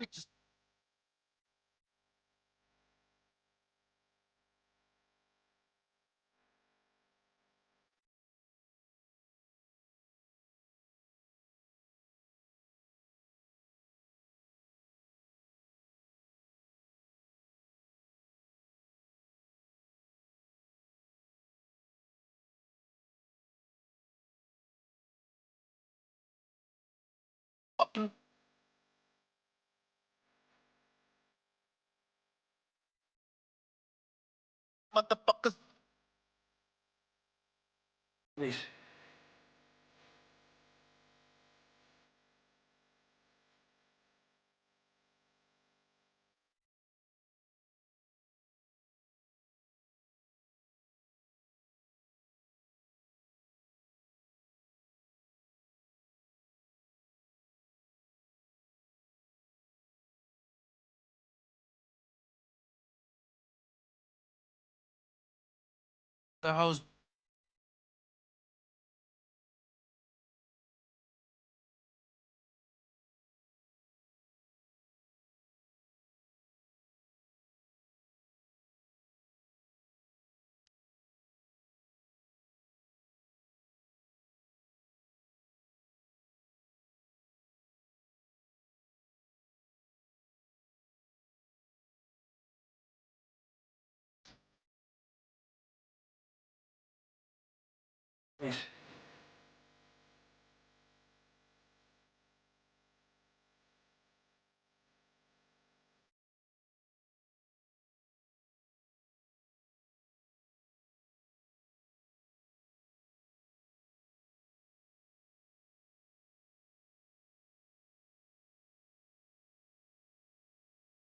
Just fucking motherfuckers. Please. The hell's please.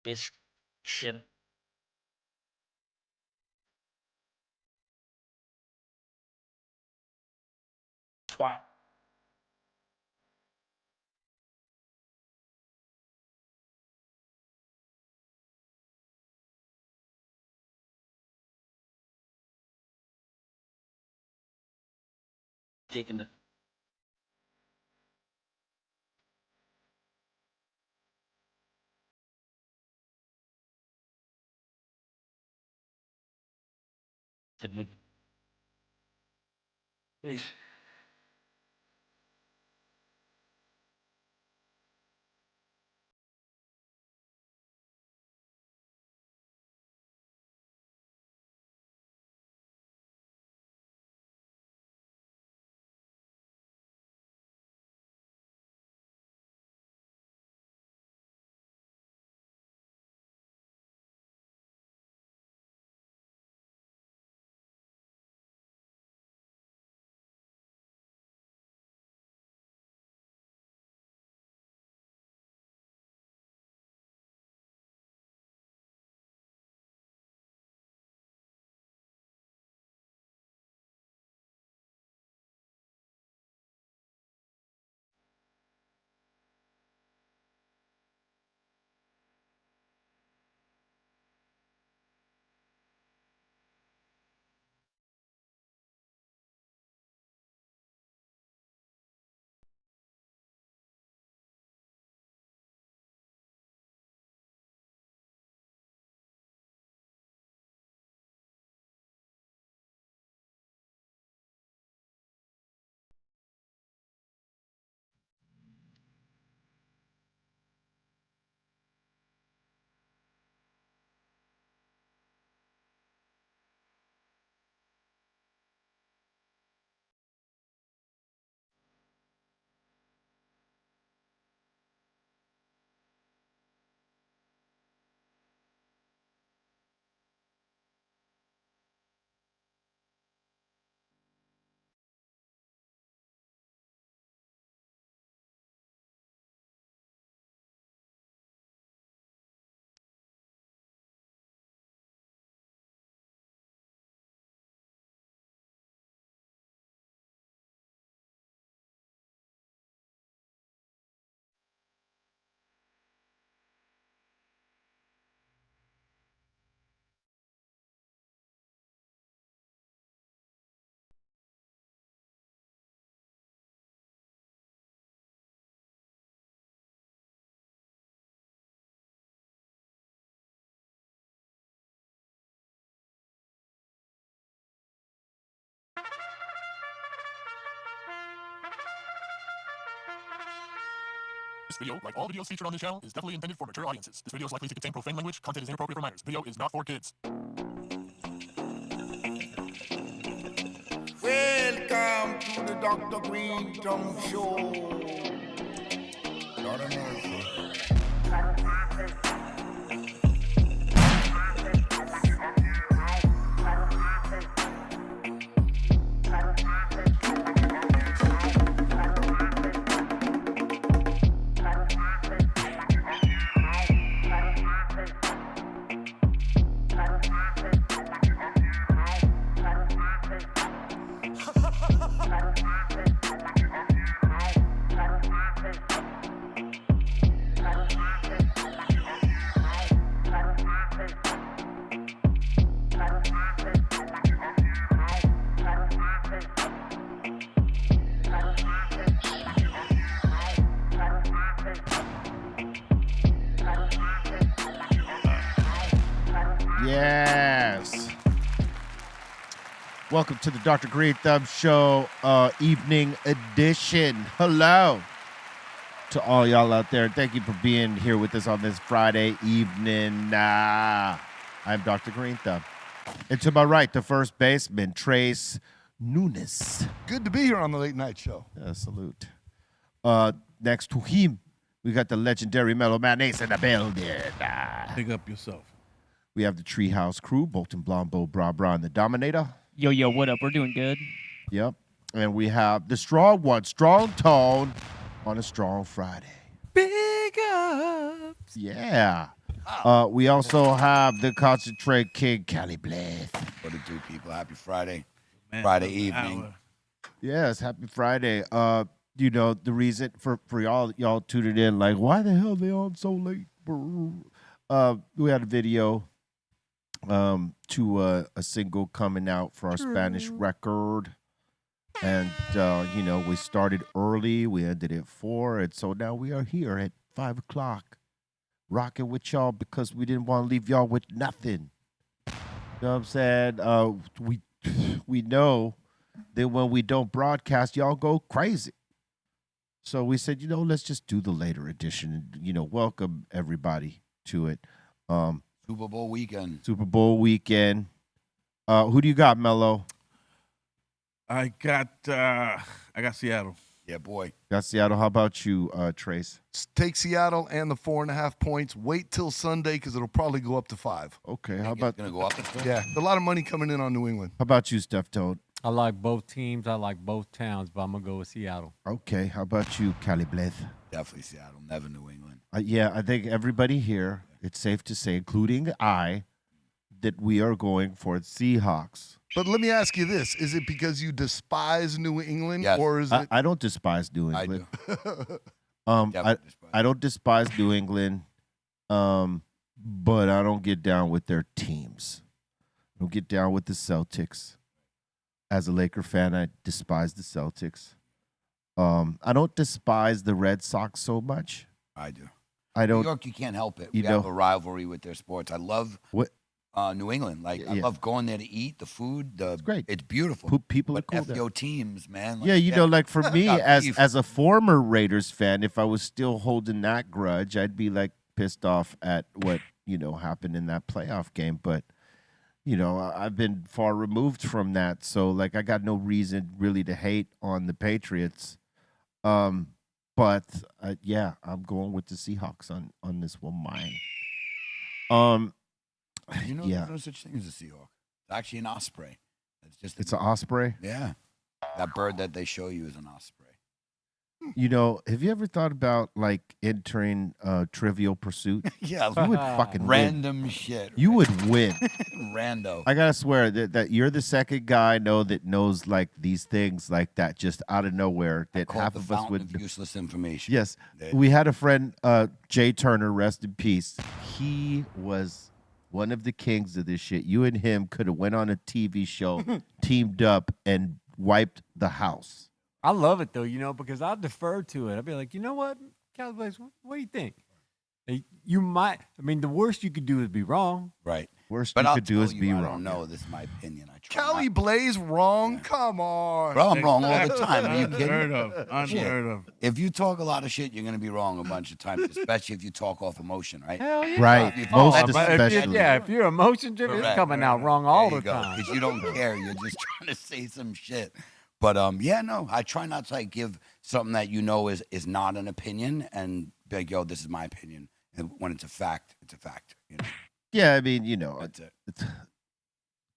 Bitch. Shit. Twat. Taking the please. This video, like all videos featured on this channel, is definitely intended for mature audiences. This video is likely to contain profane language. Content is inappropriate for minors. Video is not for kids. Welcome to the Dr. Greenthumb Show. Lord of mercy. Yes. Welcome to the Dr. Greenthumb Show evening edition. Hello to all y'all out there. Thank you for being here with us on this Friday evening. I'm Dr. Greenthumb. And to my right, the first baseman, Trace Nunes. Good to be here on the late night show. Salute. Next to him, we got the legendary Mellow Man Ace in the building. Pick up yourself. We have the Treehouse crew, Bolton Blombo, Bra Bra, and the Dominator. Yo, what up? We're doing good. Yep. And we have the strong one, Strong Tone, on a strong Friday. Big ups. Yeah. We also have the Concentrate King, Cali Blaze. What it do, people? Happy Friday. Man, Friday evening. Yes, happy Friday. You know, the reason for y'all tuning in, like, why the hell they on so late? We had a video to a single coming out for our Spanish record. And, you know, we started early. We ended at 4. And so now we are here at 5 o'clock rocking with y'all because we didn't want to leave y'all with nothing. You know what I'm saying? We know that when we don't broadcast, y'all go crazy. So we said, you know, let's just do the later edition and, you know, welcome everybody to it. Super Bowl weekend. Super Bowl weekend. Who do you got, Mello? I got Seattle. Yeah, boy. Got Seattle. How about you, Trace? Take Seattle and the 4.5 points. Wait till Sunday because it'll probably go up to 5. Okay. How How about going to go up? Yeah, a lot of money coming in on New England. how about you, Steph Toad? I like both teams. I like both towns, but I'm going to go with Seattle. Okay. How about you, Cali Blaze? Definitely Seattle. Never New England. Yeah, I think everybody here, it's safe to say, including I, that we are going for Seahawks. But let me ask you this. Is it because you despise New England? Yes. Or is it? I don't despise New I England. do. I Definitely despise. I don't despise New England, but I don't get down with their teams. I don't get down with the Celtics. As a Laker fan, I despise the Celtics. I don't despise the Red Sox so much. I do. I New don't. York, you can't help it. You We have know- a rivalry with their sports. I love What? New England. Like, I Yeah. love going there to eat the food. It's great. It's beautiful. People are But cool F there. your teams, man. Like, Yeah, you know, like for me, Got as beef. as a former Raiders fan, if I was still holding that grudge, I'd be like pissed off at what, you know, happened in that playoff game. But, you know, I've been far removed from that. So, like, I got no reason really to hate on the Patriots. But yeah, I'm going with the Seahawks on this one, mine. You know, yeah. there's no such thing as a Seahawk. It's actually an osprey. It's just It's an osprey. Yeah. That bird that they show you is an osprey. You know, have you ever thought about like entering Trivial Pursuit? Yeah. You would fucking win. Random shit. You would win. Rando. I gotta swear that you're the second guy I know that knows like these things like that just out of nowhere that Called half the of us fountain would. of useless information. Yes, That- we had a friend, Jay Turner, rest in peace. He was one of the kings of this shit. You and him could have went on a TV show, teamed up, and wiped the house. I love it, though, you know, because I defer to it. I'll be like, you know what, Cowboys, what do you think? You might. I mean, the worst you could do is be wrong. Right. Worst But you I'll could do tell is you, be I wrong. don't know. This is my opinion. I try Kelly not- Blaze wrong? Yeah. Come on. Bro, I'm wrong all the time. Are you Unheard kidding? of. Unheard of. If you talk a lot of shit, you're going to be wrong a bunch of times, especially if you talk off emotion, right? Hell yeah. Right. If Most that's- but especially. if you're emotion driven, it's Correct. coming out wrong all the There you go. time. Because you don't care. You're just trying to say some shit. But yeah, no, I try not to like give something that you know is not an opinion and be like, yo, this is my opinion. And when it's a fact, it's a fact. You know? Yeah, I mean, you know, That's it.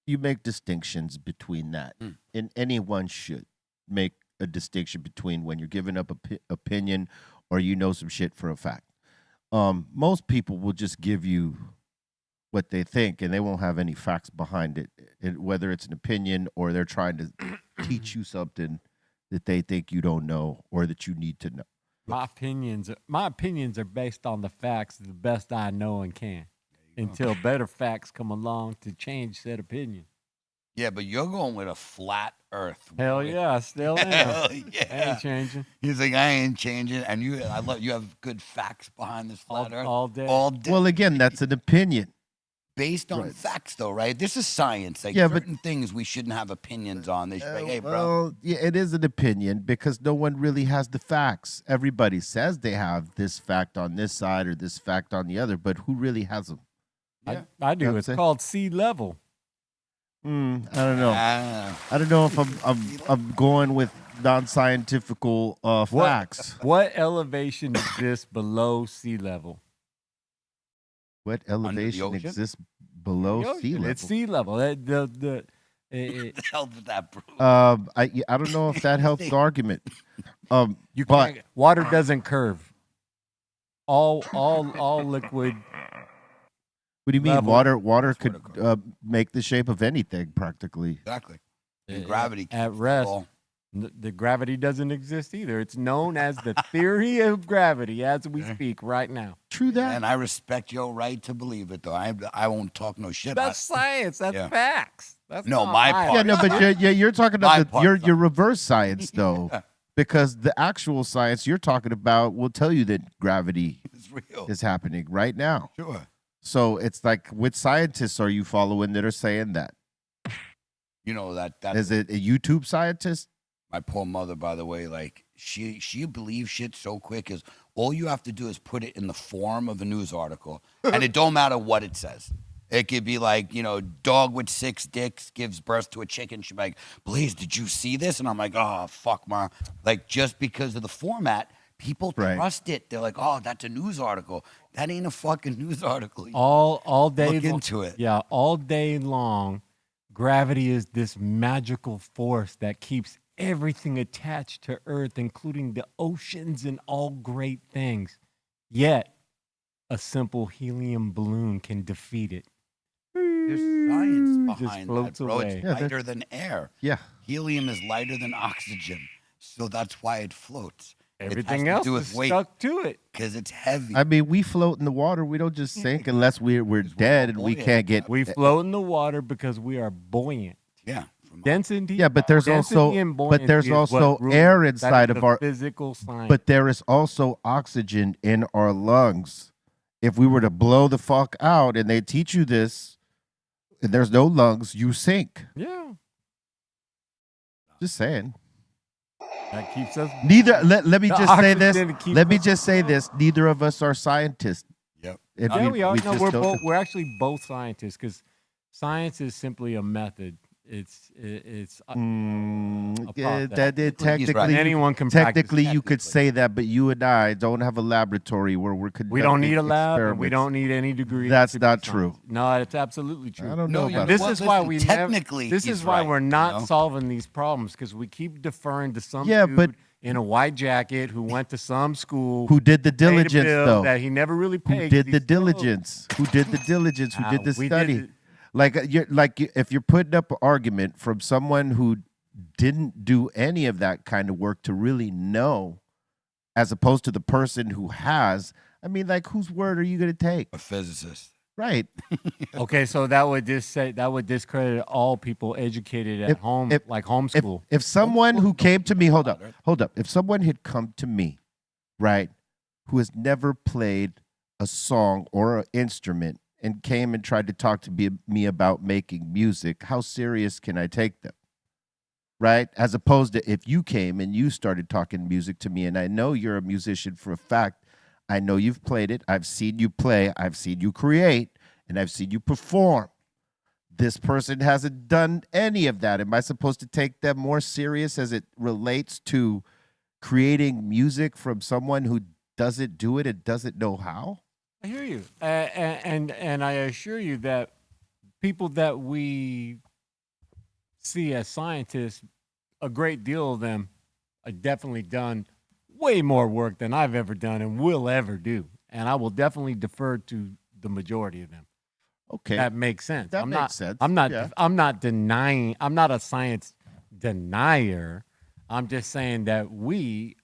you make distinctions between that, and anyone should make a distinction between when you're giving up opinion or you know some shit for a fact. Most people will just give you what they think, and they won't have any facts behind it, whether it's an opinion or they're trying to teach you something that they think you don't know or that you need to know. My opinions are based on the facts, the best I know and can, until better facts come along to change said opinion. Yeah, but you're going with a flat earth. Hell boy. yeah, I still am. Hell I yeah. ain't changing. He's like, I ain't changing. And I love you have good facts behind this flat earth. All day. All day. Well, again, that's an opinion. Based on Right. facts, though, right? This is science. Like Yeah, but- certain things we shouldn't have opinions on. They should be like, hey, bro. Well, yeah, it is an opinion because no one really has the facts. Everybody says they have this fact on this side or this fact on the other, but who really has them? I do. That's It's it. called sea level. I don't know. Ah, I don't know if I'm going with non-scientifical facts. What elevation exists below sea level? What the elevation ocean? exists below The sea ocean. level? It's sea level. what the hell did that prove? I don't know if that helps the argument. You But- can't. Water doesn't curve. All liquid. What do you mean? Level. Water That's could vertical. make the shape of anything practically. Exactly. And uh, gravity at keeps rest. all- The gravity doesn't exist either. It's known as the theory of gravity as we speak right now. True that. And I respect your right to believe it, though. I won't talk no shit. That's science. That's Yeah. facts. That's No, not my mine. part- Yeah, no, but you're talking My about part, your reverse science though, because the actual science you're talking about will tell you that gravity It's real. is happening right now. Sure. So it's like, which scientists are you following that are saying that? You know that Is it a YouTube scientist? my poor mother, by the way, like she believes shit so quick is all you have to do is put it in the form of a news article, and it don't matter what it says. It could be like, dog with 6 dicks gives birth to a chicken. She'd be like, Blaze, did you see this? And I'm like, oh, fuck, ma. Like, just because of the format, people Right. trust it. They're like, oh, that's a news article. That ain't a fucking news article. All day. Look into it. Yeah, all day long, gravity is this magical force that keeps everything attached to Earth, including the oceans and all great things. Yet, a simple helium balloon can defeat it. There's science Just behind that, floats bro. away. It's Yeah, that- lighter than air. Yeah. Helium is lighter than oxygen, so that's why it floats. Everything it has else to do is with weight stuck to it. because it's heavy. I mean, we float in the water. We don't just sink unless we're dead and we buoyant. can't get. We float in the water because we are buoyant. yeah, from Density. Yeah, but there's density also and but there's buoyancy is what also rules. air That inside is of the our. physical science. But there is also oxygen in our lungs. If we were to blow the fuck out, and they teach you this, and there's no lungs, you sink. yeah, Just saying. that keeps us. Neither. Let me The just say this. oxygen keeps Let me us just say this. Neither of us are scientists. Yep. And Yeah, we are. No, just we're don't- both. We're actually both scientists because science is simply a method. It's Mm, a yeah, process. that He's right. technically, anyone can practice. technically you could technically. say that, but you and I don't have a laboratory where we're conducting We don't need a lab. And we experiments. don't need any degree. That's to be not science. true. No, it's absolutely true. I don't No, know you about This Well, is why listen, we technically This he's is why right, we're not you know? solving these problems because we keep deferring to some Yeah, dude but- in a white jacket who went to some school who did the paid a diligence bill though. that he never really paid. Who 'cause did he the still- diligence? Who did the diligence? Who did the We study? did- If you're putting up an argument from someone who didn't do any of that kind of work to really know, as opposed to the person who has. I mean, like, whose word are you going to take? A physicist. Right. Okay, so that would discredit all people educated at home, like homeschool. If someone who came to me, hold up. If someone had come to me, right, who has never played a song or an instrument and came and tried to talk to me about making music, how serious can I take them? Right? As opposed to if you came and you started talking music to me, and I know you're a musician for a fact. I know you've played it. I've seen you play. I've seen you create, and I've seen you perform. This person hasn't done any of that. Am I supposed to take them more serious as it relates to creating music from someone who doesn't do it and doesn't know how? I hear you, and I assure you that people that we see as scientists, a great deal of them are definitely done way more work than I've ever done and will ever do, and I will definitely defer to the majority of them. Okay, That makes sense. That makes sense. I'm not. Yeah. I'm not denying. I'm not a science denier. I'm just saying that we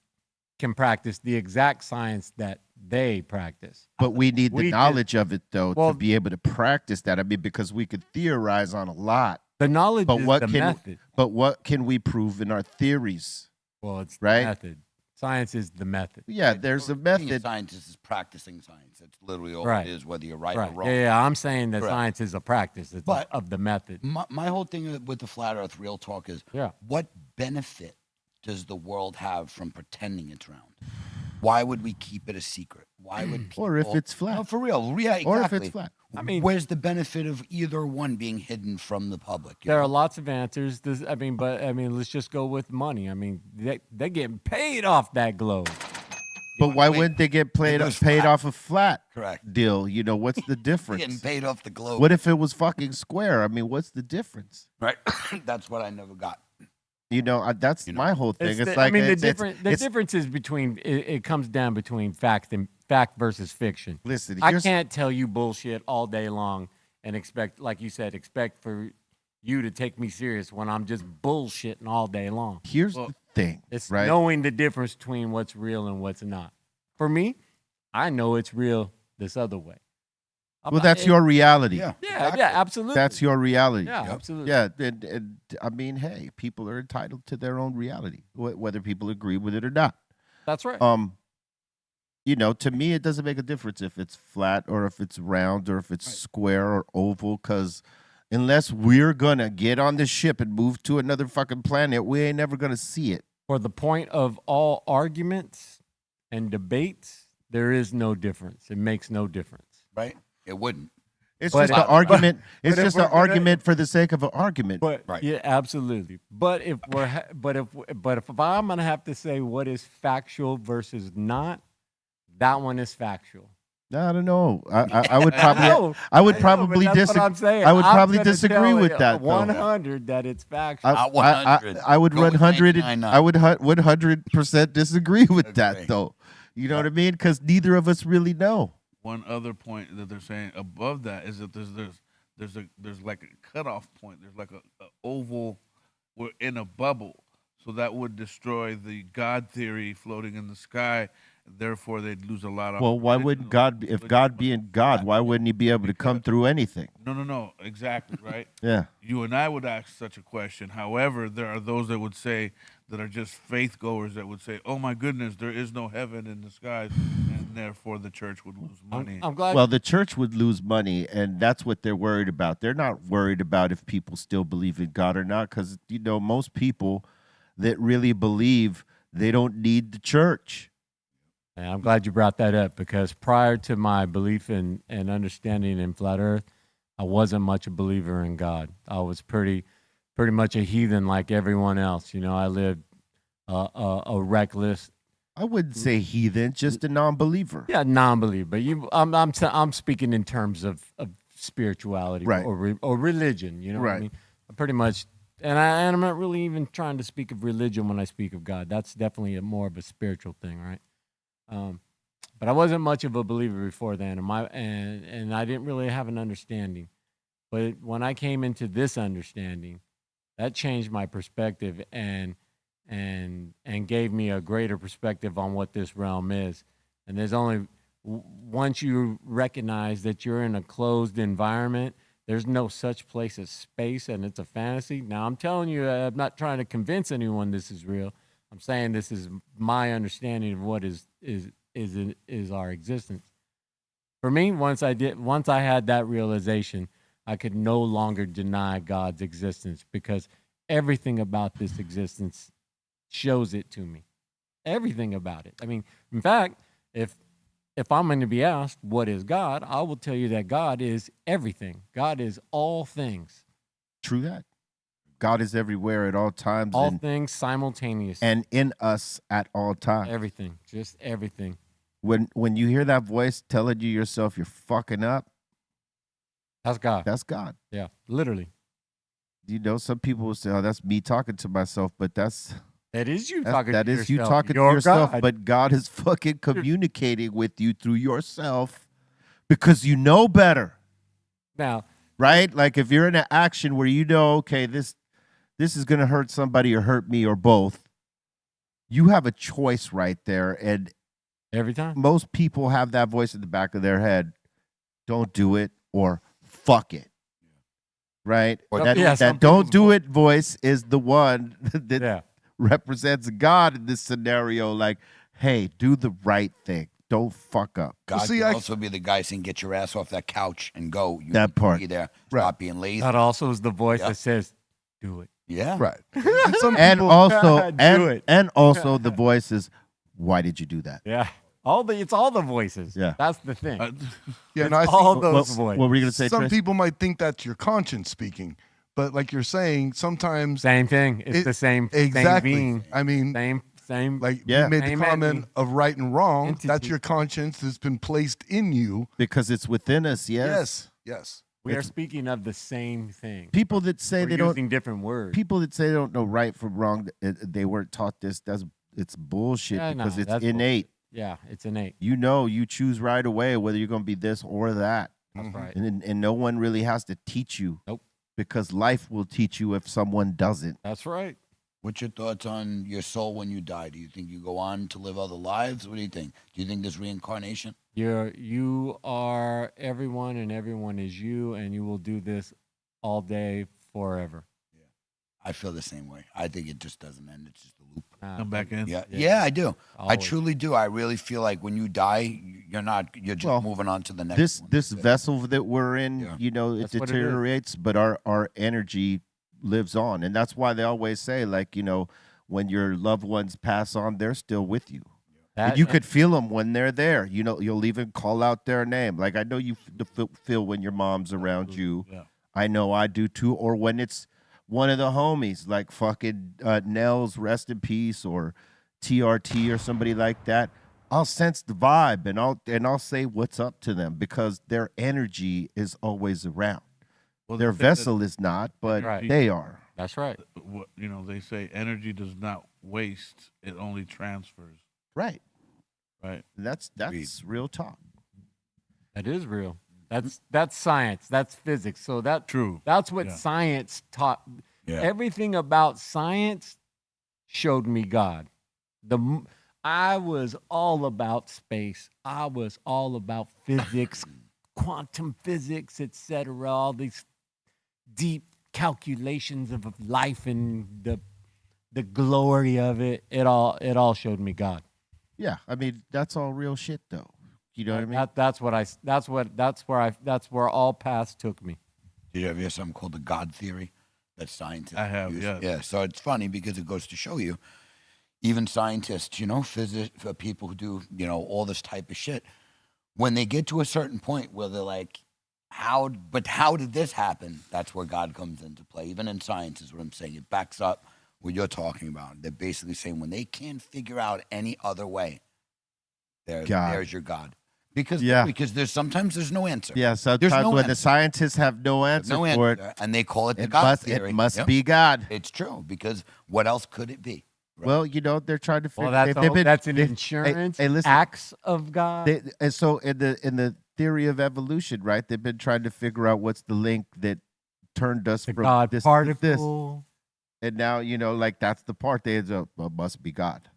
can practice the exact science that they practice. But we need the We knowledge of it, though, Well- to be able to practice that. I mean, because we could theorize on a lot, The knowledge but is what the can method. what can we prove in our theories? Well, it's right? the method. Science is the method. Yeah, there's a Being a method. scientist is practicing science. That's literally all Right. it is, whether you're right, Right. or wrong. Yeah, I'm saying that Correct. science is a practice. It's But- of the method. My whole thing with the flat Earth real talk is, Yeah. what benefit does the world have from pretending it's round? Why would we keep it a secret? Why would people, Or if it's flat. No, for real, yeah, exactly. Or if it's flat. I mean- where's the benefit of either one being hidden from the public? you There are know? lots of answers. Let's just go with money. I mean, they're getting paid off that globe. But why Wait, wouldn't they get paid was paid flat. off a flat Correct. deal? You know, what's the Getting difference? paid off the globe. What if it was fucking square? I mean, what's the difference? Right. That's what I never got. You know, that's You know, my whole thing. It's the, like I mean, it's, the difference is between it comes down between fact versus fiction. Listen, I here's, can't tell you bullshit all day long and expect, like you said, expect for you to take me serious when I'm just bullshitting all day long. here's the thing, It's right? knowing the difference between what's real and what's not. For me, I know it's real this other way. Well, that's your reality. Yeah. Yeah, yeah, absolutely. That's your reality. yeah, absolutely. Yeah, and I mean, hey, people are entitled to their own reality, whether people agree with it or not. That's right. You know, to me, it doesn't make a difference if it's flat or if it's round or if it's square or oval, because unless we're gonna get on this ship and move to another fucking planet, we ain't never gonna see it. For the point of all arguments and debates, there is no difference. It makes no difference. Right. It wouldn't. It's But just if- an argument. It's but if just an we're gonna- argument for the sake of an argument. But Right. yeah, absolutely. But if if I'm gonna have to say what is factual versus not, that one is factual. I don't know. I would know, probably I would I know, probably but that's what I'm disagree. saying. I would I'm probably gonna disagree tell with you that, though. 100 that it's factual. I, 100. I would Go run with 100. 99.9. I would 100% disagree with that, Agree. though. You know what I mean? Because neither of us really know. One other point that they're saying above that is that there's like a cutoff point. There's like a oval. We're in a bubble, so that would destroy the God theory floating in the sky. Therefore, they'd lose a lot of. Well, why wouldn't God, if God being God, why wouldn't he be able to come through anything? No, exactly right. Yeah. You and I would ask such a question. However, there are those that would say that are just faith goers that would say, "Oh my goodness, there is no heaven in the skies," and therefore the church would lose money. I'm glad. Well, the church would lose money, and that's what they're worried about. They're not worried about if people still believe in God or not, because, you know, most people that really believe, they don't need the church. And I'm glad you brought that up, because prior to my belief and understanding in flat Earth, I wasn't much a believer in God. I was pretty much a heathen like everyone else. You know, I lived a reckless, I wouldn't say heathen, just a non-believer. yeah, non-believer. But I'm speaking in terms of spirituality, Right. or religion. You know what I Right. mean? I pretty much, and I'm not really even trying to speak of religion when I speak of God. That's definitely more of a spiritual thing, right? But I wasn't much of a believer before then, and I didn't really have an understanding. But when I came into this understanding, that changed my perspective and gave me a greater perspective on what this realm is. And there's only once you recognize that you're in a closed environment, there's no such place as space, and it's a fantasy. Now, I'm telling you, I'm not trying to convince anyone this is real. I'm saying this is my understanding of what is our existence. For me, once I had that realization, I could no longer deny God's existence because everything about this existence shows it to me. Everything about it. I mean, in fact, if I'm going to be asked what is God, I will tell you that God is everything. God is all things. True that. God is everywhere at all times. All things simultaneously. And in us at all times. Everything. Just everything. When you hear that voice telling you yourself you're fucking up, that's God. That's God. Yeah, literally. You know, some people will say, "Oh, that's me talking to myself," but that is you talking. That to is you yourself. talking You're to yourself. God. But God is fucking communicating with you through yourself because you know better. Now, right? Like if you're in an action where you know, okay, this is gonna hurt somebody or hurt me or both, you have a choice right there, and every time most people have that voice in the back of their head. Don't do it or fuck it. Right? Or that don't do it voice is the one that represents God in this scenario. Like, hey, do the right thing. Don't fuck up. God can also be the guy saying, get your ass off that couch and go. You that part. Be there. Stop being lazy. That also is the voice that says, do it. Yeah. Right. And also, and also the voice is, why did you do that? Yeah. It's all the voices. Yeah. That's the thing. Yeah, it's all those voices. What were you going to say, Some Trish? people might think that's your conscience speaking. But like you're saying, sometimes same thing. It's the same exactly. Same being. I mean, same. Like you made the comment of right and wrong. Entity. That's your conscience that's been placed in you because it's within us. Yes. We are speaking of the same thing. People that say they don't using different words. People that say they don't know right from wrong, they weren't taught this. It's bullshit because it's innate. Yeah, it's innate. You know, you choose right away whether you're going to be this or that. That's right. And no one really has to teach you. Nope. Because life will teach you if someone doesn't. That's right. What's your thoughts on your soul when you die? Do you think you go on to live other lives? What do you think? Do you think there's reincarnation? You are everyone, and everyone is you, and you will do this all day forever. Yeah, I feel the same way. I think it just doesn't end. It's just a loop. Come back in. Yeah, I do. Always. I truly do. I really feel like when you die, you're just moving on to the next one. This vessel that we're in, you know, it deteriorates, but our energy lives on. And that's why they always say, like, you know, when your loved ones pass on, they're still with you. And you could feel them when they're there. You know, you'll even call out their name. Like, I know you feel when your mom's around you. Yeah. I know I do too. Or when it's one of the homies, like fucking Nels, rest in peace, or TRT or somebody like that. I'll sense the vibe and I'll say what's up to them because their energy is always around. Well, their vessel is not, but they are. That's right. You know, they say energy does not waste; it only transfers. Right. Right. That's real talk. That is real. That's science. That's physics. So that's what science taught. Yeah. Everything about science showed me God. I was all about space. I was all about physics, quantum physics, etc. All these deep calculations of life and the glory of it. It all showed me God. Yeah, I mean that's all real shit though. You know what I mean? That's where all paths took me. Did you ever hear something called the God theory that scientists I have, use? yeah. Yeah, so it's funny because it goes to show you, even scientists, you know, physicists, people who do, you know, all this type of shit, when they get to a certain point where they're like, how did this happen? That's where God comes into play. Even in science is what I'm saying. It backs up what you're talking about. They're basically saying when they can't figure out any other way, there's your God. Because sometimes there's no answer. Yeah, sometimes when the scientists have no answer for it, and they call it the God theory. It must be God. It's true because what else could it be? Right? Well, you know they're trying to figure. Well, that's an insurance. Hey, listen, acts of God. And so in the theory of evolution, right? They've been trying to figure out what's the link that turned us from God this particle. to this. And now you know, like that's the part they must be God.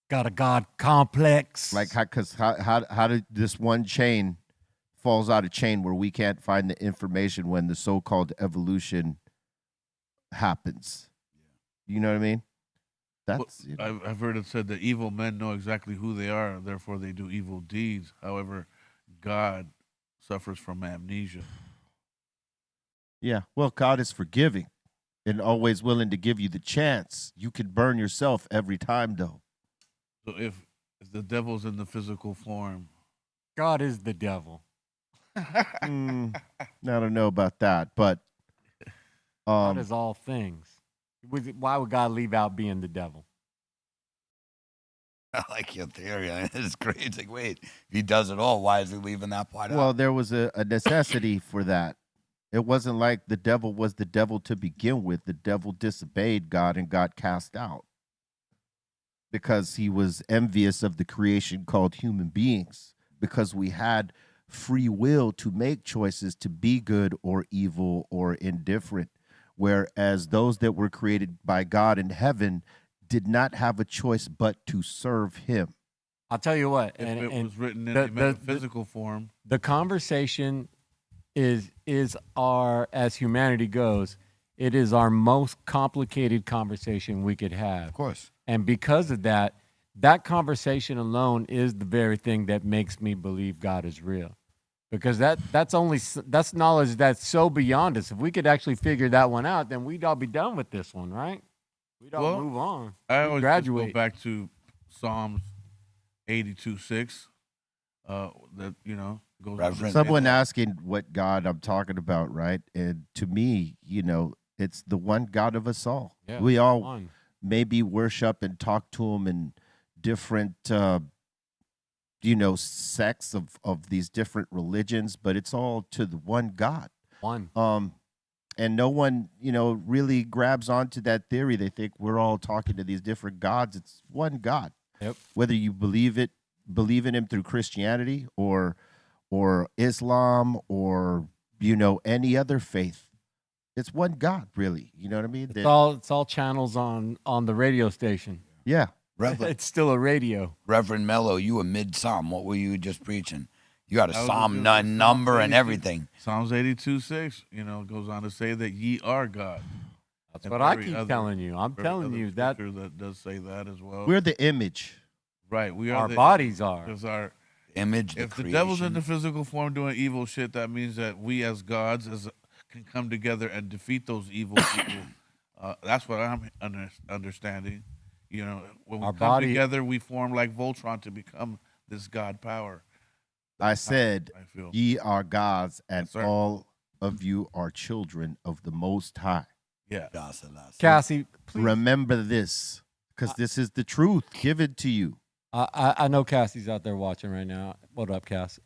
Got a God complex. Like how did this one chain falls out of chain where we can't find the information when the so-called evolution happens? You know what I mean? That's I've heard it said that evil men know exactly who they are, therefore they do evil deeds. However, God suffers from amnesia. Yeah. Well, God is forgiving and always willing to give you the chance. You can burn yourself every time, though. So if the devil's in the physical form, God is the devil. I don't know about that, but God is all things. Why would God leave out being the devil? I like your theory. It's great. It's like, wait, if he does it all, why is he leaving that part well, out? there was a necessity for that. It wasn't like the devil was the devil to begin with. The devil disobeyed God and got cast out because he was envious of the creation called human beings, because we had free will to make choices to be good or evil or indifferent, whereas those that were created by God in heaven did not have a choice but to serve him. I'll tell you what. if And, it was written in the- a the- metaphysical form, the conversation is our, as humanity goes, it is our most complicated conversation we could have. Of course. And because of that, that conversation alone is the very thing that makes me believe God is real. Because that's knowledge that's so beyond us. If we could actually figure that one out, then we'd all be done with this one, right? We'd all Well, move on. I We'd always just graduate. go back to Psalms 82:6. That goes. Reverend. Someone asking what God I'm talking about, right? And to me, it's the one God of us all. Yeah, We all one. maybe worship and talk to him in different sects of these different religions, but it's all to the one God. One. And no one really grabs onto that theory. They think we're all talking to these different gods. It's one God. Yep. Whether you believe in him through Christianity or Islam or any other faith, it's one God, really. You know what I mean? It's all channels on the radio station. Yeah. Reverend, It's still a radio. Reverend Mello, you were mid-psalm. What were you just preaching? You got a I was psalm just- number and 82 everything. Psalms 82:6, goes on to say that ye are God. That's And what I every keep other- telling you. I'm every telling other you that scripture that does say that as well. We're the image. Right. We are our the bodies are. Because our Image, the if the creation. devil's in the physical form doing evil shit, that means that we as gods can come together and defeat those evil people. That's what I'm understanding. When we Our come body- together, we form like Voltron to become this God power. I said, I feel. ye are gods, and Yes, sir. all of you are children of the Most High. Yeah. Cassie, please. Remember this, because this is the truth given to you. I know Cassie's out there watching right now. What up, Cass?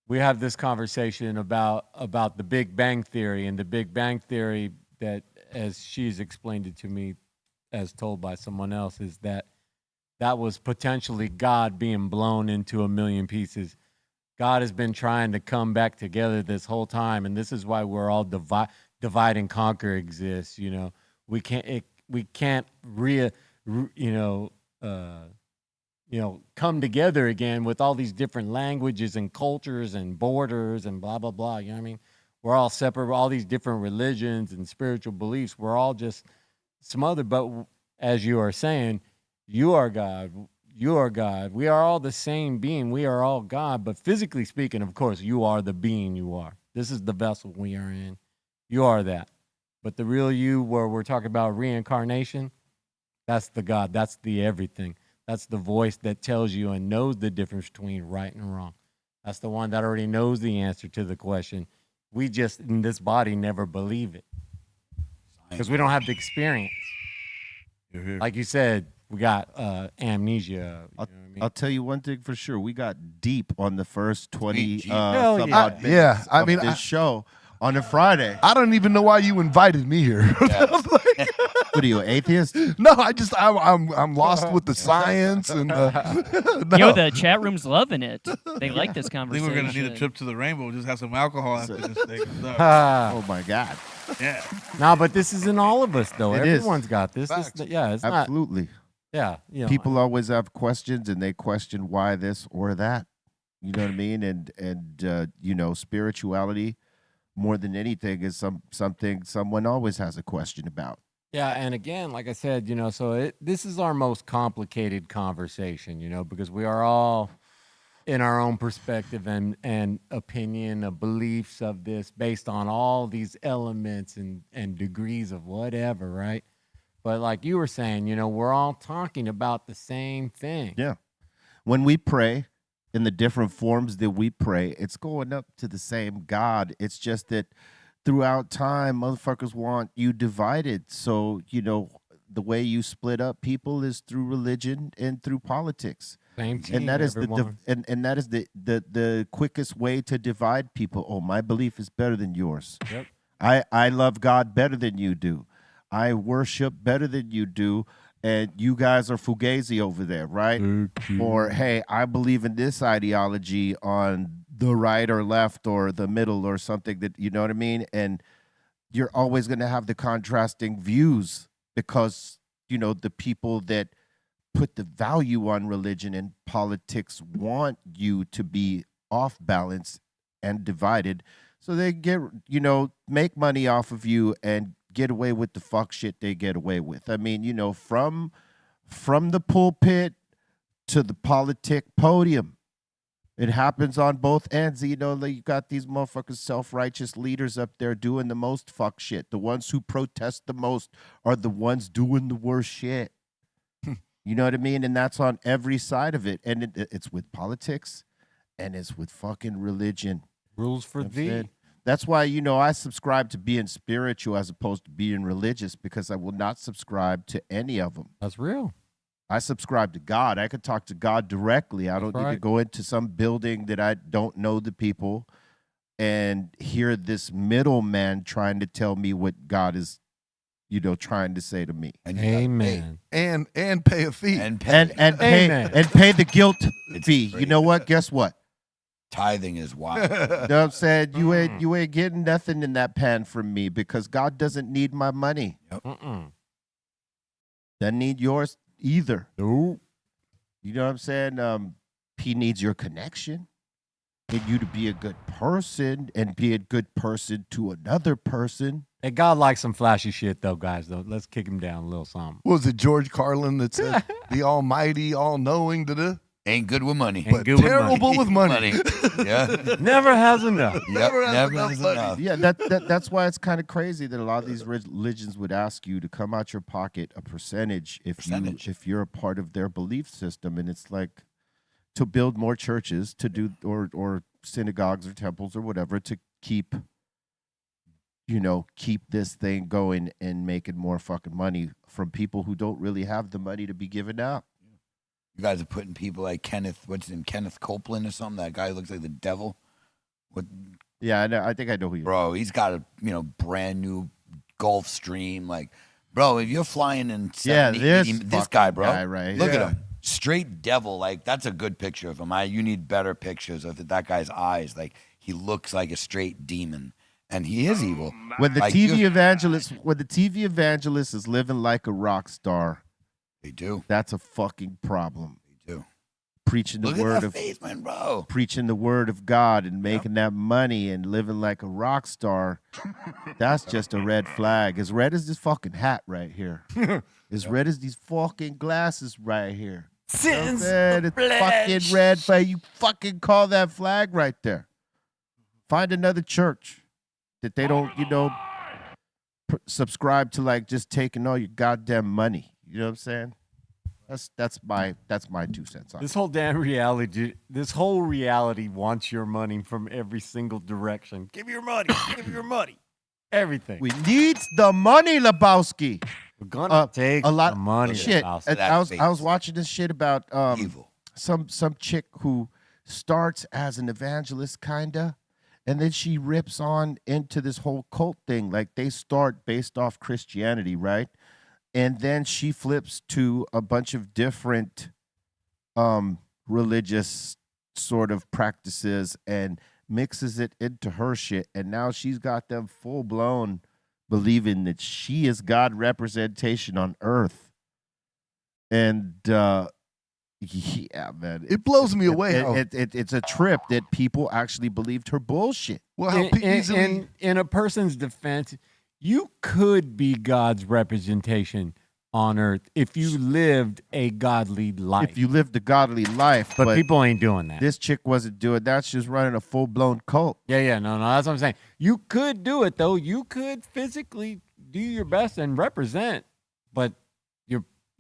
We have this conversation about the Big Bang Theory, and the Big Bang Theory that, as she's explained it to me, as told by someone else, is that was potentially God being blown into a million pieces. God has been trying to come back together this whole time, and this is why we're all divide and conquer exists. We can't come together again with all these different languages and cultures and borders and blah blah blah. You know what I mean? We're all separate. All these different religions and spiritual beliefs. We're all just smothered. But as you are saying, you are God. You are God. We are all the same being. We are all God. But physically speaking, of course, you are the being you are. This is the vessel we are in. You are that. But the real you, where we're talking about reincarnation, that's the God. That's the everything. That's the voice that tells you and knows the difference between right and wrong. That's the one that already knows the answer to the question. We just, in this body, never believe it because we don't have the experience. You're here. Like you said, we got amnesia. You know what I mean? I'll tell you one thing for sure. We got deep on the first 20 Sweet Hell some yeah. odd minutes Yeah, I of mean, this show on a Friday. I don't even know why you invited me here. What are you, an atheist? No, I'm lost with the science and no. The chat room's loving it. They like this I think conversation. we're gonna need a trip to the rainbow. Just have some alcohol after this thing. Oh my God. Yeah. No, but this is in all of us, though. It is. Everyone's got this. It's not. Absolutely. Yeah, People always have questions and they question why this or that. You know what I mean? And spirituality more than anything is something someone always has a question about. Yeah, and again, like I said, this is our most complicated conversation, because we are all in our own perspective and opinion of beliefs of this based on all these elements and degrees of whatever, right? But like you were saying, we're all talking about the same thing. Yeah. When we pray in the different forms that we pray, it's going up to the same God. It's just that throughout time, motherfuckers want you divided. So, the way you split up people is through religion and through politics. Same team, And that is everyone. and that is the quickest way to divide people. Oh, my belief is better than yours. Yep. I love God better than you do. I worship better than you do. And you guys are fugazi over there, right? Or, hey, I believe in this ideology on the right or left or the middle or something that, you know what I mean? And you're always going to have the contrasting views because, the people that put the value on religion and politics want you to be off balance and divided. So they get, make money off of you and get away with the fuck shit they get away with. I mean, from the pulpit to the politic podium, it happens on both ends. You got these motherfuckers, self-righteous leaders up there doing the most fuck shit. The ones who protest the most are the ones doing the worst shit. You know what I mean? And that's on every side of it. And it's with politics and it's with fucking religion. Rules for thee. That's why, I subscribe to being spiritual as opposed to being religious because I will not subscribe to any of them. That's real. I subscribe to God. I could talk to God directly. I don't need to go into some building that I don't know the people and hear this middleman trying to tell me what God is, trying to say to me. And Amen. And pay a fee. And pay. And pay the guilt fee. great. You know what? Guess what? Tithing is wild. You know what I'm saying? You ain't getting nothing in that pan from me because God doesn't need my money. Mm-mm. Doesn't need yours either. Nope. You know what I'm saying? He needs your connection and you to be a good person and be a good person to another person. Hey, God likes some flashy shit, though, guys. Though, let's kick him down a little something. Was it George Carlin that said, the almighty, all-knowing, Ain't good with money. but good with terrible with money. Yeah. Never has enough. Yep. Never has Never enough has money. enough. Yeah, that's why it's kind of crazy that a lot of these religions would ask you to come out your pocket a percentage if you're a part of their belief system, and it's like to build more churches, to do or synagogues or temples or whatever to keep this thing going and making more fucking money from people who don't really have the money to be given out. You guys are putting people like Kenneth Copeland or something. That guy looks like the devil. Yeah, I know. I think I know who you are. Bro, he's got a brand new Gulfstream. Like, bro, if you're flying in 70, this guy, bro. Right? Look at him. Straight devil. Like, that's a good picture of him. You need better pictures of that guy's eyes. Like, he looks like a straight demon. And he is evil. When the TV evangelist is living like a rock star, they do. that's a fucking problem. They do. Preaching the Look word at that of face, man, bro. preaching the word of God and making that money and living like a rock star, that's just a red flag. As red as this fucking hat right here. As red as these fucking glasses right here. Sins It's fucking red flag. You fucking call that flag right there. Find another church that they don't, subscribe to, like just taking all your goddamn money. You know what I'm saying? That's my 2 cents on it. This whole damn reality, this whole reality wants your money from every single direction. Give me your money. Give me your money. Everything. We need the money, Lebowski. We're gonna take a lot the money. shit. House. And I was watching this shit about Evil. some chick who starts as an evangelist kinda, and then she rips on into this whole cult thing. Like they start based off Christianity, right? And then she flips to a bunch of different religious sort of practices and mixes it into her shit. And now she's got them full blown believing that she is God representation on earth. And yeah, man. It blows me away. It's a trip that people actually believed her bullshit. Well, how easily in a person's defense, you could be God's representation on earth if you lived a godly life. If you lived a godly life, but people ain't doing that. This chick wasn't doing that. She's running a full-blown cult. Yeah, no, that's what I'm saying. You could do it, though. You could physically do your best and represent, but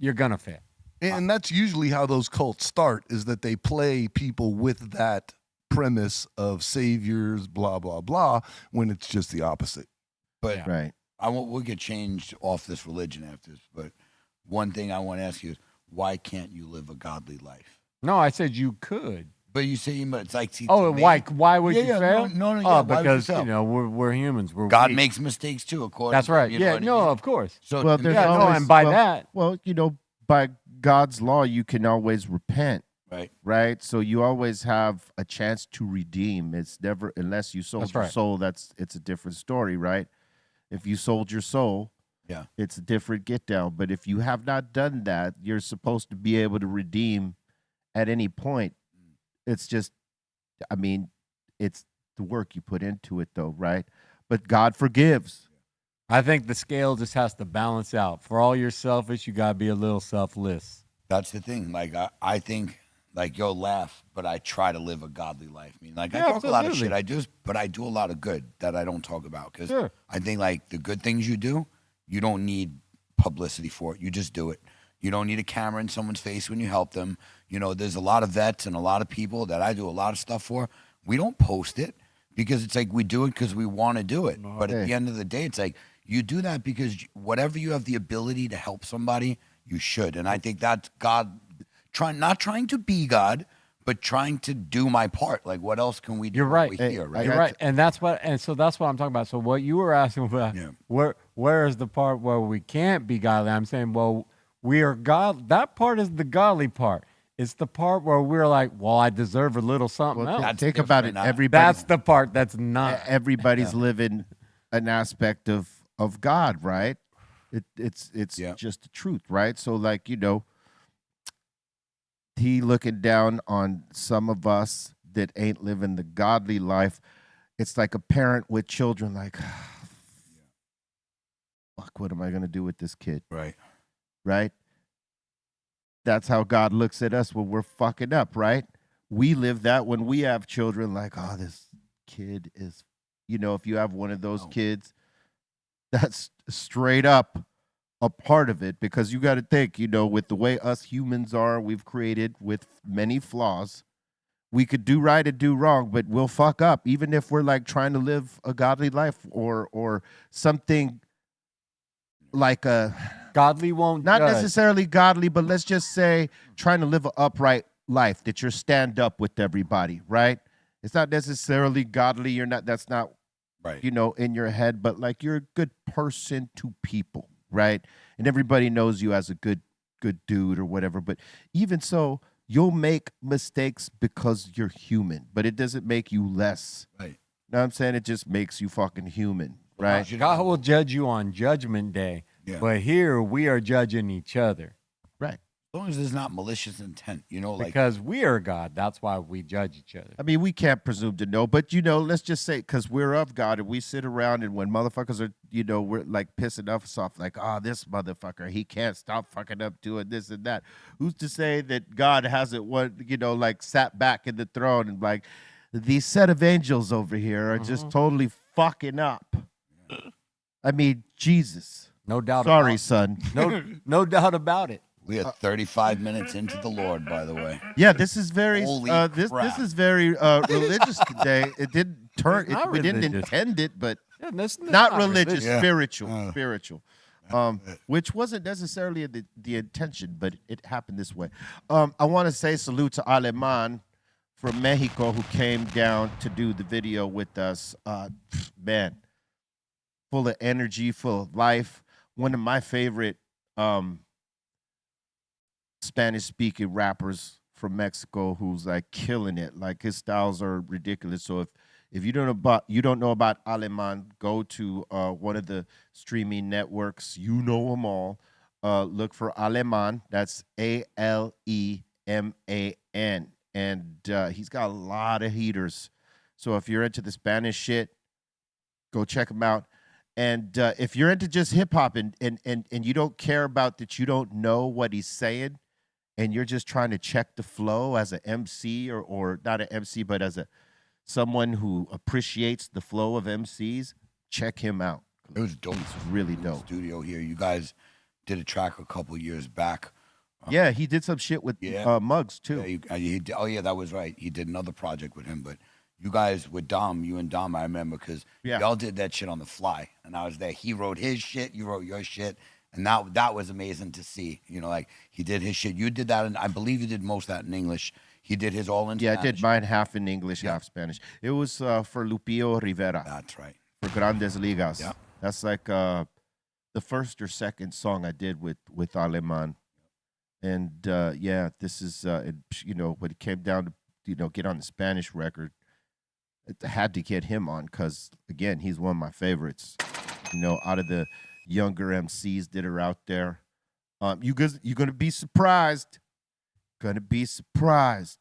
you're going to fail. And that's usually how those cults start, is that they play people with that premise of saviors, blah, blah, blah, when it's just the opposite. But Right. we'll get changed off this religion after this. But one thing I want to ask you is, why can't you live a godly life? No, I said you could. But you say it's like, see, Oh, to me- why would you Yeah, fail? no, yeah, Oh, why would you because, fail? we're humans. We're God weak. makes mistakes too, according That's to right. you know Yeah, what I no, mean? of course. So Well, to there's me- always, and by well, that. Well, by God's law, you can always repent, right. right? So you always have a chance to redeem. It's never, unless you sold That's your right. soul, it's a different story, right? If you sold your soul, Yeah. it's a different get down. But if you have not done that, you're supposed to be able to redeem at any point. It's just, it's the work you put into it, though, right? But God forgives. I think the scale just has to balance out. For all you're selfish, you got to be a little selfless. That's the thing. Like, I think, like, you'll laugh, but I try to live a godly life. I mean, like, Yeah, I talk a lot of absolutely. shit. But I do a lot of good that I don't talk about. Because Sure. I think, like, the good things you do, you don't need publicity for it. You just do it. You don't need a camera in someone's face when you help them. There's a lot of vets and a lot of people that I do a lot of stuff for. We don't post it because it's like we do it because we want to do it. But at the end of the day, it's like you do that because whatever you have the ability to help somebody, you should. And I think that's God not trying to be God, but trying to do my part. Like, what else can we do? You're right. We're here, right? You're right. And so that's what I'm talking about. So what you were asking about, where is the part where we can't be godly? I'm saying, well, we are God. That part is the godly part. It's the part where we're like, well, I deserve a little something Well, else. think about it. different. That's the part that's not. Everybody's living an aspect of God, right? It's just the truth, right? So, like, he looking down on some of us that ain't living the godly life. It's like a parent with children, like, fuck, what am I gonna do with this kid? Right. Right? That's how God looks at us when we're fucking up, right? We live that when we have children, like, oh, this kid is, if you have one of those kids, that's straight up a part of it, because you got to think, with the way us humans are, we've created with many flaws. We could do right and do wrong, but we'll fuck up, even if we're like trying to live a godly life or something like a Godly won't not judge. necessarily godly, but let's just say trying to live an upright life, that you're stand up with everybody, right? It's not necessarily godly. You're not, that's not, right, in your head, but like you're a good person to people, right? And everybody knows you as a good dude or whatever. But even so, you'll make mistakes because you're human, but it doesn't make you less. Right. You know what I'm saying? It just makes you fucking human, right? God will judge you on Judgment Day. Yeah. But here we are judging each other. Right. As long as there's not malicious intent, like, Because we are God. That's why we judge each other. I mean, we can't presume to know, but let's just say, because we're of God and we sit around, and when motherfuckers are, we're like pissing us off, like, oh, this motherfucker, he can't stop fucking up doing this and that. Who's to say that God hasn't like sat back in the throne and like, these set of angels over here are just totally fucking up. I mean, Jesus. No doubt. Sorry, son. No doubt about it. we are 35 minutes into the Lord, by the way. Yeah, this is very Holy this crap. is very religious today. It didn't turn. Not We didn't religious. intend it, but Yeah, that's not religious, Yeah. spiritual, spiritual. Which wasn't necessarily the intention, but it happened this way. I want to say salute to Aleman from Mexico, who came down to do the video with us. Man, full of energy, full of life. One of my favorite Spanish-speaking rappers from Mexico, who's like killing it. Like, his styles are ridiculous. So if you don't know about Aleman, go to one of the streaming networks. You know them all. Look for Aleman. That's ALEMAN, and he's got a lot of heaters. So if you're into the Spanish shit, go check him out. And if you're into just hip hop and you don't care about that, you don't know what he's saying, and you're just trying to check the flow as an MC or not an MC, but as someone who appreciates the flow of MCs, check him out. It was dope. It's really In the dope. studio here. You guys did a track a couple years back. Yeah, he did some shit with Muggs too. Yeah, that was right. He did another project with him, but you guys with Dom, you and Dom, I remember because y'all did that shit on the fly, and I was there. He wrote his shit, you wrote your shit, and that was amazing to see. You know, like he did his shit. You did that, and I believe you did most of that in English. He did his all in Spanish. I did mine half in English, half Spanish. It was for Lupillo Rivera. That's right. For Grandes Ligas. Yeah. That's like the first or second song I did with Aleman. And this is you know, when it came down to, you know, get on the Spanish record, I had to get him on because, again, he's one of my favorites. You know, out of the younger MCs that are out there, you're gonna be surprised. Gonna be surprised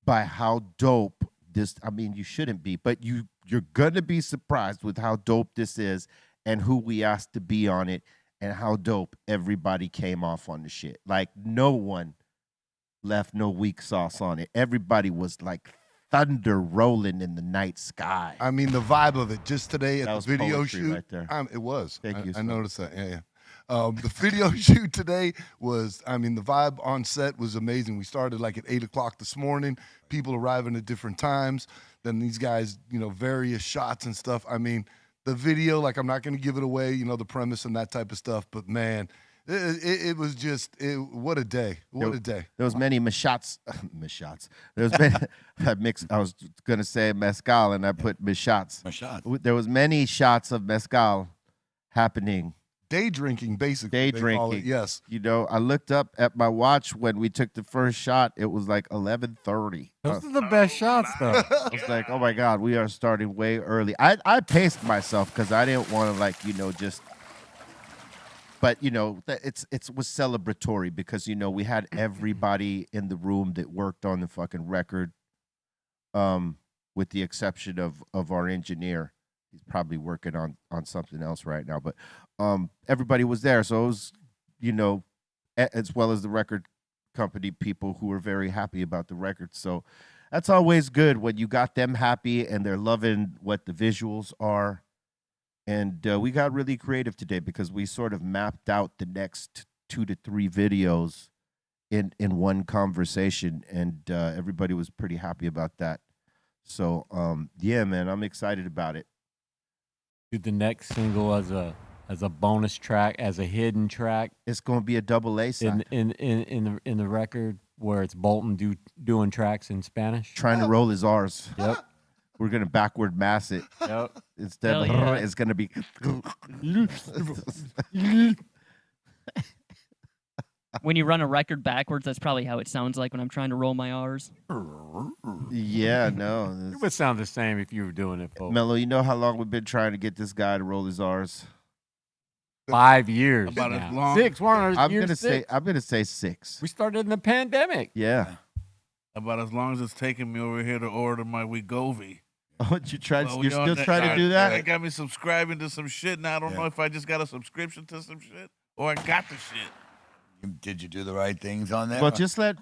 by how dope this. I mean, you shouldn't be, but you're gonna be surprised with how dope this is and who we asked to be on it and how dope everybody came off on the shit. Like no one left no weak sauce on it. Everybody was like thunder rolling in the night sky. I mean, the vibe of it just today at That the was video poetry shoot. right there. It was. Thank you, I sir. noticed that. Yeah. The video shoot today was, I mean, the vibe on set was amazing. We started like at 8 o'clock this morning, people arriving at different times. Then these guys, you know, various shots and stuff. I mean, the video, like, I'm not going to give it away, you know, the premise and that type of stuff. But man, it was just, what a day. What a day. There was many shots. There was many, I was going to say mezcal and I put shots. There was many shots of mezcal happening. Day drinking, basically. Day they call drinking. it, yes. You know, I looked up at my watch when we took the first shot. It was like 11:30. Those are the best shots, though. I was like, oh my God, we are starting way early. I paced myself because I didn't want to, like, you know, just. But, you know, it was celebratory because, you know, we had everybody in the room that worked on the fucking record, with the exception of our engineer. He's probably working on something else right now. But everybody was there. So it was, you know, as well as the record company people who were very happy about the record. So that's always good when you got them happy and they're loving what the visuals are. And we got really creative today because we sort of mapped out the next 2 to 3 videos in one conversation. And everybody was pretty happy about that. So, yeah, man, I'm excited about it. Do the next single as a bonus track, as a hidden track. It's going to be a double A side. In the record where it's Bolton doing tracks in Spanish. Trying to roll his R's. Yep. We're going to backward mass it. Yep. Instead of Hell yeah. it's going to be. When you run a record backwards, that's probably how it sounds like when I'm trying to roll my R's. Yeah, no. It would sound the same if you were doing it, folks. Mello, you know how long we've been trying to get this guy to roll his R's? 5 years. About now. as long. 6. We're on I'm year gonna six. say 6. We started in the pandemic. Yeah. About as long as it's taking me over here to order my Wegovy. Oh, you tried? Well, You're we on still that- trying to do That that? got me subscribing to some shit. Now I don't know if I just got a subscription to some shit or I got the shit. Did you do the right things on there? Well, just let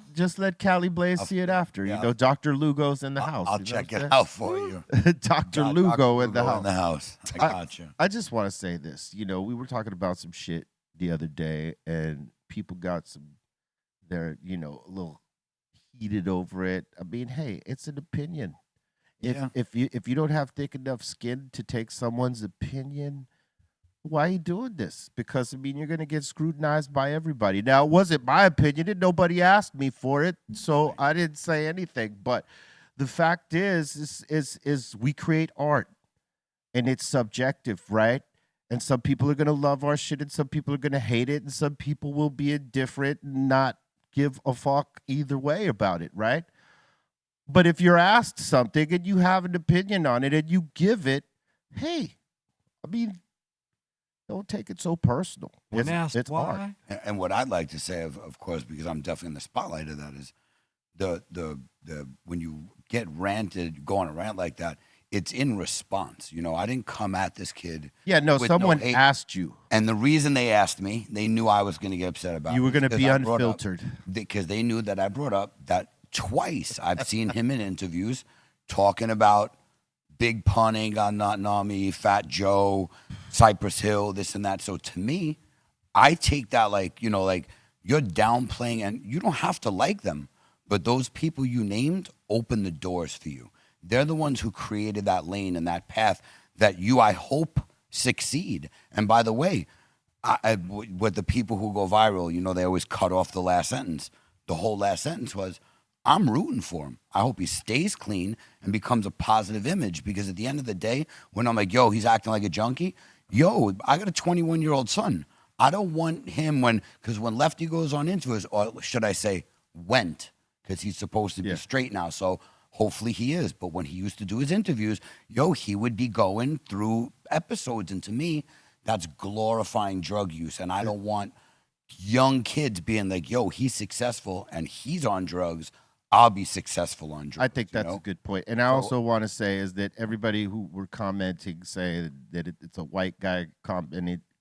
Cali Blaze see it after. yeah. You know, Dr. Lugo's in the house. I'll you know check what it I'm out for you. saying? Dr. Lugo in the house. In the house. I got you. I just want to say this. You know, we were talking about some shit the other day, and people got they're, you know, a little heated over it. I mean, hey, it's an opinion. If you don't have thick enough skin to take someone's opinion, why are you doing this? Because, I mean, you're going to get scrutinized by everybody. Now, it wasn't my opinion, and nobody asked me for it, so I didn't say anything. But the fact is we create art, and it's subjective, right? And some people are going to love our shit, and some people are going to hate it, and some people will be indifferent and not give a fuck either way about it, right? But if you're asked something and you have an opinion on it and you give it, hey, I mean, don't take it so personal. It's art. And what I'd like to say, of course, because I'm definitely in the spotlight of that, is the when you get ranted, go on a rant like that, it's in response. You know, I didn't come at this kid. Yeah, no, with someone hate. asked you. And the reason they asked me, they knew I was going to get upset about it. You were going to be unfiltered. Because they knew that I brought up that twice I've seen him in interviews talking about big punning on Not Nami, Fat Joe, Cypress Hill, this and that. So to me, I take that like, you know, like you're downplaying, and you don't have to like them, but those people you named open the doors for you. They're the ones who created that lane and that path that you, I hope, succeed. And by the way, with the people who go viral, you know, they always cut off the last sentence. The whole last sentence was, I'm rooting for him. I hope he stays clean and becomes a positive image, because at the end of the day, when I'm like, yo, he's acting like a junkie, yo, I got a 21-year-old son. I don't want him because when Lefty goes on interviews, or should I say went, because he's supposed to be straight now, so hopefully he is. But when he used to do his interviews, yo, he would be going through episodes. And to me, that's glorifying drug use. And I don't want young kids being like, yo, he's successful and he's on drugs. I'll be successful on drugs. I think that's a good point. And I also want to say is that everybody who were commenting saying that it's a white guy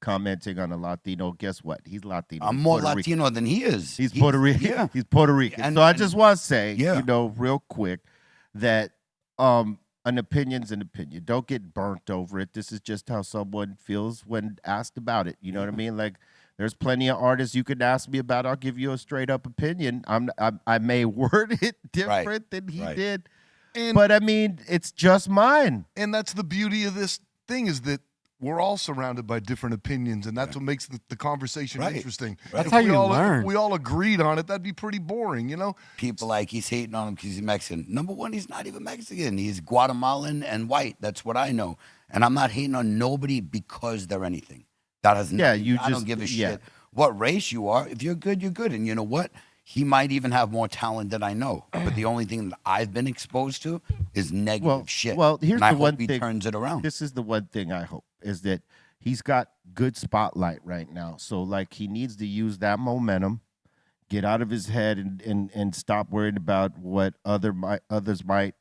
commenting on a Latino, guess what? He's Latino. I'm more Latino than he is. He's Puerto Rican. Yeah. He's Puerto Rican. And, so I just want to say, yeah. you know, real quick, that an opinion's an opinion. Don't get burnt over it. This is just how someone feels when asked about it. You know what I mean? Like, there's plenty of artists you could ask me about. I'll give you a straight up opinion. I may word it different than he did, but I mean, it's just mine. And that's the beauty of this thing, is that we're all surrounded by different opinions, and that's what makes the conversation interesting. That's how you learn. If we all agreed on it, that'd be pretty boring, you know? People like, he's hating on him because he's Mexican. Number one, he's not even Mexican. He's Guatemalan and white. That's what I know. And I'm not hating on nobody because they're anything. That has nothing. I don't give a shit what race you are. If you're good, you're good. And you know what? He might even have more talent than I know. But the only thing that I've been exposed to is negative shit. Well, here's and the one thing. He turns it around. This is the one thing I hope, is that he's got good spotlight right now. So, like, he needs to use that momentum, get out of his head, and stop worrying about what others might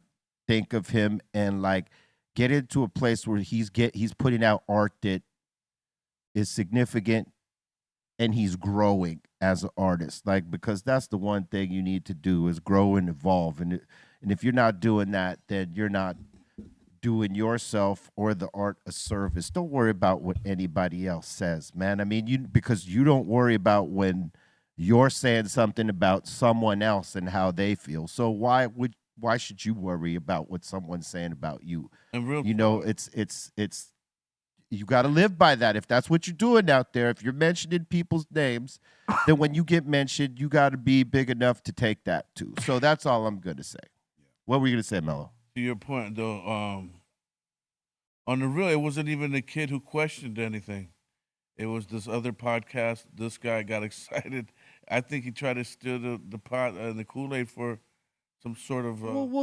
think of him, and like get into a place where he's putting out art that is significant, and he's growing as an artist. Like, because that's the one thing you need to do, is grow and evolve. And if you're not doing that, then you're not doing yourself or the art a service. Don't worry about what anybody else says, man. I mean, because you don't worry about when you're saying something about someone else and how they feel. So why should you worry about what someone's saying about you? And you know, it's you got to live by that. If that's what you're doing out there, if you're mentioning people's names, then when you get mentioned, you got to be big enough to take that too. So that's all I'm going to say. What were you going to say, Mello? To your point, though, on the real, it wasn't even the kid who questioned anything. It was this other podcast. This guy got excited. I think he tried to steal the pot and the Kool-Aid for some sort of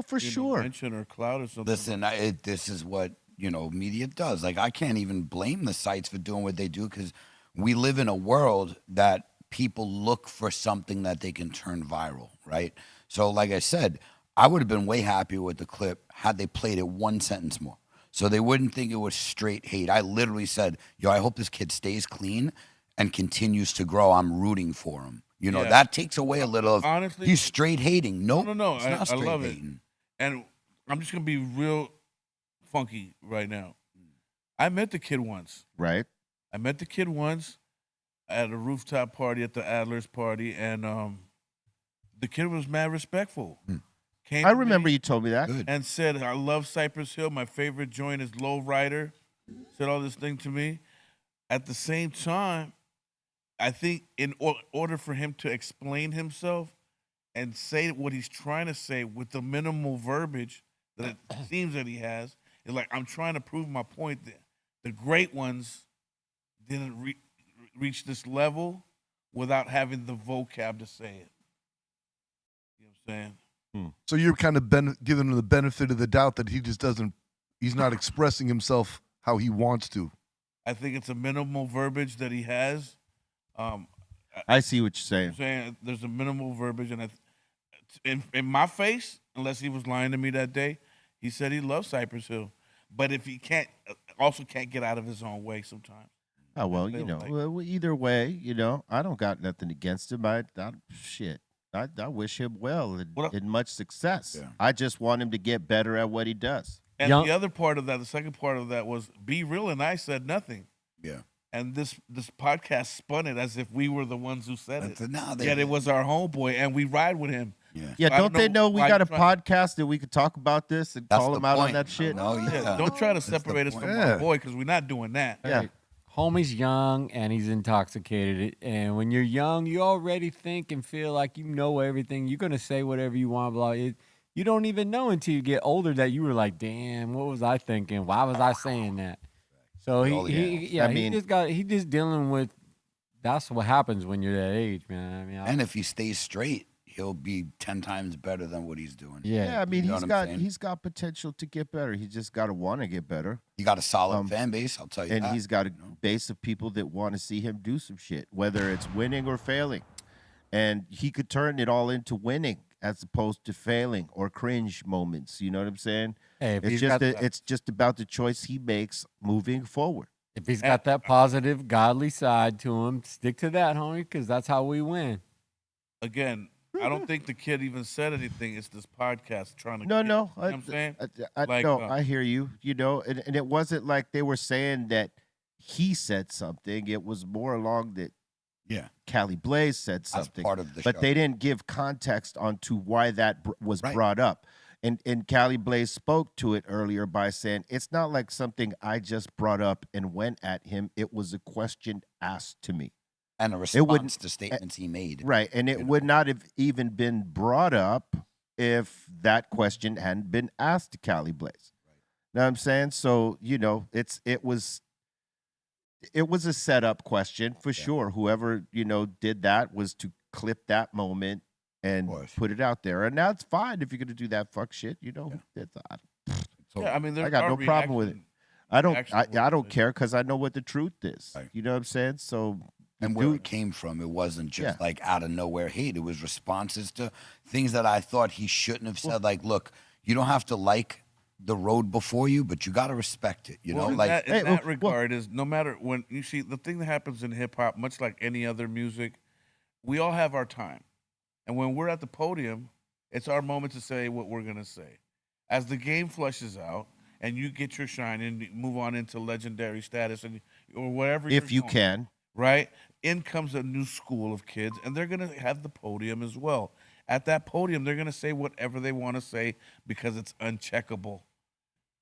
for sure, mention or clout or something. Listen, this is what media does. Like, I can't even blame the sites for doing what they do, because we live in a world that people look for something that they can turn viral, right? So, like I said, I would have been way happier with the clip had they played it one sentence more, so they wouldn't think it was straight hate. I literally said, yo, I hope this kid stays clean and continues to grow. I'm rooting for him. You know, that takes away a little of, honestly, he's straight hating. Nope, No, it's not straight I love hating. it. And I'm just going to be real funky right now. I met the kid once. Right. I met the kid once at a rooftop party at the Adler's party, and the kid was mad respectful. I remember you told me that. Good. And said, I love Cypress Hill. My favorite joint is Low Rider. Said all this thing to me. At the same time, I think in order for him to explain himself and say what he's trying to say with the minimal verbiage that it seems that he has, it's like, I'm trying to prove my point that the great ones didn't reach this level without having the vocab to say it. You know what I'm saying? So you're kind of giving him the benefit of the doubt that he's not expressing himself how he wants to. I think it's a minimal verbiage that he has. I see what you're saying. I'm saying there's a minimal verbiage, and in my face, unless he was lying to me that day, He said he loves Cypress Hill, but if he also can't get out of his own way sometimes. Oh well, Feel you know, like- well, either way, you know, I don't got nothing against him. Shit, I wish him well and much success. Yeah. I just want him to get better at what he does. And Young- the other part of that, the second part of that was Be Real and I said nothing. Yeah. And this podcast spun it as if we were the ones who said That's it. now Yet it was our homeboy, and we ride with him. Yeah. Yeah, I don't they know we why got a you're trying- podcast that we could talk about this and That's call the him out on point. that shit? No, yeah. Yeah, don't try to That's the separate us point. from Yeah. our boy because we're not doing that. Yeah. Homie's young and he's intoxicated. And when you're young, you already think and feel like you know everything. You're going to say whatever you want. Blah. You don't even know until you get older that you were like, damn, what was I thinking? Why was I saying that? So Oh, yeah. he I mean- he's just dealing with, that's what happens when you're that age, man. I mean, And if he stays straight, he'll be 10 times better than what he's doing. Yeah, I mean, You know what I'm saying? he's got potential to get better. He just got to want to get better. He got a solid Um, fan base, I'll tell you And that. he's got a you know? base of people that want to see him do some shit, whether it's winning or failing. And he could turn it all into winning as opposed to failing or cringe moments. You know what I'm saying? Hey, if It's he's just got- it's just about the choice he makes moving forward. If he's got that positive, godly side to him, stick to that, homie, because that's how we win. Again, I don't think the kid even said anything. It's this podcast trying to. No, get- no, You know what I'm saying? Like, no, I hear you. You know, and it wasn't like they were saying that he said something. It was more along that Yeah. Callie Blaze said As something, part of the but show. they didn't give context onto why that was Right. brought up. And Callie Blaze spoke to it earlier by saying it's not like something I just brought up and went at him. It was a question asked to me. And a wouldn't- response to statements he made. Right. And it You know. would not have even been brought up if that question hadn't been asked to Callie Blaze. Know what I'm saying? So, you know, it was a setup question for sure. Whoever, you know, did that was to clip that moment and course. put it out there. And that's fine if you're gonna do that fuck shit, you know. It's, Yeah, I mean, I got our no problem with it. reaction- I don't reaction I was don't like- care because I know what the truth is. Right. You know what I'm saying? So And where dude- it came from, it wasn't just Yeah. like out of nowhere hate. It was responses to things that I thought he shouldn't have said. Like, look, you don't have to like the road before you, but you got to respect it. You Well, know, in like that, in Hey, that well- regard is no matter when you see the thing that happens in hip hop, much like any other music, we all have our time, and when we're at the podium, it's our moment to say what we're gonna say. As the game flushes out and you get your shine and you move on into legendary status and or whatever, if you're you going, can. right? In comes a new school of kids, and they're gonna have the podium as well. At that podium, they're gonna say whatever they want to say because it's uncheckable.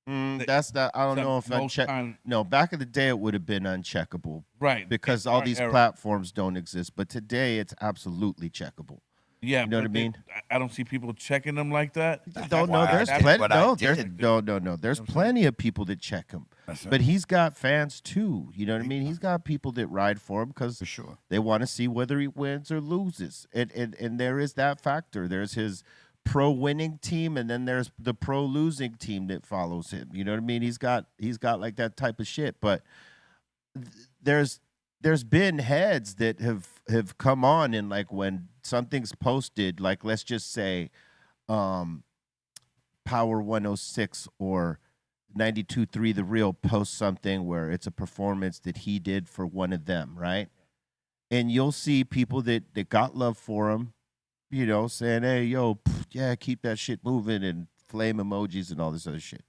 They- That's not. I don't know if most time- No, back in the day it would have been uncheckable Right, because in all our these era. platforms don't exist. But today it's absolutely checkable. Yeah, You know what I but they- mean? I don't see people checking them like that. Don't know. why I There's did plenty. what I No, did. no. There's plenty of people that check him. That's But he's got fans too. You know what I mean? He's got people that ride for him because for sure. they want to see whether he wins or loses. And there is that factor. There's his pro winning team, and then there's the pro losing team that follows him. You know what I mean? He's got like that type of shit. But there's been heads that have come on, and like when something's posted, like let's just say Power 106 or 92.3 The Real post something where it's a performance that he did for one of them, right? And you'll see people that got love for him, you know, saying, hey, yo, yeah, keep that shit moving and flame emojis and all this other shit.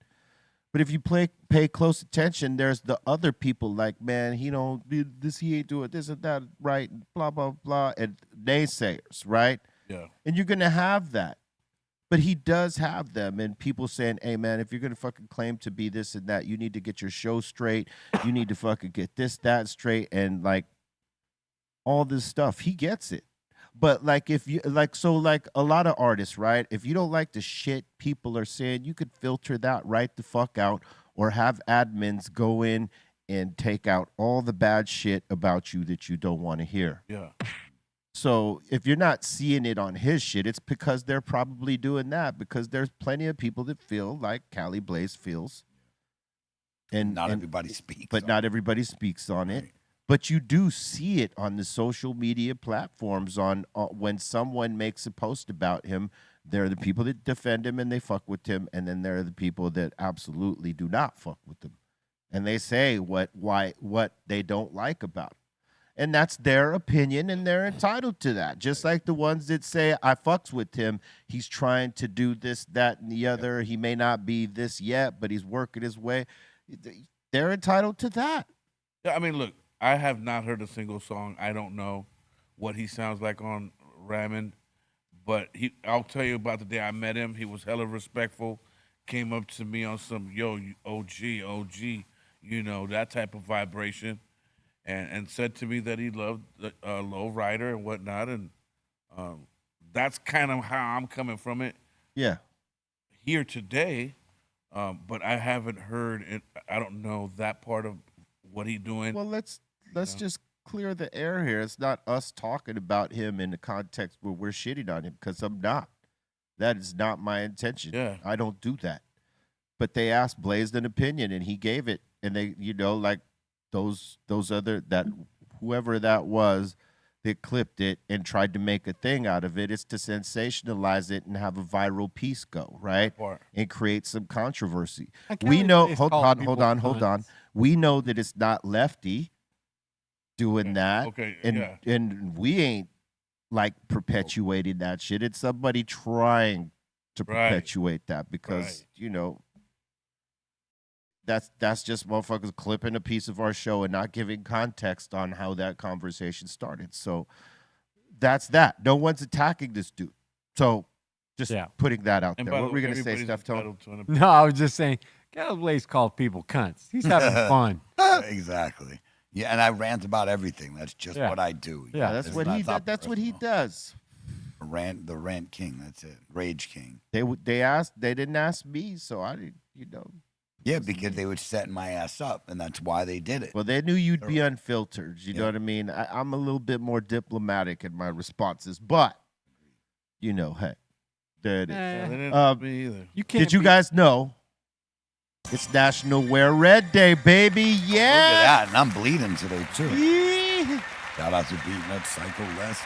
But if you pay close attention, there's the other people like, man, he ain't doing this and that right, and blah, blah, blah, and naysayers, right? Yeah. And you're going to have that. But he does have them, and people saying, hey, man, if you're going to fucking claim to be this and that, you need to get your show straight. You need to fucking get this, that straight, and, like, all this stuff. He gets it. But, like, if you, like, so, like, a lot of artists, right, if you don't like the shit people are saying, you could filter that right the fuck out or have admins go in and take out all the bad shit about you that you don't want to hear. Yeah. So if you're not seeing it on his shit, it's because they're probably doing that because there's plenty of people that feel like Callie Blaze feels. And Not and- everybody speaks. but on not it. everybody speaks on it. Right. But you do see it on the social media platforms on when someone makes a post about him, There are the people that defend him and they fuck with him, and then there are the people that absolutely do not fuck with him, and they say what they don't like about him. And that's their opinion, and they're entitled to that. Just like the ones that say, I fucks with him. He's trying to do this, that, and the other. He may not be this yet, but he's working his way. They're entitled to that. Yeah, I mean, look, I have not heard a single song. I don't know what he sounds like on Ramen, but I'll tell you about the day I met him. He was hella respectful, came up to me on some, yo, OG, you know, that type of vibration, and said to me that he loved Low Rider and whatnot, and that's kind of how I'm coming from it. Yeah. Here today, but I haven't heard it. I don't know that part of what he doing. Well, let's just clear the air here. It's not us talking about him in the context where we're shitting on him, because I'm not. That is not my intention. Yeah. I don't do that. But they asked Blaze an opinion, and he gave it. And they, you know, like those other, that whoever that was that clipped it and tried to make a thing out of it, it's to sensationalize it and have a viral piece go, right? And create some controversy. We know, hold on. We know that it's not Lefty doing that. Okay, and we ain't like perpetuating that shit. It's somebody trying to perpetuate that, because you know, that's just motherfuckers clipping a piece of our show and not giving context on how that conversation started. So that's that. No one's attacking this dude. So just putting that out there. What were we gonna say, Steph? No, I was just saying, Ghetto Blaze called people cunts. He's having fun. Exactly. Yeah, and I rant about everything. That's just what I do. Yeah, that's what he does. That's what he does. The rant king. That's it. Rage king. They didn't ask me, so I didn't. You know. Yeah, because they were setting my ass up, and that's why they did it. Well, they knew you'd be unfiltered. You know what I mean? I'm a little bit more diplomatic in my responses, but you know, hey, there it is. They didn't ask me either. Did you guys know? It's National Wear Red Day, baby. Yeah. Look at that, and I'm bleeding today, too. Shout out to Beating That Psycho Les.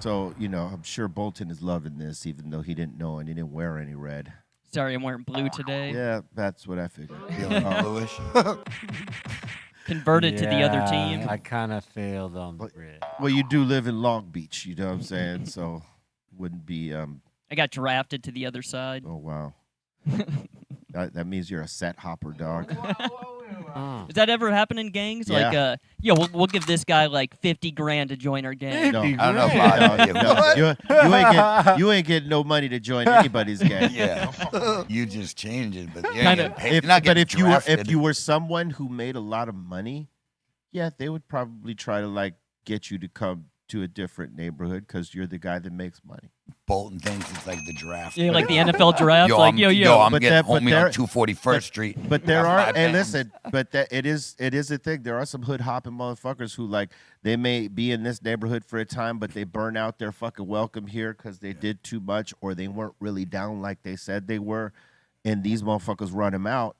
So, you know, I'm sure Bolton is loving this, even though he didn't know and he didn't wear any red. Sorry, I'm wearing blue today. Yeah, that's what I figured. Feeling bluish. Converted to the other team. I kind of failed on the red. Well, you do live in Long Beach, you know what I'm saying? So, wouldn't be... I got drafted to the other side. Oh, wow. That means you're a set hopper, dog. Does that ever happen in gangs? Yeah. Like, we'll give this guy like 50 grand to join our gang. No, I don't know about you ain't getting no money to join anybody's gang. Yeah, you just change it, but you're Kind not of. getting paid. But if you were someone who made a lot of money, yeah, they would probably try to like get you to come to a different neighborhood because you're the guy that makes money. Bolton thinks it's like the draft. Yeah, like the NFL draft. Yo, like, I'm yo. getting homie on 241st Street. But there are, hey, listen, but it is a thing. There are some hood hopping motherfuckers who like they may be in this neighborhood for a time, but they burn out their fucking welcome here because they did too much or they weren't really down like they said they were, and these motherfuckers run them out,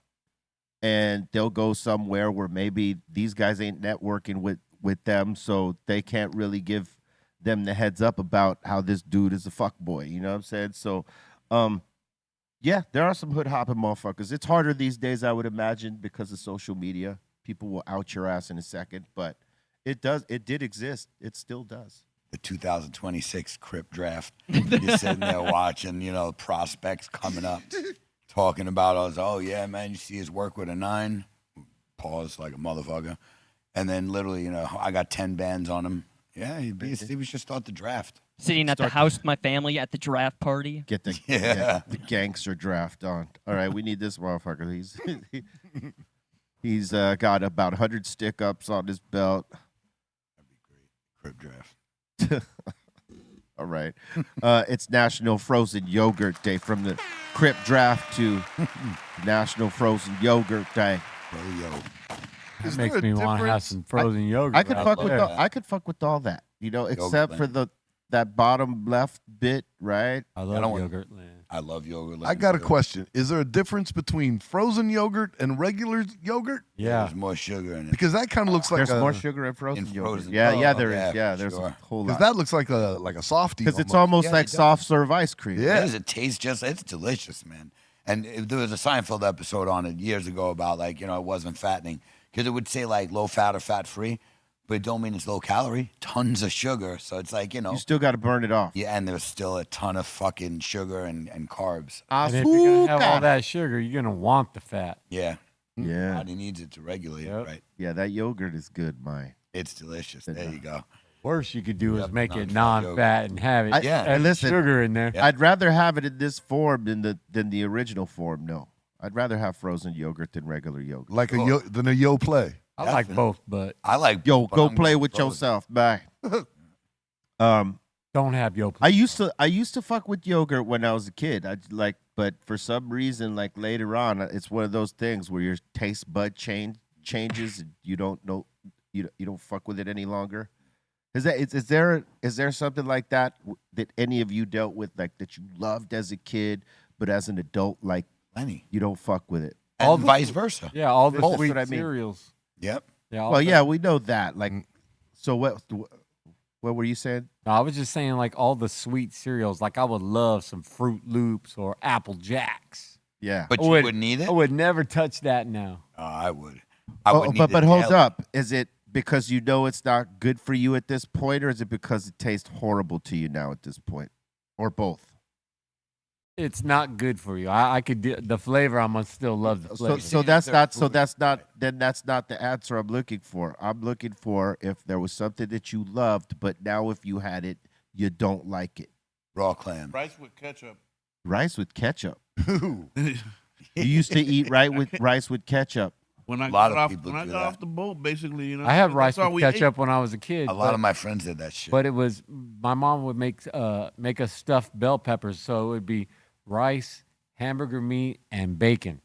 and they'll go somewhere where maybe these guys ain't networking with them, so they can't really give them the heads up about how this dude is a fuck boy. You know what I'm saying? So, yeah, there are some hood hopping motherfuckers. It's harder these days, I would imagine, because of social media. People will out your ass in a second, but it did exist. It still does. The 2026 Crip draft. You're sitting there watching, you know, prospects coming up, talking about us. Oh yeah, man, you see his work with a 9. Pause like a motherfucker. And then literally, you know, I got 10 bands on him. Yeah, he was just start the draft. Sitting at the house with my family at the draft party. Get the gangster draft on. All right, we need this motherfucker. He's got about 100 stick-ups on his belt. That'd be great. Crip draft. All right. It's National Frozen Yogurt Day. From the Crip draft to National Frozen Yogurt Day. Yo. That makes me want to have some frozen yogurt. I could fuck with all that, you know, except for that bottom left bit, right? I love Yogurt Land. I love yogurt. I got a question. Is there a difference between frozen yogurt and regular yogurt? Yeah. There's more sugar in it. Because that kind of looks like There's more sugar in frozen in yogurt. frozen- Yeah, oh, there is. yeah, Yeah, for there's sure. a whole because lot. that looks like a softie. Because it's almost Yeah, like it does. soft serve ice cream. Yeah. It is. It tastes just, it's delicious, man. And there was a Seinfeld episode on it years ago about like, it wasn't fattening. Because it would say like low fat or fat free, but it don't mean it's low calorie. Tons of sugar. So it's like, You still got to burn it off. yeah, and there's still a ton of fucking sugar and carbs. And if you're going to have all Azúcar. that sugar, you're going to want the fat. Yeah. Yeah. Body needs it to regulate Yep. it, right? Yeah, that yogurt is good, my. It's delicious. There you go. Worst you could do is Yep, make it non-fat non-fat and have it. Yeah. have Listen, sugar in there. Yeah. I'd rather have it in this form than the original form. No, I'd rather have frozen yogurt than regular yogurt. like than a yo play. I like both, but I like Yo, but go I'm play going with frozen. yourself. Bye. don't have yo. I used to fuck with yogurt when I was a kid. But for some reason, like later on, it's one of those things where your taste bud changes. And you don't know, you don't fuck with it any longer. Is there something like that that any of you dealt with, like that you loved as a kid, but as an adult, like Plenty. you don't fuck with it? And vice versa. Yeah, all the That's sweet what I mean. cereals. Yep. Yeah. all Well, the- yeah, we know that. Like, so what were you saying? No, I was just saying, like all the sweet cereals. Like I would love some Fruit Loops or Apple Jacks. Yeah. But I you would- wouldn't eat it? I would never touch that now. Oh, I would. I would But hold up. Is it because you know it's not good for you at this point, or is it because it tastes horrible to you now at this point? Or both? It's not good for you. I could do the flavor. I must still love the flavor. So that's not that's not the answer I'm looking for. I'm looking for if there was something that you loved, but now if you had it, you don't like it. Raw clam. Rice with ketchup. Rice with ketchup. You used to eat rice with ketchup. When I A lot got of off, people when I do got that. off the boat, basically, I had that's rice all with we ketchup ate. when I was a kid. A lot of my friends did that shit. But it was my mom would make us stuffed bell peppers, so it would be rice, hamburger meat, and bacon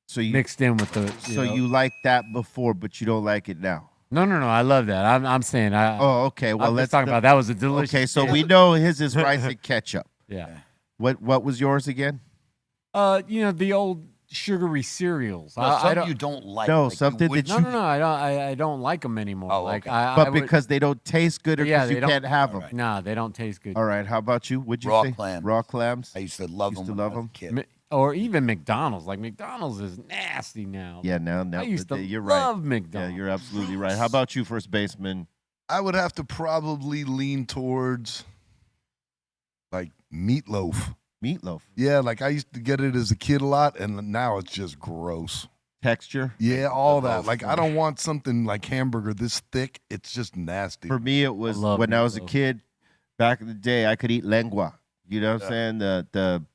So you mixed in with the. you liked that before, but you don't like it now. No, I love that. I'm saying Oh, okay. Well, I'm let's just talking about that was a delicious. Okay, so we know his is rice and ketchup. Yeah. What was yours again? The old sugary cereals. No, I some don't. you don't like. No, like you something would- that No, I don't like them anymore. Oh, like okay. I But would- because they don't taste good, or Yeah, because they you don't- can't have them. All right. Nah, they don't taste good. All right. How about you? What'd you Raw say? clams. Raw clams. I used to love Used them. to love when I was a them? kid. Or even McDonald's. Like McDonald's is nasty now. Yeah. Now. I used to you're right. love Yeah, McDonald's. you're absolutely right. How about you, first baseman? I would have to probably lean towards like meatloaf. Meatloaf. Yeah, like I used to get it as a kid a lot, and now it's just gross. Texture. Yeah, all Meatloaf. that. Like I don't want something like hamburger this thick. It's just nasty. For me, it was love when I was a meatloaf. kid. Back in the day, I could eat lengua. You know what I'm saying?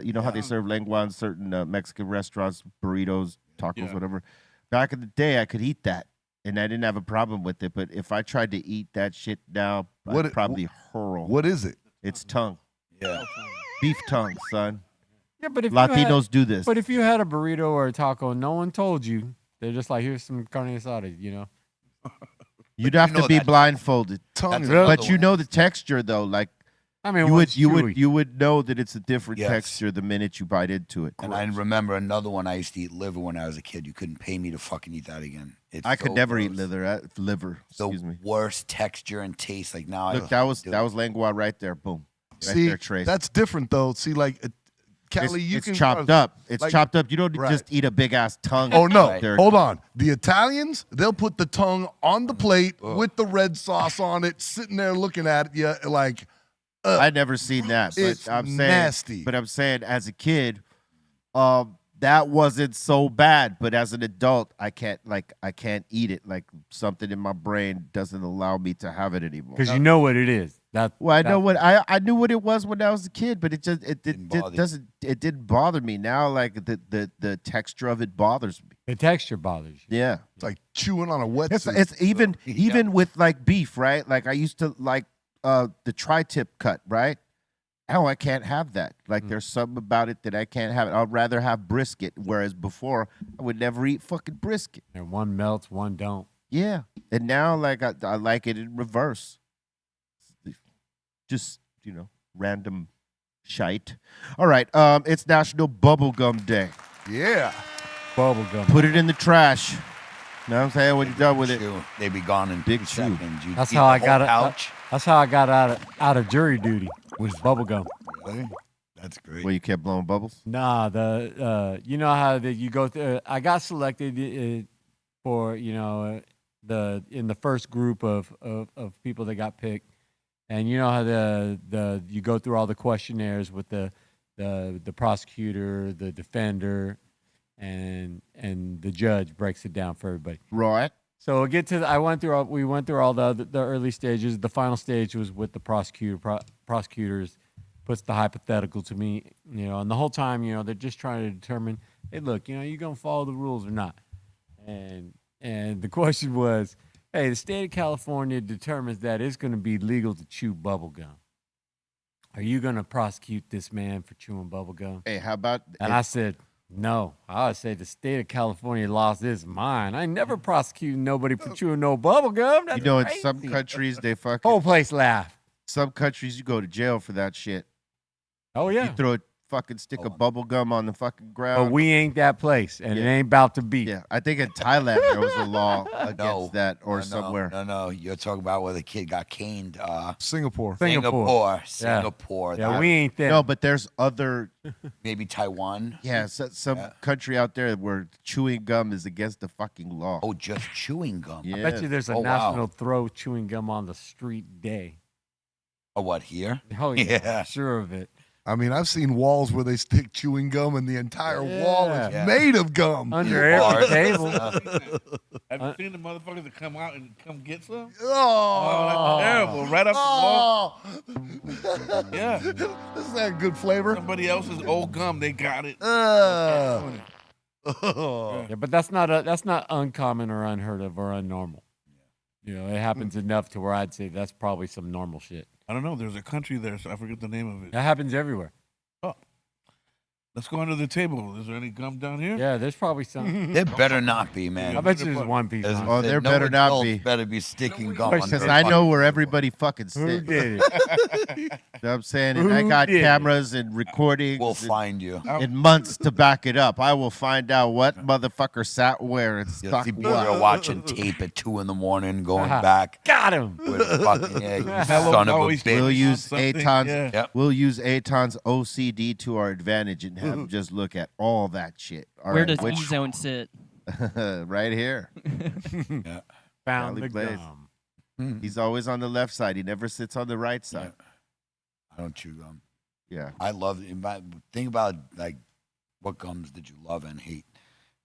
You know how they serve lengua in certain Mexican restaurants, burritos, tacos, Yeah. whatever. Back in the day, I could eat that, and I didn't have a problem with it. But if I tried to eat that shit now, What I'd it- probably hurl. What is it? It's tongue, Yeah. beef tongue, son. Yeah, but if Latinos do this. But if you had a burrito or a taco, and no one told you. They're just like, here's some carne asada, You'd have know to be that- blindfolded. Tongue. That's is- another But you one. know the texture though, like I mean, you one's would chewy. you would know that it's a different Yes. texture the minute you bite into it. And I remember another one. I used to eat liver when I was a kid. You couldn't pay me to fucking eat that again. It's I could so never eat gross. liver. The Excuse me. worst texture and taste. Like now, Look, I that was lengua right there. Boom. Right See, there, Trace. that's different though. See, like it's, Callie, you it's can chopped up. It's like- chopped up. You don't Right. just eat a big ass tongue. Oh no! right there. Hold on. The Italians, they'll put the tongue on the plate with the red sauce on it, sitting there looking at you like I never seen that. But it's I'm saying, nasty. But I'm saying, as a kid, that wasn't so bad. But as an adult, I can't eat it. Like something in my brain doesn't allow me to have it anymore. Because you know what it is. Well, I know what I knew what it was when I was a kid, but it didn't bother me. Now, like the texture of it bothers me. The texture bothers you. Yeah, it's like chewing on a wet. it's even with like beef, right? Like I used to like the tri-tip cut, right? Now I can't have that. Like there's something about it that I can't have it. I'd rather have brisket, whereas before I would never eat fucking brisket. And one melts, one don't. Yeah, and now like I like it in reverse. Just random shite. All right, it's National Bubblegum Day. Yeah. Bubblegum. Put it in the trash. Know what I'm saying? When you're done with it. Chew. They be gone in Big 2 chew. seconds. You That's eat how the I whole got it. pouch. That's how I got out of jury duty. Was bubblegum. Really? That's great. Where you kept blowing bubbles? Nah, you know how you go through. I got selected for in the first group of people that got picked, and you know how you go through all the questionnaires with the prosecutor, the defender, and the judge breaks it down for everybody. Right. So we went through all the early stages. The final stage was with the prosecutors. Puts the hypothetical to me, and the whole time, they're just trying to determine, hey, look, you gonna follow the rules or not? And the question was, hey, the state of California determines that it's gonna be legal to chew bubble gum. Are you gonna prosecute this man for chewing bubble gum? Hey, how about? And I said, no. I would say the state of California lost its mind. I ain't never prosecuted nobody for chewing no bubble gum. That's in crazy. some countries they fucking Whole place laughed. Some countries you go to jail for that shit. Oh yeah. You throw a fucking stick of bubble gum on the fucking ground. But we ain't that place, and it ain't about to be. Yeah, I think in Thailand there was a law against No. that, or No, somewhere. No. You're talking about where the kid got caned. Singapore. Singapore. Singapore. Yeah, That- we ain't there. No, but there's other, maybe Taiwan. some country out there where chewing gum is against the fucking law. Oh, just chewing gum. Yeah. I bet you there's a Oh, wow. national throw chewing gum on the street day. Oh, what, here? Oh yeah, Yeah. I'm sure of it. I mean, I've seen walls where they stick chewing gum and the entire wall is Yeah. made of gum. Under every Bars. table. Have you seen the motherfuckers that come out and come get some? Oh, That's terrible. Right up the wall. oh. Yeah. This is that good flavor. Somebody else's old gum, they got it. Oh. Yeah, but that's not uncommon or unheard of or unnormal. It happens enough to where I'd say that's probably some normal shit. I don't know. There's a country there, so I forget the name of it. That happens everywhere. Oh. Let's go under the table. Is there any gum down here? Yeah, there's probably some. There better not be, man. I bet you there's one piece. There's- Oh, there no better not adult be. Better be sticking gum Because under Because a I know fucking- where everybody fucking Who sits. did it? You know what I'm saying? And I Who got did it? cameras and recordings We'll and, find you. and months to back it up. I will find out what motherfucker sat where and You'll stuck see people what. are watching tape at 2 a.m, going Uh-huh. back. Got him. With fucking, yeah, you Mello's son of a always bitch. We'll on use something, Aton's yeah. Yep. we'll use Aton's OCD to our advantage and have him just look at all that shit. All Where right, does E-Zone sit? right here. Found Valley the Blaze. gum. He's always on the left side. He never sits on the right Yeah. side. I don't chew gum. Yeah. I love it. Think about, like, what gums did you love and hate?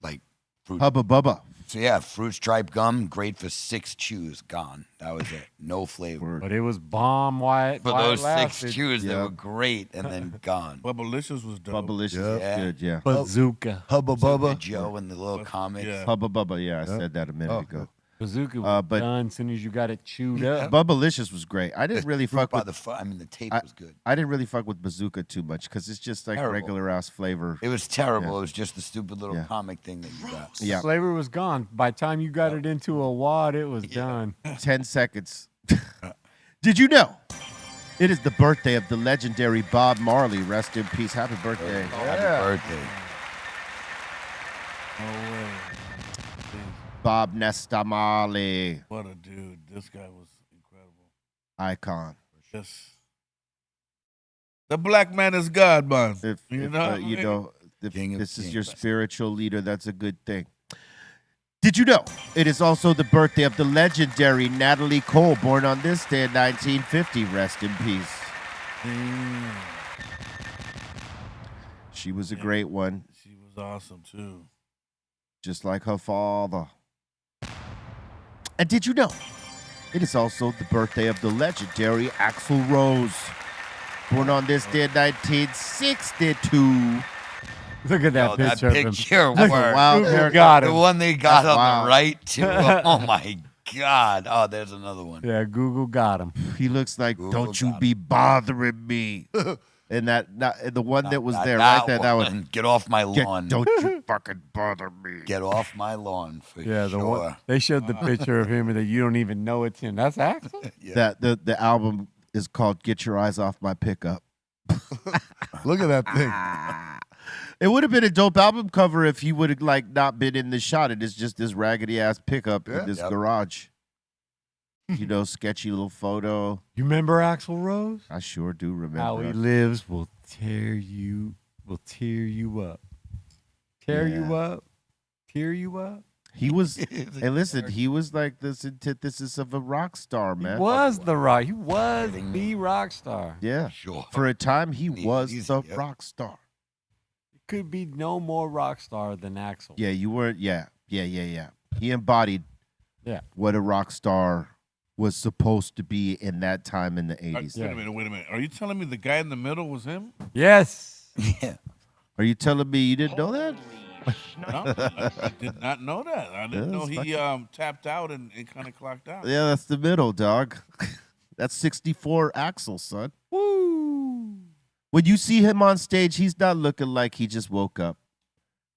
Like, fruit. Hubba bubba. So, yeah, fruit stripe gum, great for 6 chews, gone. That was it. No flavor. But it was bomb white. For while it those 6 lasted. chews, they Yeah. were great, and then gone. Bubblicious was dope. Bubblicious is Yeah. good, yeah. Bazooka. Hubba Bubba Bubba. Joe and the little comics. Yeah. Hubba bubba, yeah, I Yeah. said that a minute Oh, ago. Bazooka was but- done as soon as you got it chewed up. Bubblicious was great. I didn't really Fruit fuck by with the tape I- was good. I didn't really fuck with Bazooka too much because it's just like Terrible. regular ass flavor. It was terrible. Yeah. It was just the stupid little Yeah. comic thing that you got. Yeah. Flavor was gone. By the time you got it into a wad, it was done. 10 seconds. Did you know? It is the birthday of the legendary Bob Marley. Rest in peace. Happy birthday. Happy birthday. No way. Bob Nesta Marley. What a dude. This guy was incredible. Icon. Just the black man is God, man. If, You if, know? you know, if King of this is kings. your spiritual leader, that's a good thing. Did you know it is also the birthday of the legendary Natalie Cole, born on this day in 1950? Rest in peace. She was a great one, She was awesome too. just like her father. And did you know it is also the birthday of the legendary Axl Rose, born on this day in 1962? Look at that Oh, that picture of him. picture. That's a word. wild Google haircut. got The him. one they got That's on wild. the right, too. Oh, my God. Oh, there's another one. Yeah, Google got him. He looks like, Google don't you got be bothering me. And the one that was Not there right there, that one. was, Get off my lawn. don't you fucking bother me. Get off my lawn for Yeah, the sure. one they showed the picture of him that you don't even know it's him. That's Axel. Yeah. That the album is called Get Your Eyes Off My Pickup. Look at that thing. It would have been a dope album cover if he would have like not been in the shot. It is just this raggedy ass pickup in this garage. You know, sketchy little photo. You remember Axl Rose? I sure do remember. How he lives will tear you up. Tear you up. Tear you up. He was, and listen, he was like this antithesis of a rock star, man. He was the rock. He was the rock star. Yeah, Sure. for a time, he was easy, the yep. rock star. Could be no more rock star than Axl. Yeah, you weren't. Yeah. He embodied what a rock star was supposed to be in that time in the 80s. Wait a minute. Are you telling me the guy in the middle was him? Yes. Yeah. Are you telling me you didn't know that? No, I did not know that. I didn't know he tapped out and kind of clocked out. Yeah, that's the middle, dog. That's 64 Axl, son. Woo. When you see him on stage, he's not looking like he just woke up.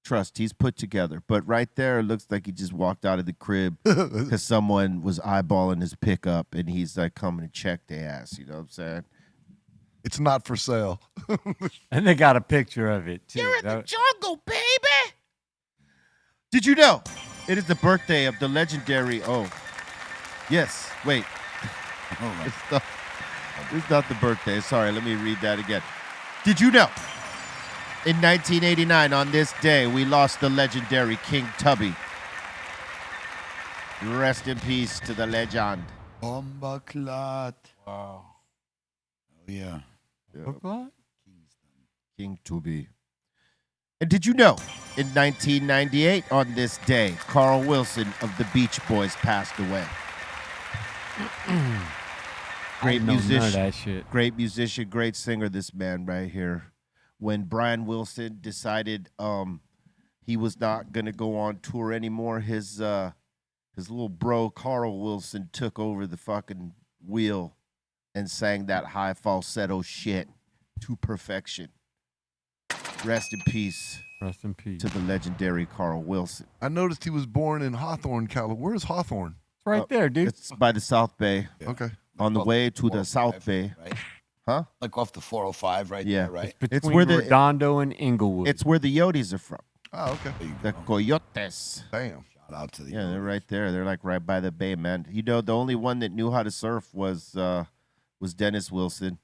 Trust, he's put together. But right there, it looks like he just walked out of the crib because someone was eyeballing his pickup and he's like coming to check their ass. You know what I'm saying? It's not for sale. And they got a picture of it, too. You're in the jungle, baby. Did you know it is the birthday of the legendary? Oh, yes. Wait. It's not the birthday. Sorry, let me read that again. Did you know in 1989 on this day we lost the legendary King Tubby? Rest in peace to the legend. Bomba clot. Wow. Oh, yeah. What? King Tubby. And did you know, in 1998, on this day, Carl Wilson of the Beach Boys passed away. Great musician. None of that shit. Great musician, great singer, this man right here. When Brian Wilson decided he was not going to go on tour anymore, his little bro, Carl Wilson, took over the fucking wheel and sang that high falsetto shit to perfection. Rest in peace. Rest in peace. To the legendary Carl Wilson. I noticed he was born in Hawthorne, California. Where's Hawthorne? It's right there, dude. It's by the South Bay. Yeah. Okay. On the Off way to the 405, South Bay. Right? Huh? Like off the 405 right Yeah. there, right? It's where the- Redondo and Inglewood. It's where the Yotes are from. Oh, okay. There you The go. Coyotes. Damn. Shout out to the Yeah, they're right there. They're like right by the bay, man. You know, the only one that knew how to surf was Dennis Wilson.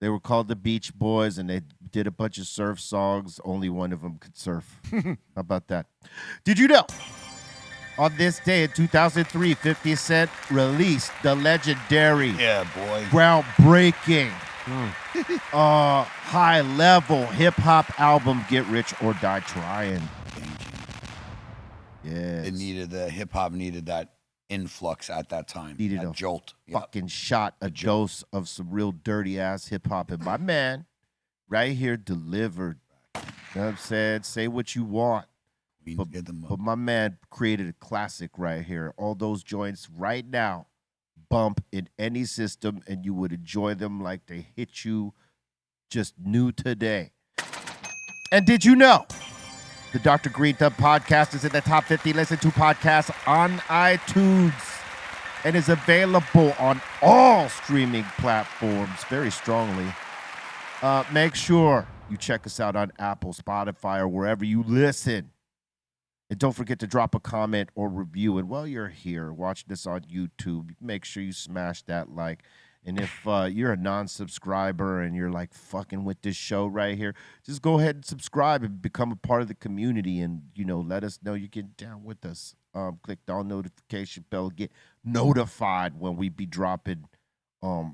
They were called the Beach Boys, and they did a bunch of surf songs. Only one of them could surf. How about that? Did you know? On this day in 2003, 50 Cent released the legendary, Yeah, boy. groundbreaking, high-level hip-hop album, Get Rich or Die Trying. Yes. It needed the hip hop needed that influx at that time. Needed that a jolt. Yep. Fucking shot, a dose of some real dirty-ass hip-hop. And my man right here delivered. You know what I'm saying? Say what you want. But my man created a classic right here. All those joints right now bump in any system, and you would enjoy them like they hit you just new today. And did you know the Dr. Greenthumb podcast is in the top 50 listened to podcasts on iTunes and is available on all streaming platforms very strongly. Make sure you check us out on Apple, Spotify, or wherever you listen. And don't forget to drop a comment or review. And while you're here watching this on YouTube, make sure you smash that like. And if you're a non-subscriber and you're like fucking with this show right here, just go ahead and subscribe and become a part of the community. And, you know, let us know you get down with us. Click the all notification bell, get notified when we be dropping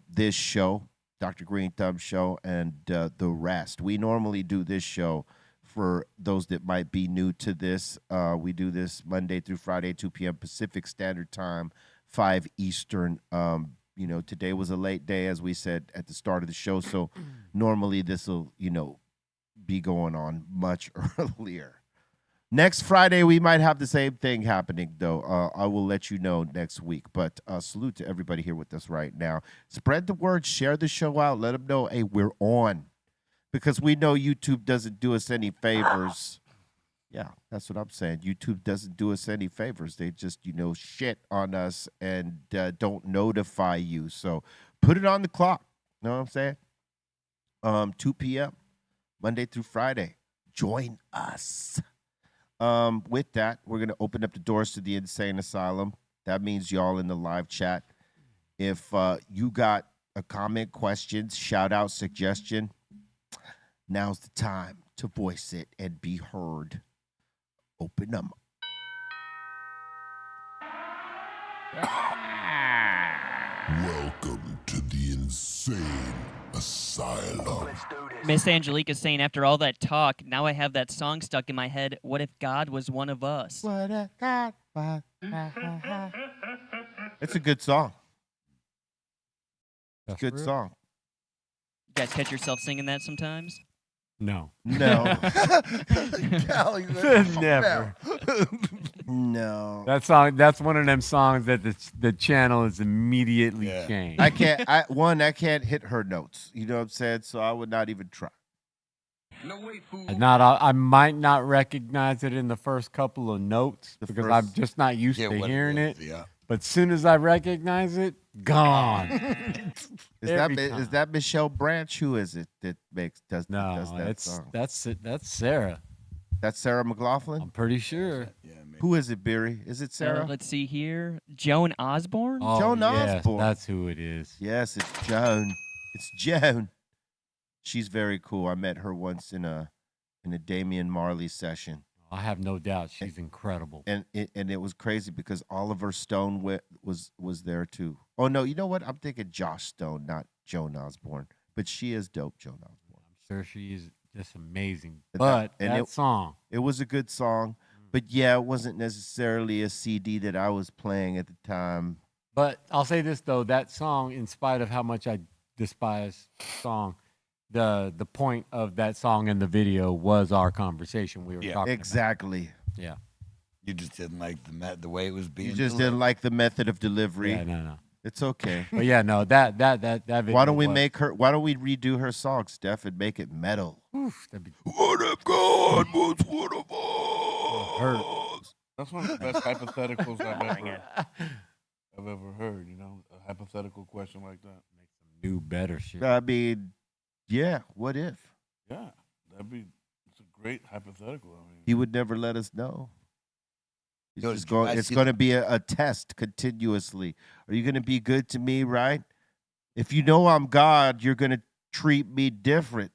this show, Dr. Greenthumb Show, and the rest. We normally do this show. For those that might be new to this, we do this Monday through Friday, 2 p.m. Pacific Standard Time, 5 Eastern. You know, today was a late day, as we said at the start of the show. So normally this will, you know, be going on much earlier. Next Friday, we might have the same thing happening, though. I will let you know next week. But salute to everybody here with us right now. Spread the word. Share the show out. Let them know, hey, we're on. Because we know YouTube doesn't do us any favors. Yeah, that's what I'm saying. YouTube doesn't do us any favors. They just, you know, shit on us and don't notify you. So put it on the clock. You know what I'm saying? 2 p.m. Monday through Friday. Join us. With that, we're going to open up the doors to the Insane Asylum. That means y'all in the live chat. If you got a comment, questions, shout out, suggestion, now's the time to voice it and be heard. Open them. Welcome to the Insane Asylum. Miss Angelica saying, after all that talk, now I have that song stuck in my head. What if God was one of us? What a God. It's a good song. It's a good song. You guys catch yourself singing that sometimes? No. No. Callie, Never. No. That song, that's one of them songs that the channel is immediately changed. I can't hit her notes. You know what I'm saying? So I would not even try. I might not recognize it in the first couple of notes because I'm just not used to hearing it. Yeah. But soon as I recognize it, gone. Is that Michelle Branch? Who is it that does that song? That's Sarah. That's Sarah McLaughlin? I'm pretty sure. Yeah, maybe. Who is it, Beery? Is it Sarah? Let's see here. Joan Osborne? Oh, Joan yes, Osborne. that's who it is. Yes, it's Joan. It's Joan. She's very cool. I met her once in a Damian Marley session. I have no doubt she's incredible. And it was crazy because Oliver Stone was there too. Oh no, you know what? I'm thinking Josh Stone, not Joan Osborne. But she is dope, Joan Osborne. I'm sure she is just amazing. But that song. It was a good song. But yeah, it wasn't necessarily a CD that I was playing at the time. But I'll say this though, that song, in spite of how much I despise the song, the point of that song in the video was our conversation we were talking exactly. about. Yeah. You just didn't like the way it was being. You just didn't like the method of delivery. Yeah, no. It's okay. But yeah, no, that video. Why don't we redo her song, Steph, and make it metal? Oof, that'd be What if God was one of us? That's one of the best hypotheticals I've ever heard. You know, a hypothetical question like that. make some new better shit. I mean, yeah, what if? Yeah, it's a great hypothetical. I mean, He would never let us know. Yo, It's did you guys it's see going to be a test continuously. Are you going to be good to me, right? If you know I'm God, you're going to treat me different.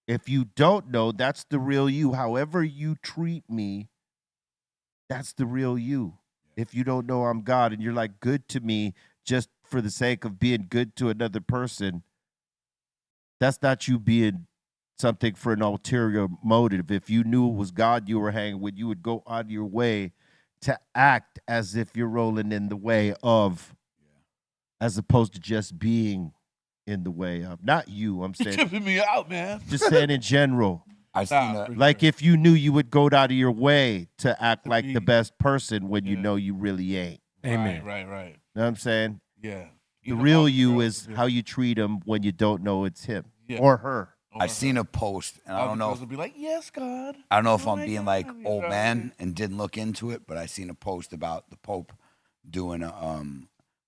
If you don't know, that's the real you. However you treat me, that's the real you. If you don't know I'm God and you're like good to me just for the sake of being good to another person, that's not you being something for an ulterior motive. If you knew it was God you were hanging with, you would go out of your way to act as if you're rolling in the way of, as opposed to just being in the way of. Not you, I'm saying. tripping me out, man. Just saying in general. I seen a, Like if you knew, you would go out of your way to act like the best person when you know you really ain't. Amen. Right. Know what I'm saying? Yeah. The real you is how you treat him when you don't know it's him or her. I seen a post, and I don't know. Will be like, yes, God. I don't know if Oh I'm my being God, like you old know? man and didn't look into it, but I seen a post about the Pope doing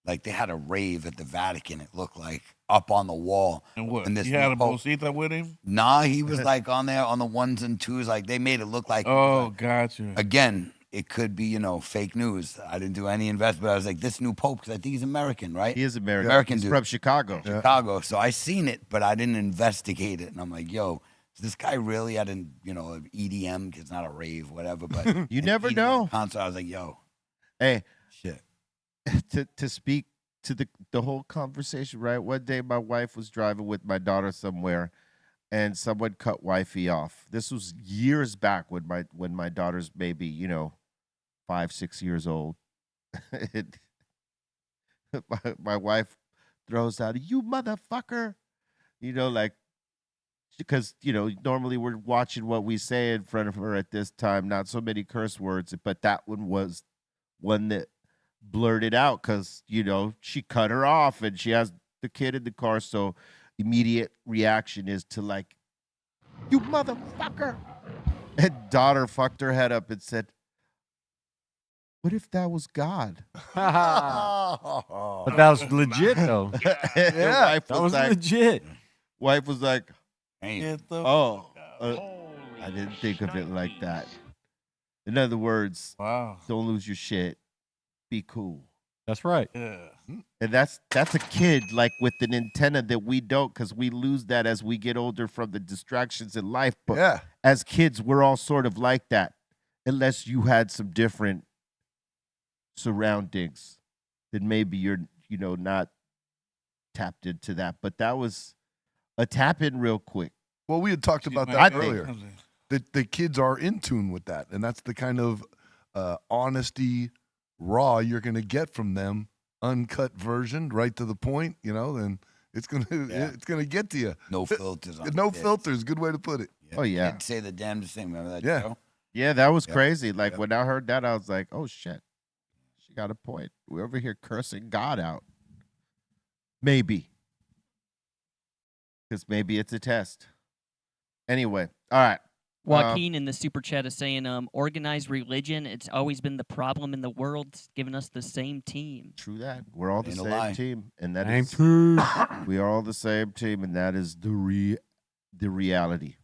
like they had a rave at the Vatican. It looked like up on the wall. And what? And this You had new a Pope- bolsita with him? Nah, he was like on there on the ones and twos. Like they made it look like. Oh, gotcha. Again, it could be fake news. I didn't do any investment. I was like, this new Pope, because I think he's American, right? He is American. American He's dude. from Chicago. Chicago. So I seen it, but I didn't investigate it. And I'm like, yo, is this guy really at an EDM? 'Cause it's not a rave, whatever. But You an never EDM know. concert. I was like, yo, Hey, shit. to speak to the whole conversation, right? One day my wife was driving with my daughter somewhere and someone cut wifey off. This was years back when my daughter's maybe, 5-6 years old. my wife throws out, "You motherfucker," like, because normally we're watching what we say in front of her at this time, not so many curse words, but that one was one that blurted out because she cut her off and she has the kid in the car, so immediate reaction is to like, "You motherfucker," and daughter fucked her head up and said, "What if that was God?" But that was legit though. Yeah, That was legit. Wife was like, Damn. Get the oh, Holy I didn't think of it like that. In other words, wow. don't lose your shit. Be cool. That's right. Yeah. And that's a kid like with an antenna that we don't, because we lose that as we get older from the distractions in life. But Yeah. as kids, we're all sort of like that, unless you had some different surroundings, then maybe you're, not tapped into that. But that was a tap in real quick. Well, we had talked about Excuse that my- earlier. That the kids are in tune with that, and that's the kind of honesty, raw you're going to get from them, uncut version, right to the point. Then it's gonna get to you. No filters. On No kids. filters. Good way to put it. Oh, yeah. Kids say the damnedest thing. Remember that Yeah. show? Yeah, that was Yeah. crazy. Like Yeah. when I heard that, I was like, oh shit. She got a point. We're over here cursing God out. Maybe. Because maybe it's a test. Anyway, all right. Joaquin in the super chat is saying, organized religion, it's always been the problem in the world. It's given us the same team. True that. We're all the Ain't a same lie. team. And that Same is team. we are all the same team, and that is the reality.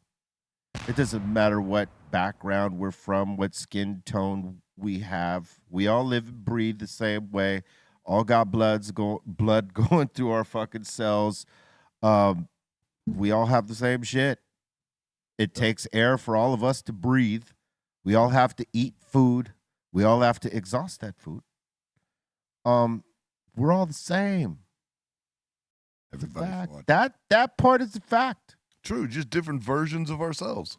It doesn't matter what background we're from, what skin tone we have. We all live and breathe the same way. All got blood going through our fucking cells. We all have the same shit. It takes air for all of us to breathe. We all have to eat food. We all have to exhaust that food. We're all the same. It's a Everybody's fact. watching. That part is a fact. True. Just different versions of ourselves.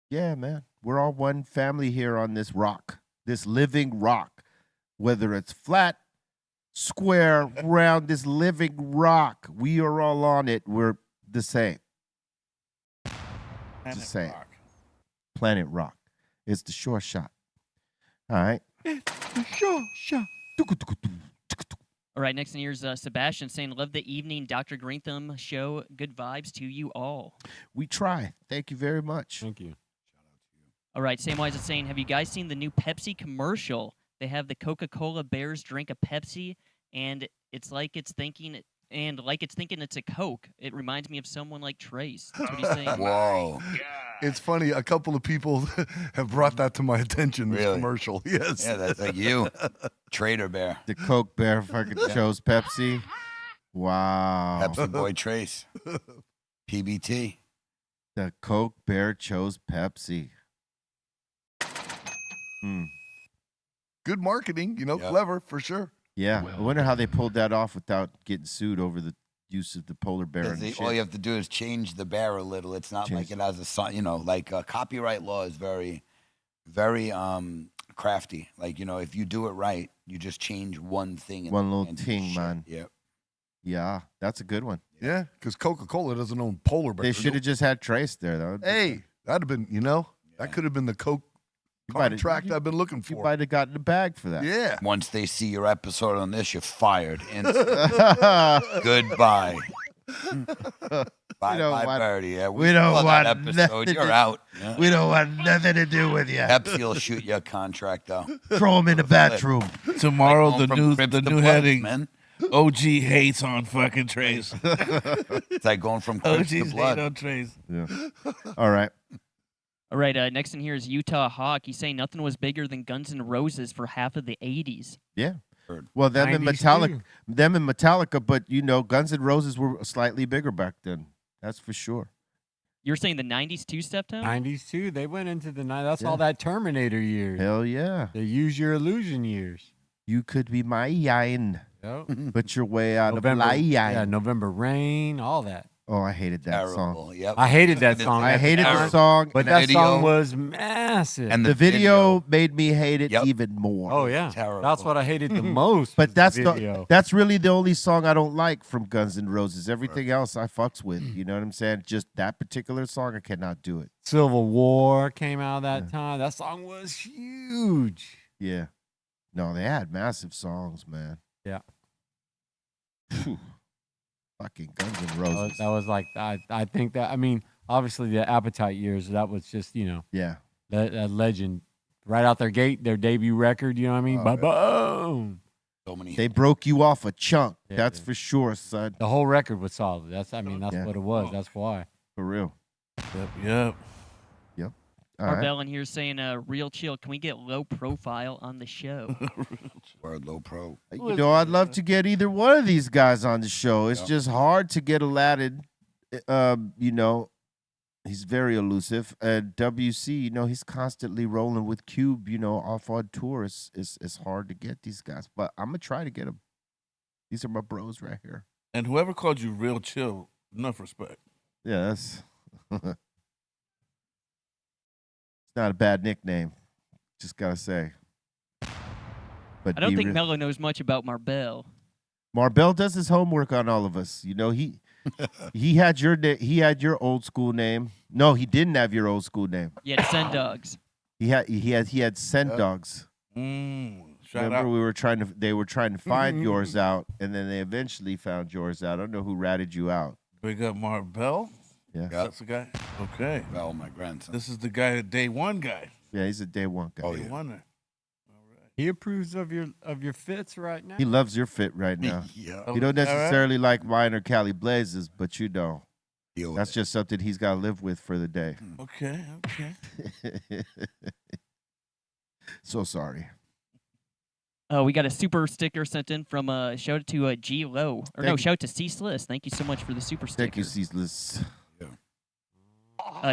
Yeah, man. We're all one family here on this rock, this living rock. Whether it's flat, square, round, this living rock, we are all on it. We're the same. Planet say it. Rock. Planet Rock. It's the short shot. All right. It's the short shot. All right, next in here's Sebastian saying, love the evening Dr. Greenthumb show. Good vibes to you all. We try. Thank you very much. Thank you. All right, Samwise is saying, have you guys seen the new Pepsi commercial? They have the Coca-Cola bears drink a Pepsi, and it's like it's thinking it's a Coke. It reminds me of someone like Trace. That's what he's saying. Whoa. It's funny. A couple of people have brought that to my attention. This Really? commercial. Yes. Yeah, that's like you. Trader Bear. The Coke Bear fucking chose Pepsi. Wow. Pepsi Boy Trace. PBT. The Coke Bear chose Pepsi. Hmm. Good marketing. Yeah. Clever for sure. Yeah. I wonder how they pulled that off without getting sued over the use of the polar bear and shit. All you have to do is change the bear a little. It's not like Change. it has a song. Copyright law is very, very crafty. Like, if you do it right, you just change one thing. in One the little end of the ting, shit. man. Yep. Yeah, that's a good one. Yeah, because Coca-Cola doesn't own polar They bears. should have just had Trace there, though. Hey, that'd have been. That could have been the Coke You might have- contract you- I've been looking You for. might have gotten the bag for that. Yeah. Once they see your episode on this, you're fired. Goodbye. Bye, don't bye, want- Birdie. Yeah, we don't saw want that episode. nothing You're to- out. Yeah. We don't want nothing to do with you. Pepsi will shoot your contract though. Throw him in the bathroom. Tomorrow, Like the going from new Crips the to new Bloods, heading. man. OG hates on fucking Trace. It's like going from Crips to OG's hate blood. on Trace. Yeah. All right. All right, next in here is Utah Hawk. He's saying nothing was bigger than Guns N' Roses for half of the 80s. Yeah. Well, them and 90s Metallica, but Guns N' Roses were slightly bigger back then. That's for sure. You're saying the 90s too, Steptown? 90s too. They went into the 90s. That's Yeah. all that Terminator years. Hell yeah. The Use Your Illusion years. You could be my yin, Yep. but you're way out November, of line. yeah, November Rain, all that. Oh, I hated that song. Terrible. Yep. I hated that And song. I hated the Terrible. song, But and that video- song was massive. And the video made me hate it Yep. even more. oh yeah, Terrible. that's what I hated the most. But was that's the the video. that's really the only song I don't like from Guns N' Roses. Everything else I fucks with. You know what I'm saying? Just that particular song, I cannot do it. Civil War came out that time. That song was huge. Yeah. No, they had massive songs, man. Yeah. Phew. Fucking Guns N' That Roses. was like I think that obviously the Appetite years, that was just Yeah. that legend right out their gate, their debut record. You know what I mean? Oh, yeah. Boom. So many. They broke you off a chunk. Yeah, That's yeah. for sure, son. The whole record was solid. That's what it was. That's why. For real. Yep. All right. Arbel in here saying, real chill. Can we get low profile on the show? Word low pro. You know, I'd love to get either one of these guys on the show. It's just hard to get Aladdin. You know, he's very elusive. And WC, you know, he's constantly rolling with Cube, you know, off on tour. It's hard to get these guys. But I'm going to try to get them. These are my bros right here. And whoever called you real chill, enough respect. Yeah, that's... It's not a bad nickname. Just got to say. But I don't think Mello knows much about Marbell. Marbell does his homework on all of us. You know, he had your old school name. No, he didn't have your old school name. Yeah, Send Dogs. He had Send Dogs. Shout Remember, out. they were trying to find yours out, and then they eventually found yours out. I don't know who ratted you out. Big up Marbell. Yeah. That's the guy. Okay. Well, my grandson. This is the guy, day one guy. Yeah, he's a day one guy. Oh, Day yeah. one. He approves of your fits right now. He loves your fit right now. Yeah. You don't All right. necessarily like mine or Cali Blazes, but you know. Deal with That's it. just something he's got to live with for the day. Okay. So sorry. We got a super sticker sent in from shout out to G Low. Or no, Thank you. shout out to Ceaseless. Thank you so much for the super sticker. Thank you, Ceaseless.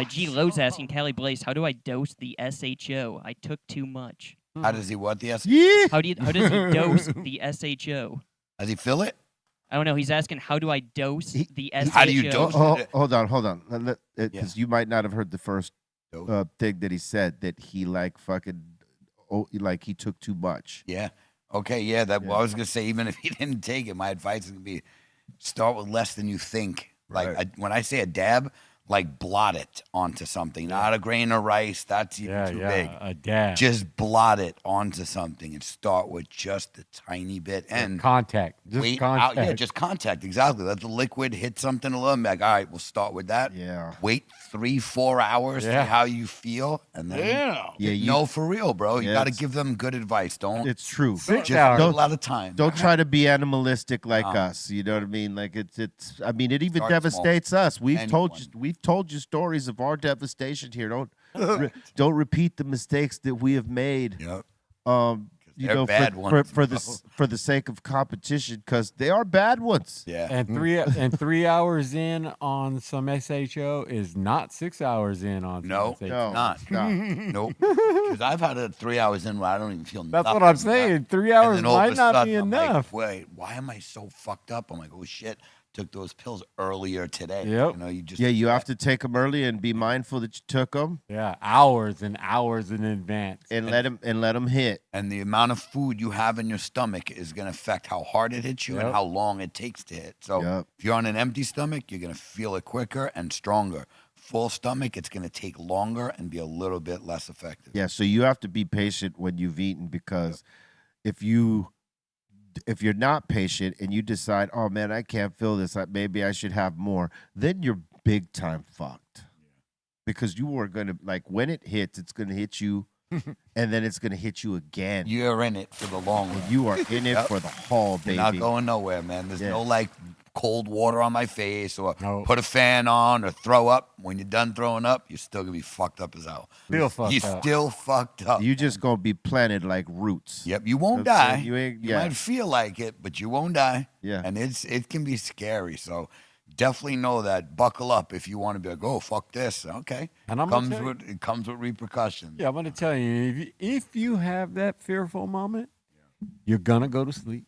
G Low's asking Cali Blaze, how do I dose the SHO? I took too much. How does he what the S? Yeah. How does he dose the SHO? Does he fill it? I don't know. He's asking, how do I dose the SHO? How do you dose it? Hold on. Because you might not have heard the first Dose. thing that he said, that he he took too much. Yeah. Okay. Yeah. That. Well, I was gonna say, even if he didn't take it, my advice is gonna be start with less than you think. Like when I say a dab, like blot it onto something, not a grain of rice. That's even too big. A dab. Just blot it onto something and start with just a tiny bit and Contact. Just wait contact. out. Yeah, just contact. Exactly. Let the liquid hit something a little bit. Like, all right, we'll start with that. Yeah. Wait 3-4 hours, see how you feel, and then Yeah. for real, bro. You Yeah, got to it's- give them good advice. Don't It's true. just hours. a lot of time. Don't try to be animalistic like us. You know what I mean? Like it's. I mean, it even Start small. devastates us. We've told Anyone. you stories of our devastation here. Don't repeat the mistakes that we have made. Yep. You they're know, bad ones, bro. for the sake of competition, because they are bad ones. Yeah. And 3 hours in on some SHO is not 6 hours in on some No, SHO. No, not. it's not. Nope. Because I've had it 3 hours in where I don't even feel That's nothing. what I'm saying. 3 And hours then all of might a not sudden, be I'm like, enough. wait, why am I so fucked up? I'm like, oh shit, took those pills earlier today. Yep. You know, you just Yeah, you have to take them early and be mindful that you took them Yeah, hours and hours in advance. and let them hit. and the amount of food you have in your stomach is going to affect how hard it hits you and Yep. how long it takes to hit. So Yep. if you're on an empty stomach, you're going to feel it quicker and stronger. Full stomach, it's going to take longer and be a little bit less effective. Yeah, so you have to be patient when you've eaten, because if you're not patient and you decide, oh man, I can't feel this, maybe I should have more, then you're big time fucked. Because you are gonna, like, when it hits, it's gonna hit you, and then it's gonna hit you again. You're in it for the long run. You are in it for the haul, baby. You're not going nowhere, man. There's no like cold water on my face or No. put a fan on or throw up. When you're done throwing up, you're still gonna be fucked up as hell. Still fucked You're up. still fucked up. You just gonna be planted like roots. Yep, you won't That's it. die. You ain't- You yeah. might feel like it, but you won't die. Yeah. And it can be scary. So definitely know that. Buckle up if you want to be like, oh fuck this. Okay. And I'm gonna tell you- it comes with repercussions. Yeah, I'm going to tell you, if you have that fearful moment, you're going to go to sleep.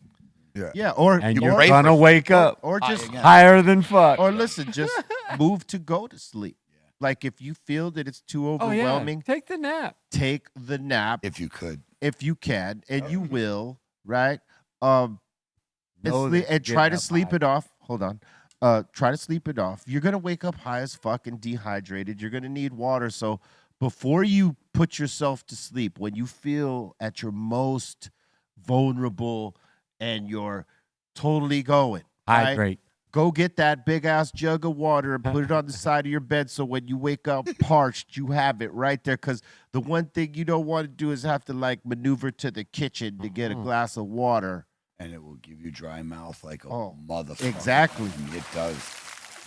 Yeah, or And You you're pray going to for- wake up or just again. higher than fuck. or listen, just move to go to sleep. Like if you feel that it's too Oh, yeah. overwhelming, Take the nap. take the nap If you could. if you can, and you will, right? Know that And you're try to getting up sleep high. it off. Hold on. Try to sleep it off. You're gonna wake up high as fuck and dehydrated. You're gonna need water. So before you put yourself to sleep, when you feel at your most vulnerable and you're totally going, right? Hydrate. Go get that big ass jug of water and put it on the side of your bed, so when you wake up parched, you have it right there. Because the one thing you don't want to do is have to like maneuver to the kitchen to get a glass of water And it will give you dry mouth like a Oh, motherfucker. exactly. It does.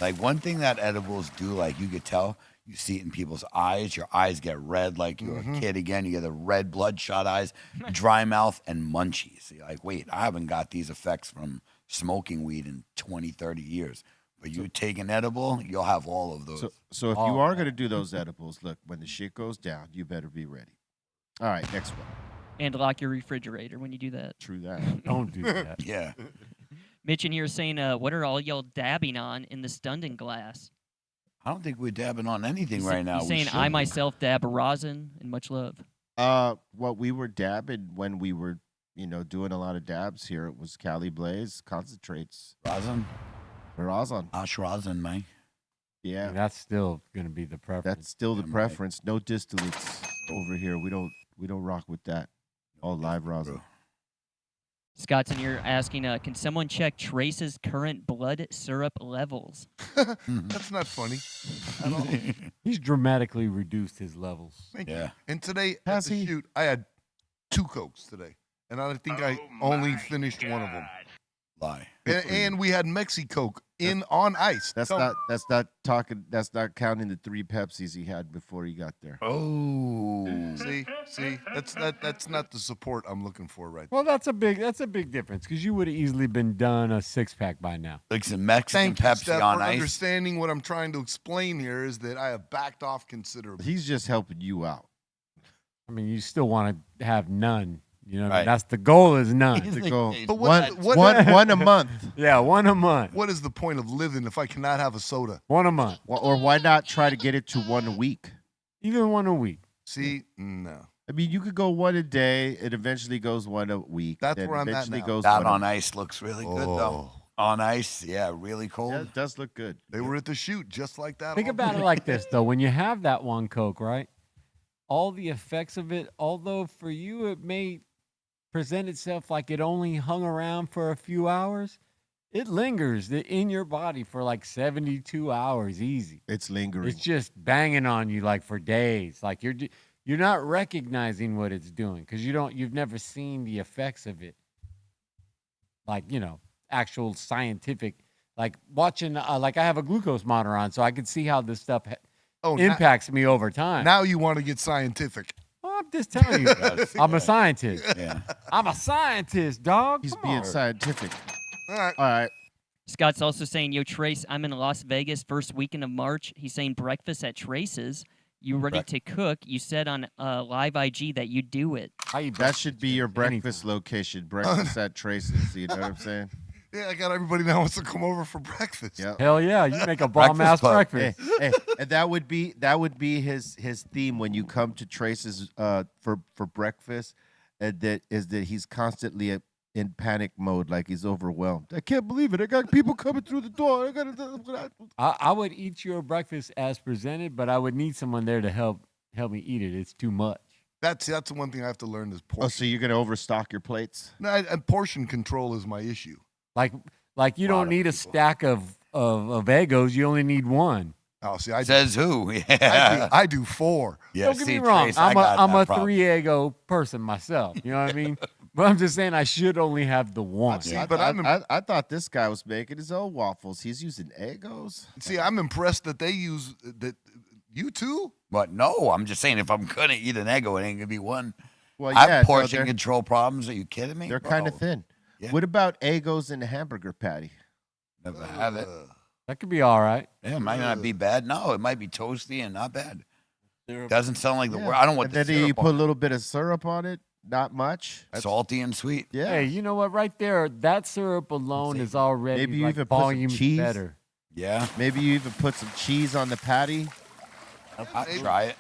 Like one thing that edibles do, like you could tell, you see it in people's eyes. Your eyes get red like you're a kid again. You get the red bloodshot eyes, dry mouth, and munchies. You're like, wait, I haven't got these effects from smoking weed in 20, 30 years. But you take an edible, you'll have all of those. So if you are going to do those edibles, look, when the shit goes down, you better be ready. All right, next one. And lock your refrigerator when you do that. True that. Don't do that. Yeah. Mitch in here saying, what are all y'all dabbing on in the Stundin glass? I don't think we're dabbing on anything He's right now. He's We saying, I should. myself dab rosin and much love. What we were dabbing when we were, doing a lot of dabs here, it was Cali Blaze concentrates. Rosin? Rosin. Ash rosin, man. Yeah. And that's still going to be the preference. That's still the Damn right. preference. No distillates over here. We don't rock with that. All live rosin. Scott's in here asking, can someone check Trace's current blood syrup levels? That's not funny at all. He's dramatically reduced his levels. Thank Yeah. you. And today at Has the he? shoot, I had 2 Cokes today, and I think I only finished one of them. Lie. And we had Mexicoke on ice. That's So- that's not counting the 3 Pepsis he had before he got there. Oh. See, that's not the support I'm looking for right Well, that's a big difference because you would have easily been done a 6-pack by now. Like some Mexican Thank you, Pepsi Steph, on for ice. understanding what I'm trying to explain here is that I have backed off considerably. He's just helping you out. I mean, you still want to have none. You know, what I mean? Right. That's the goal is none. To go But one a month. Yeah, one a month. What is the point of living if I cannot have a soda? One a month. Or why not try to get it to 1 a week? Even one a week. See, no. I mean, you could go 1 a day. It eventually goes 1 a week. That's then where I'm at eventually now. goes That 1 a on month. ice looks really good, though. On ice, yeah, really cold. Yeah, it does look good. They were at the shoot just like that. Think all about day. it like this, though. When you have that one Coke, right? All the effects of it, although for you it may present itself like it only hung around for a few hours, it lingers in your body for like 72 hours easy. It's lingering. It's just banging on you like for days. Like you're not recognizing what it's doing because you've never seen the effects of it. Like, actual scientific, like watching, like I have a glucose monitor on, so I can see how this stuff impacts me over time. Now you want to get scientific. Well, I'm just telling you, I'm a scientist. Yeah. I'm a scientist, dog. He's Come being on. scientific. All right. All right. Scott's also saying, yo, Trace, I'm in Las Vegas first weekend of March. He's saying breakfast at Trace's. You ready to cook? You said on live IG that you do it. That should be your breakfast location. Breakfast at Trace's. You know what I'm saying? Yeah, I got everybody now wants to come over for breakfast. Yeah. Hell yeah, you make a bomb ass breakfast. Hey, and that would be his theme when you come to Trace's for breakfast, and that he's constantly in panic mode, like he's overwhelmed. I can't believe it. I got people coming through the door. I would eat your breakfast as presented, but I would need someone there to help me eat it. It's too much. That's the one thing I have to learn is portion. Oh, so you're gonna overstock your plates? No, and portion control is my issue. Like you don't need a stack of Eggos. You only need one. Oh, see, I Says who? Yeah. I do 4. Yeah, Don't get see, me wrong. Trace, I I'm got a that problem. 3 Eggo person myself. You know what I mean? But I'm just saying I should only have the one. See, I, but I thought this guy was making his own waffles. He's using Eggos. See, I'm impressed that they use that. You too? But no, I'm just saying if I'm gonna eat an Eggo, it ain't gonna be one. Well, I yeah, have no, portion they're- control problems. Are you kidding me? They're kind of Bro, thin. Yeah. What about Eggos in a hamburger patty? Never have it. That could be all right. Yeah, it might not be bad. No, it might be toasty and not bad. Doesn't sound like the Yeah. word. I don't want And the then you syrup put on a little bit of syrup on it. Not much. it. Salty and sweet. Yeah. Hey, you know what? Right there, that syrup alone is already Maybe you like even put some volume cheese. better. Yeah, Maybe you even put some cheese on the patty. I'll try it.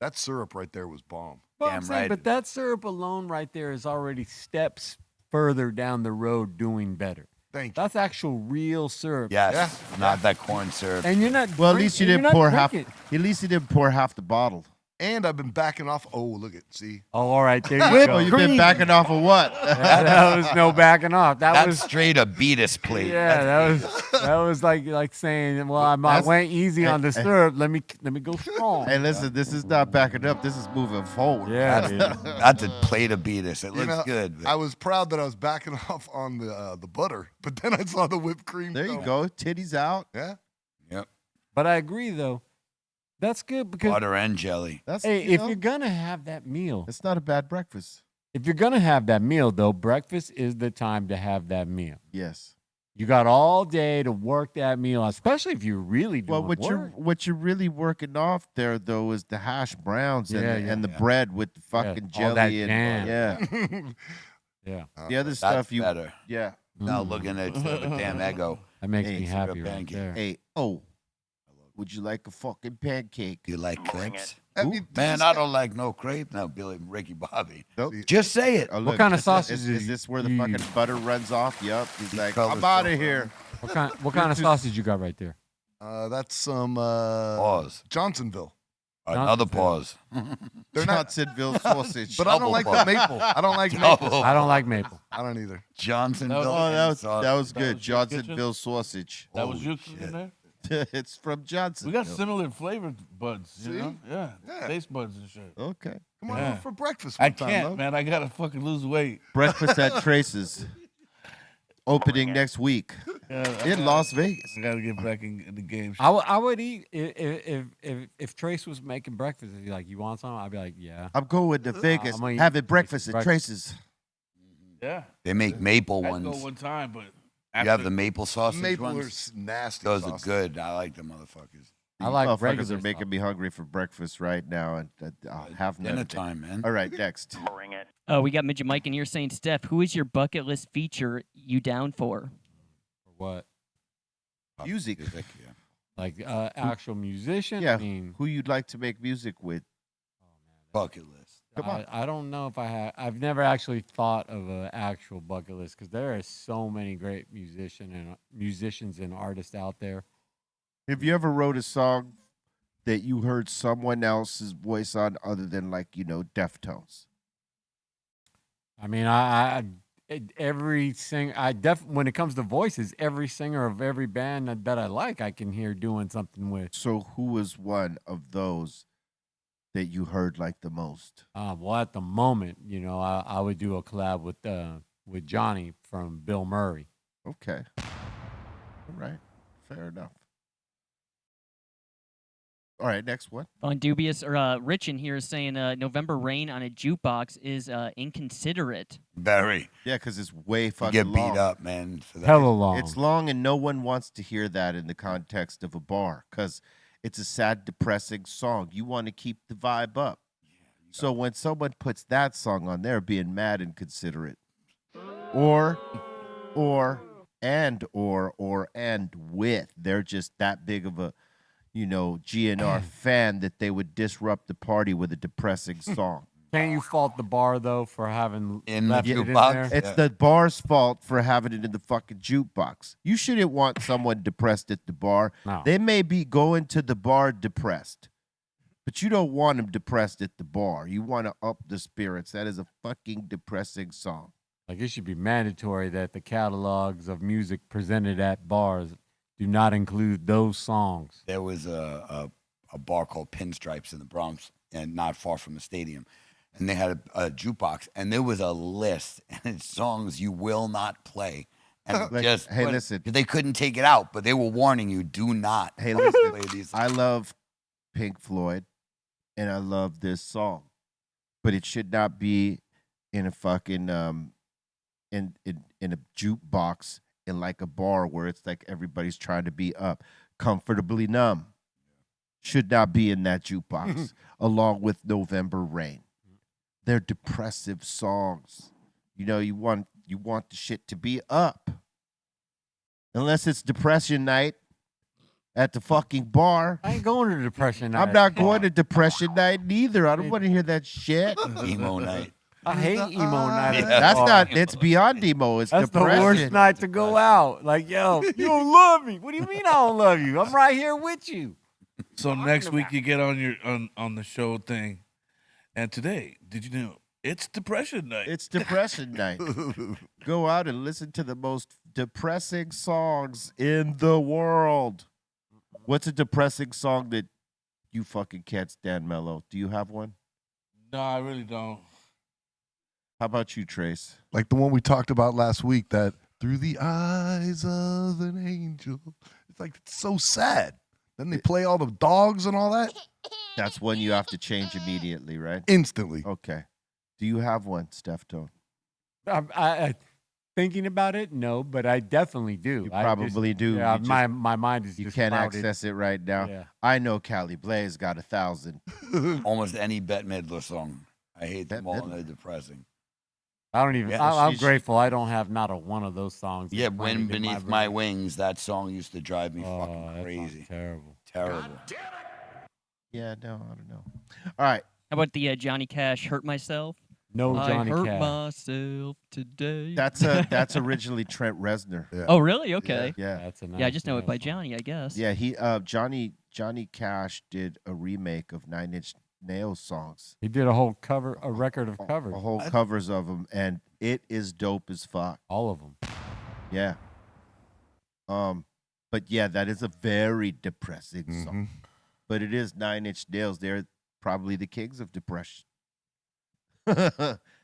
That syrup right there was bomb. Well, Damn I'm saying, right. but that syrup alone right there is already steps further down the road doing better. Thank you. That's actual real syrup. Yes, not that corn syrup. And you're not. Well, at least you you're didn't not pour half. drinking- At least you didn't pour half the bottle. And I've been backing off. Oh, look at see. Oh, all right, there you Oh, go. you've been backing off of what? That was no backing off. That That's was straight a beatus plate. yeah. That was like saying, well, I That's- went easy on the syrup. Let me go strong. Hey, listen, this is not backing up. This is moving forward. Yeah, it is. That's a plate of beatus. It You looks know, good. I was proud that I was backing off on the butter, but then I saw the whipped cream. There you come. go. Titties out. Yeah. Yep. But I agree though. That's good because Butter and jelly. That's hey, you if know, you're gonna have that meal, it's not a bad breakfast. if you're gonna have that meal though, breakfast is the time to have that meal. Yes. You got all day to work that meal, especially if you're really doing Well, what you're really working off there though is the hash browns and, Yeah, the, yeah, and the bread with the fucking all jelly that and jam. yeah. Yeah, The other That's stuff you better. yeah. Now looking at a damn Eggo. that makes Hey, me it's happy a right pancake. there. Hey, oh, would you like a fucking pancake? You like crepes? I Ooh, mean, Man, I don't like no crepe. No, Billy, Ricky Bobby. Nope. Just say it. Oh, What look, kind of is- sausage Is, is this where the you fucking use? butter runs off? Yup. He's like, colors I'm out so of here. What kind of sausage you got right there? That's some Pause. Johnsonville. Another pause. They're not, Johnsonville sausage. but I don't Double like pause. the maple. I don't like maple. Double. I don't like maple. I don't either. Johnsonville. Oh, that was sauce. that was That good. was your kitchen? Johnsonville sausage. That was Holy you shit. in there? It's from Johnson. We got similar flavored buds, you See? know? Yeah. Yeah. Taste buds and shit. Okay. Come on Yeah. over for breakfast. I one time, can't, love. man. I gotta fucking lose weight. Breakfast at Trace's. Opening next week Yeah, in Las Vegas. I gotta get back in the game. I would eat if Trace was making breakfast. He's like, you want some? I'd be like, yeah. I'm going to Vegas. I'm gonna eat Having breakfast at breakfast. Trace's. Yeah. They make maple I'd ones. go one time, but You have the maple sausage Maple are ones? nasty. Those sausage. are good. I like them motherfuckers. I You like motherfuckers regular are making stuff. me hungry for breakfast right now, and I'll have none Dinner of it. time, man. All right, next. Oh, we got Midget Mike in here saying, Steph, who is your bucket list feature you down for? What? Music. Yeah. Like actual musician? Yeah, I mean, who you'd like to make music with? Bucket list. Come on. I don't know if I have. I've never actually thought of an actual bucket list because there are so many great musicians and artists out there. Have you ever wrote a song that you heard someone else's voice on other than like, Deftones? I mean, every singer. When it comes to voices, every singer of every band that I like, I can hear doing something with. So who was one of those that you heard like the most? Well, at the moment, I would do a collab with Johnny from Bill Murray. Okay. All right. Fair enough. All right, next one. On Dubious, or Rich in here is saying November Rain on a jukebox is inconsiderate. Very. Yeah, because it's way You fucking get long. beat up, man. For that. Hella long. It's long, and no one wants to hear that in the context of a bar because it's a sad, depressing song. You want to keep the vibe up. So when someone puts that song on, they're being mad and considerate. Or with. They're just that big of a, GNR fan that they would disrupt the party with a depressing song. Can't you fault the bar though for having In the left it in jukebox? there? It's the bar's fault for having it in the fucking jukebox. You shouldn't want someone depressed at the bar. No. They may be going to the bar depressed, but you don't want them depressed at the bar. You want to up the spirits. That is a fucking depressing song. Like it should be mandatory that the catalogs of music presented at bars do not include those songs. There was a bar called Pinstripes in the Bronx, and not far from the stadium. And they had a jukebox, and there was a list, and it's songs you will not play. And Like, just hey, listen. they couldn't take it out, but they were warning you: do not. Hey, play listen. these. I love Pink Floyd, and I love this song, but it should not be in a fucking in a jukebox in like a bar where it's like everybody's trying to be up. Comfortably Numb should not be in that jukebox along with November Rain. They're depressive songs. You want the shit to be up. Unless it's depression night at the fucking bar. I ain't going to depression night. I'm not going to depression night neither. I don't want to hear that shit. Emo night. I hate emo night. at the That's bar. not, it's beyond emo. It's That's the depression. worst night to go out. Like, yo, you don't love me. What do you mean I don't love you? I'm right here with you. So next week you get on your on the show thing, and today, did you know it's depression night? It's depression night. Go out and listen to the most depressing songs in the world. What's a depressing song that you fucking can't stand, Mello? Do you have one? No, I really don't. How about you, Trace? Like the one we talked about last week, that Through the Eyes of an Angel. It's like, it's so sad. Then they play all the dogs and all that. That's one you have to change immediately, right? Instantly. Okay. Do you have one, Steph Tone? I thinking about it, no, but I definitely do. You I probably do. Yeah, You my mind is You just can't clouded. access it right now. Yeah. I know Cali Blaze got 1,000. Almost any Bette Midler song. I hate them Bette all, and Midler. they're depressing. I don't even. Yeah, I'm she's- grateful I don't have not a one of those songs. Yeah, playing Wind in Beneath room. My Wings, that song used to drive me Oh, fucking that sounds crazy. terrible. Terrible. Yeah, no, I don't know. All right. How about the Johnny Cash "Hurt Myself"? No Johnny I hurt Cash. myself today. That's originally Trent Reznor. Yeah. Oh, really? Okay. Yeah. That's a nice, Yeah, I just know it by nice song. Johnny, I guess. Yeah, he Johnny Cash did a remake of Nine Inch Nails songs. He did a record of covers, A whole covers of them, and it is dope as fuck. all of them. Yeah. But yeah, that is a very depressing song. But it is Nine Inch Nails. They're probably the kings of depression.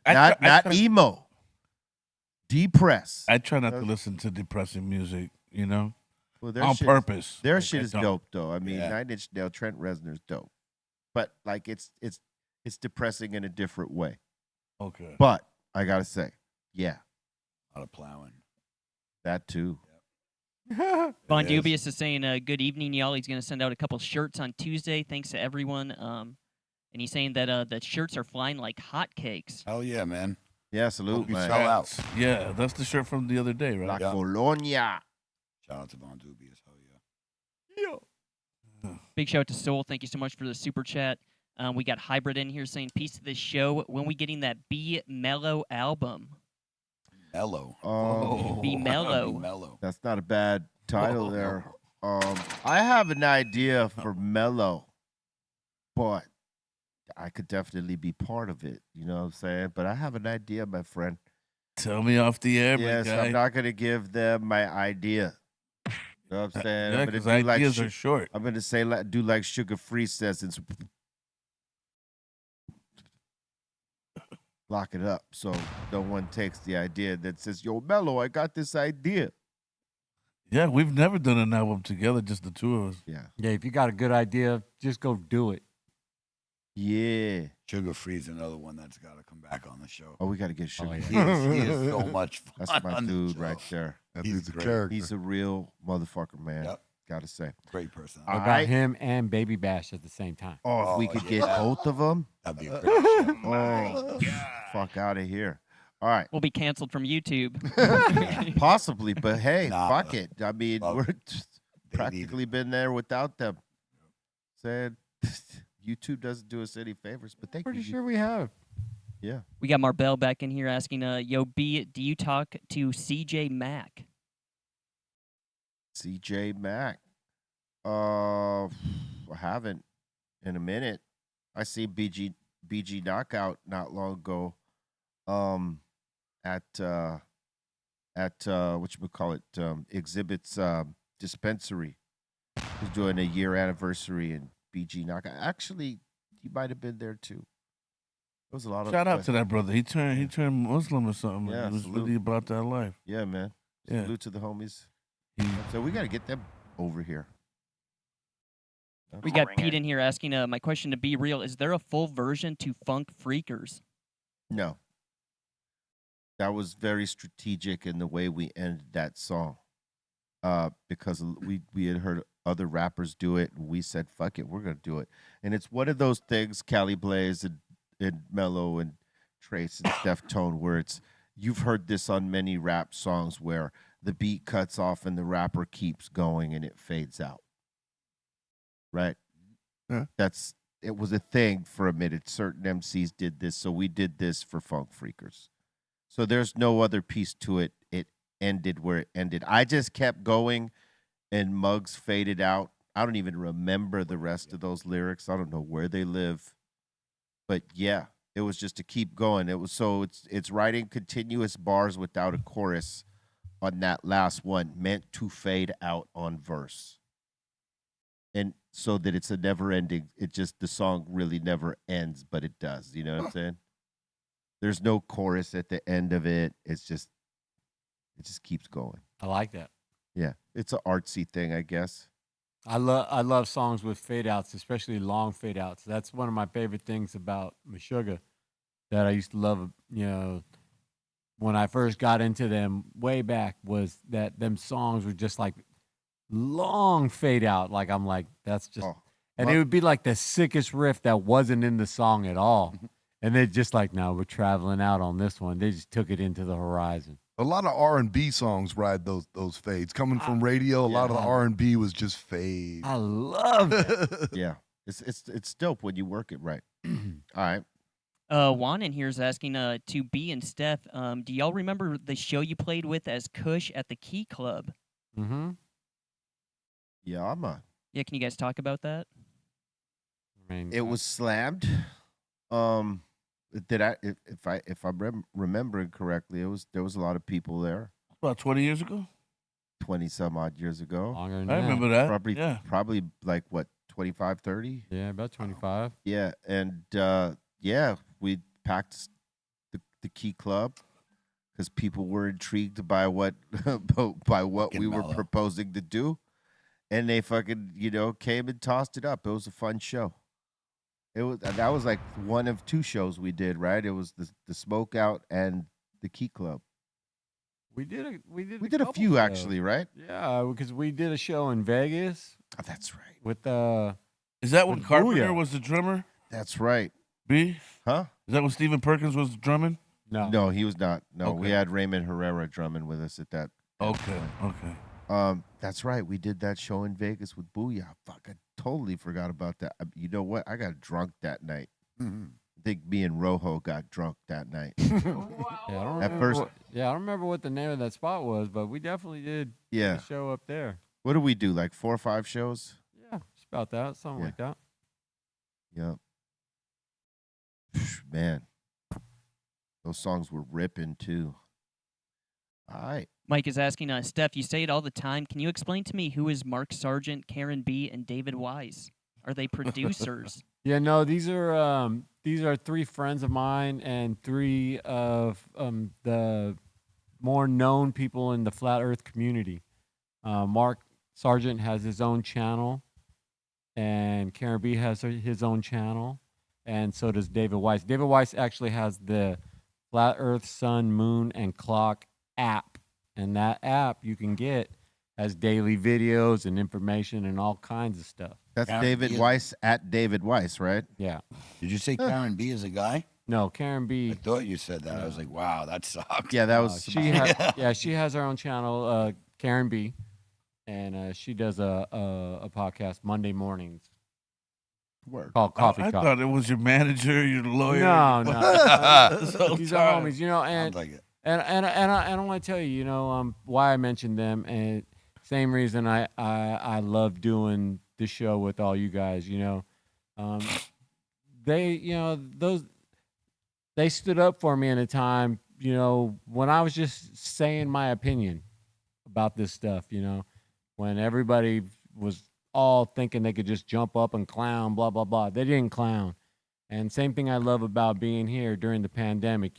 not emo. Depress. I try not to listen to depressing music, you know, Well, their on shit- purpose. Their Like, shit I is don't. dope though. I mean, Yeah. Nine Inch Nails, Trent Reznor's dope. But like it's depressing in a different way. Okay. But I gotta say, yeah, A lot of plowing. that too. Von It is. Dubious is saying, good evening, y'all. He's going to send out a couple shirts on Tuesday. Thanks to everyone. And he's saying that the shirts are flying like hotcakes. Hell yeah, man. Yeah, salute, Hope you man. sell out. Yeah, that's the shirt from the other day, La right? Yeah. Colonia. Shout out to Von Dubious. Hell yeah. Big shout out to Soul. Thank you so much for the super chat. We got Hybrid in here saying, peace to the show. When we getting that Be Mellow album? Mellow. Be mellow. Be mellow. That's not a bad title there. I have an idea for Mellow, but I could definitely be part of it. You know what I'm saying? But I have an idea, my friend. Tell me off the air, Yes, my guy. I'm not gonna give them my idea. You know what I'm saying? Yeah, I'm because gonna do like ideas are short. I'm gonna say do like Sugar Free says and lock it up so no one takes the idea that says, "Yo, Mello, I got this idea." Yeah, we've never done an album together, just the two of us. Yeah, Yeah, if you got a good idea, just go do it. yeah. Sugar Free's another one that's got to come back on the show. Oh, we got to get Sugar. He is so much fun. That's my on the dude show. right there. That He's dude's a great. character. He's a real motherfucker, man. Yep. Gotta say. Great person. I got Alright. him and Baby Bash at the same time. Oh, if we Oh, could yeah. get both of them, That'd be a great show. oh, fuck out of here. All right. We'll be canceled from YouTube. Possibly, but hey, Nah, fuck but- it. I mean, well, we're just They need practically been there without them. Said YouTube doesn't do us any favors, but thank Pretty you. sure we have. Yeah. We got Marbell back in here asking, yo, B, do you talk to CJ Mack? CJ Mack. I haven't in a minute. I see BG Knockout not long ago. At whatchamacallit, Exhibits dispensary. He's doing a year anniversary in BG Knockout. Actually, he might have been there too. There was a lot of Shout out to that brother. He turned Muslim or something. Yeah, He was salute. really about that life. Yeah, man. Yeah. Salute to the homies. He- So we got to get them over here. We got Pete in here asking, my question to Be Real, is there a full version to Funk Freakers? No. That was very strategic in the way we ended that song. Because we had heard other rappers do it, and we said, fuck it, we're going to do it. And it's one of those things, Cali Blaze and Mello and Trace and Steph Tone, where it's, you've heard this on many rap songs where the beat cuts off and the rapper keeps going and it fades out. Right? Yeah. It was a thing for a minute. Certain MCs did this, so we did this for Funk Freakers. So there's no other piece to it. It ended where it ended. I just kept going, and Muggs faded out. I don't even remember the rest of those lyrics. I don't know where they live. But yeah, it was just to keep going. It's writing continuous bars without a chorus on that last one, meant to fade out on verse. And so that it's a never ending, the song really never ends, but it does. You know what I'm saying? There's no chorus at the end of it. It just keeps going. I like that. Yeah. It's an artsy thing, I guess. I love songs with fade outs, especially long fade outs. That's one of my favorite things about Meshuggah that I used to love, when I first got into them way back, was that them songs were just like long fade out. Like I'm like, that's just and it would be like the sickest riff that wasn't in the song at all. And they're just like, no, we're traveling out on this one. They just took it into the horizon. A lot of R&B songs ride those fades. Coming from radio, a lot of the R&B was just fade. I love it. Yeah. It's dope when you work it right. All right. Juan in here is asking to B and Steph, do y'all remember the show you played with as Kush at the Key Club? Mm-hmm. Yeah, Yeah, can you guys talk about that? I mean, it was slammed. If I'm remembering correctly, there was a lot of people there. About 20 years ago? 20 some odd years ago. longer than I remember that. Probably like what, 25, 30? Yeah, about 25. Yeah, and we packed the Key Club because people were intrigued by what we were proposing to do, and they fucking came and tossed it up. It was a fun show. That was like one of two shows we did, right? It was the Smoke Out and the Key Club. We did a few actually, right? Yeah, because we did a show in Vegas. Oh, that's right. With Is that when with Carpenter Booyah. was the drummer? That's right. B? Huh? Is that when Stephen Perkins was drumming? No, he was not. No, we Okay. had Raymond Herrera drumming with us at that. Okay. That's right. We did that show in Vegas with Booyah. Fuck, I totally forgot about that. You know what? I got drunk that night. Mm-hmm. I think me and Rojo got drunk that night. Yeah, I don't At remember first, I don't remember what the name of that spot was, but we definitely did Yeah. a show up there. what did we do? Like 4 or 5 shows? Yeah, it's about that, something Yeah. like that. Yep. Man, those songs were ripping too. All right. Mike is asking, Steph, you say it all the time. Can you explain to me who is Mark Sargent, Karen B, and David Wise? Are they producers? Yeah, no, these are 3 friends of mine and 3 of the more known people in the flat Earth community. Mark Sargent has his own channel, and Karen B has his own channel, and so does David Weiss. David Weiss actually has the Flat Earth, Sun, Moon, and Clock app, and that app you can get has daily videos and information and all kinds of stuff. That's Karen David B is- Weiss at David Weiss, right? Yeah. Did you say Karen B is a guy? No, Karen B. I thought you said that. I was like, wow, that sucks. Yeah, that was She has her own channel, Karen B, and she does a podcast Monday mornings Word. called Coffee I Talk. thought it was your manager, your lawyer. No, So these are tired. homies, and Sounds like it. and I want to tell you, why I mentioned them, and same reason I love doing the show with all you guys. They stood up for me in a time, when I was just saying my opinion about this stuff, when everybody was all thinking they could just jump up and clown, blah, blah, blah. They didn't clown. And same thing I love about being here during the pandemic,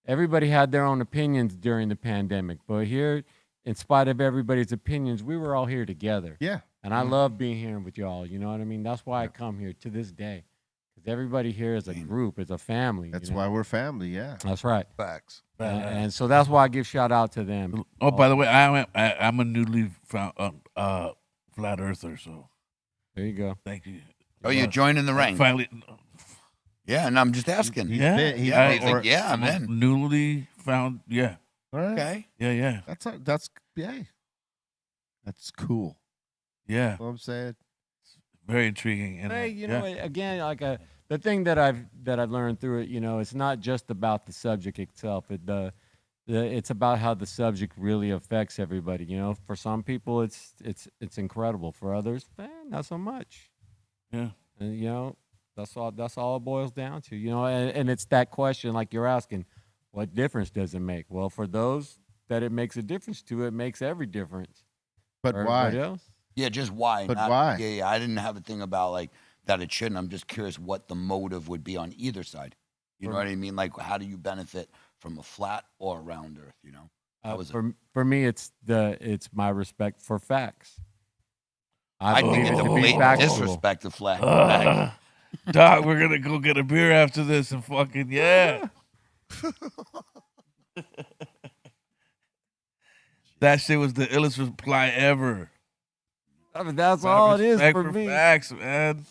everybody had their own opinions during the pandemic, but here, in spite of everybody's opinions, we were all here together. Yeah. And I love being here with y'all, you know what I mean? That's why I come here to this day. Because everybody here is a group, is a family. That's why we're family, yeah. That's right. Facts. And so that's why I give shout out to them. Oh, by the way, I'm a newly found flat earther, so There you go. thank you. Oh, you're joining the ring. Finally, Yeah, and I'm just asking. yeah, He's Yeah, he's or- like, yeah, I'm I'm a in. newly found. Yeah, All right. Okay. yeah. That's cool. Yeah, You know what I'm saying? very intriguing. And Hey, yeah. again, the thing that I've learned through it, it's not just about the subject itself. it's about how the subject really affects everybody. You know, for some people, it's incredible. For others, not so much. Yeah. And, you know, that's all it boils down to. You know, and it's that question like you're asking, what difference does it make? Well, for those that it makes a difference to, it makes every difference. But For why? everybody else, Yeah, just why? But not, why? Yeah, I didn't have a thing about like that it shouldn't. I'm just curious what the motive would be on either side. You know what I mean? Like, how do you benefit from a flat or a round Earth? You know, that was for me, it's my respect for facts. I think believe it's it a to be blatant factual. disrespect of flag. Doc, we're gonna go get a beer after this and fucking yeah. That shit was the illest reply ever. I mean, that's My all it is respect for me. Facts, man.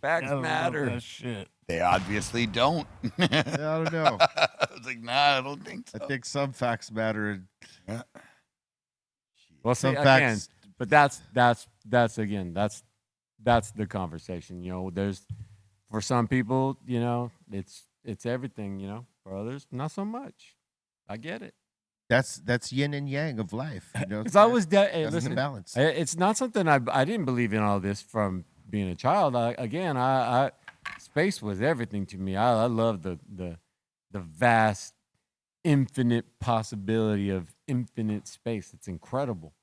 Facts I love matter. That shit. They obviously don't. Yeah, I don't know. I was like, nah, I don't think so. I think some facts matter. Yeah. Well, see, Some again, facts. but that's the conversation. You know, there's for some people, you know, it's everything. You know, for others, not so much. I get it. That's yin and yang of life. You know, Because I was that's listen, the balance. it's not something I didn't believe in all this from being a child. I space was everything to me. I love the vast, infinite possibility of infinite space. It's incredible.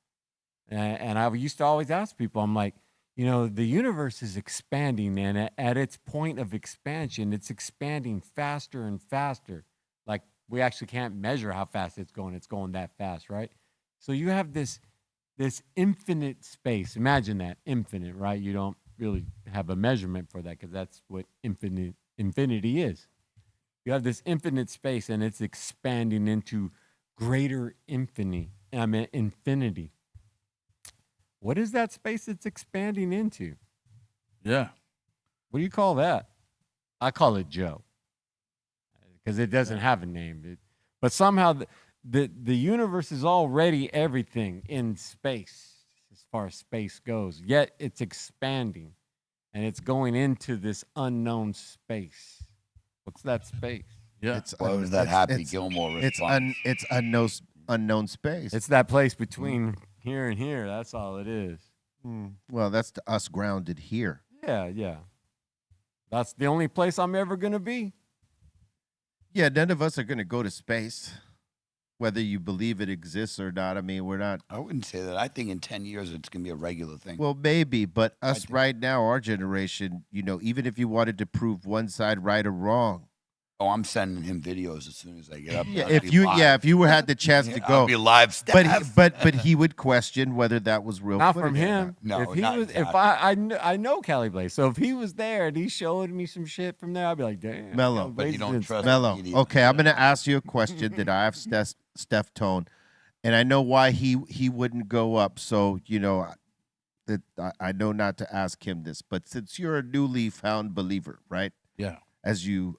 And I used to always ask people, I'm like, you know, the universe is expanding, and at its point of expansion, it's expanding faster and faster. Like, we actually can't measure how fast it's going. It's going that fast, right? So you have this infinite space. Imagine that, infinite, right? You don't really have a measurement for that because that's what infinity is. You have this infinite space, and it's expanding into greater infinity. What is that space it's expanding into? Yeah. What do you call that? I call it Joe, because it doesn't have a name. But somehow the universe is already everything in space as far as space goes. Yet it's expanding, and it's going into this unknown space. What's that space? Yeah. It's What was that Happy Gilmore response? It's unknown space. It's that place between here and here. That's all it is. Well, that's to us grounded here. Yeah. That's the only place I'm ever going to be. Yeah, none of us are going to go to space, whether you believe it exists or not. I mean, we're not. I wouldn't say that. I think in 10 years it's going to be a regular thing. Well, maybe, but us think- right now, our generation, you know, even if you wanted to prove one side right or wrong. Oh, I'm sending him videos as soon as I get up. Yeah, I'll if be you live. had the chance to I'll go, be live. but Steph. but he would question whether that was real. Not footage from or him. No, if he not was, if exactly. I know Cali Blaze, so if he was there and he showed me some shit from there, I'd be like, damn. Mellow. Cali But Blaze you don't is trust Mellow. me. Okay, I'm going to ask you a question that I have Steph Tone, and I know why he wouldn't go up. So you know that I know not to ask him this, but since you're a newly found believer, right? Yeah. As you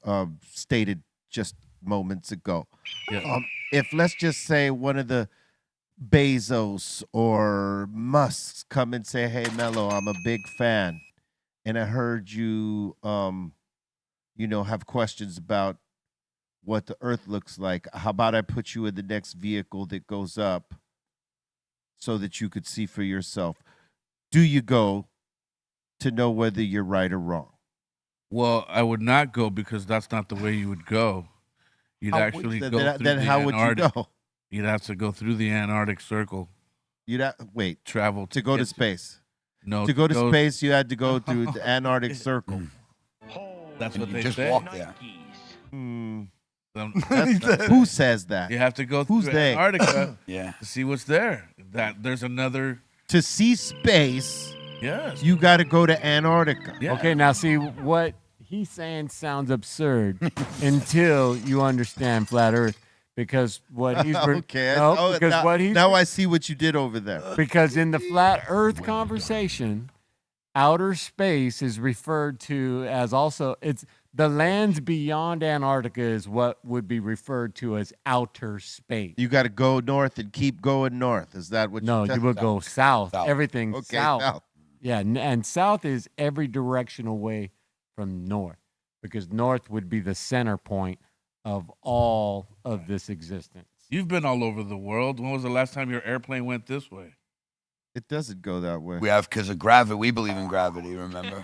stated just moments ago. Yeah. If let's just say one of the Bezos or Musks come and say, "Hey, Mello, I'm a big fan, and I heard you, you know, have questions about what the Earth looks like. How about I put you in the next vehicle that goes up, so that you could see for yourself? Do you go to know whether you're right or wrong?" Well, I would not go because that's not the way you would go. You'd actually go through then the how would you Antarctic. go? You'd have to go through the Antarctic Circle. Wait, Travel to go to get space. No, To go to space, you had to go through the Antarctic Circle. That's And what you they just say. walk there. Who says that? You have to go Who's through they? Antarctica Yeah. to see what's there. That there's another. To see space, Yes. you got to go to Antarctica. Yeah. Okay, now see what he's saying sounds absurd until you understand flat Earth, because what he's Okay. because now, what he's now I see what you did over there. because in the flat Earth conversation, outer space is referred to as also it's the lands beyond Antarctica is what would be referred to as outer space. You got to go north and keep going north. Is that what? No, you would go south. South. Everything Okay, south. south. Yeah, and south is every direction away from north, because north would be the center point of all of this existence. You've been all over the world. When was the last time your airplane went this way? It doesn't go that way. We have because of gravity. We believe in gravity. Remember,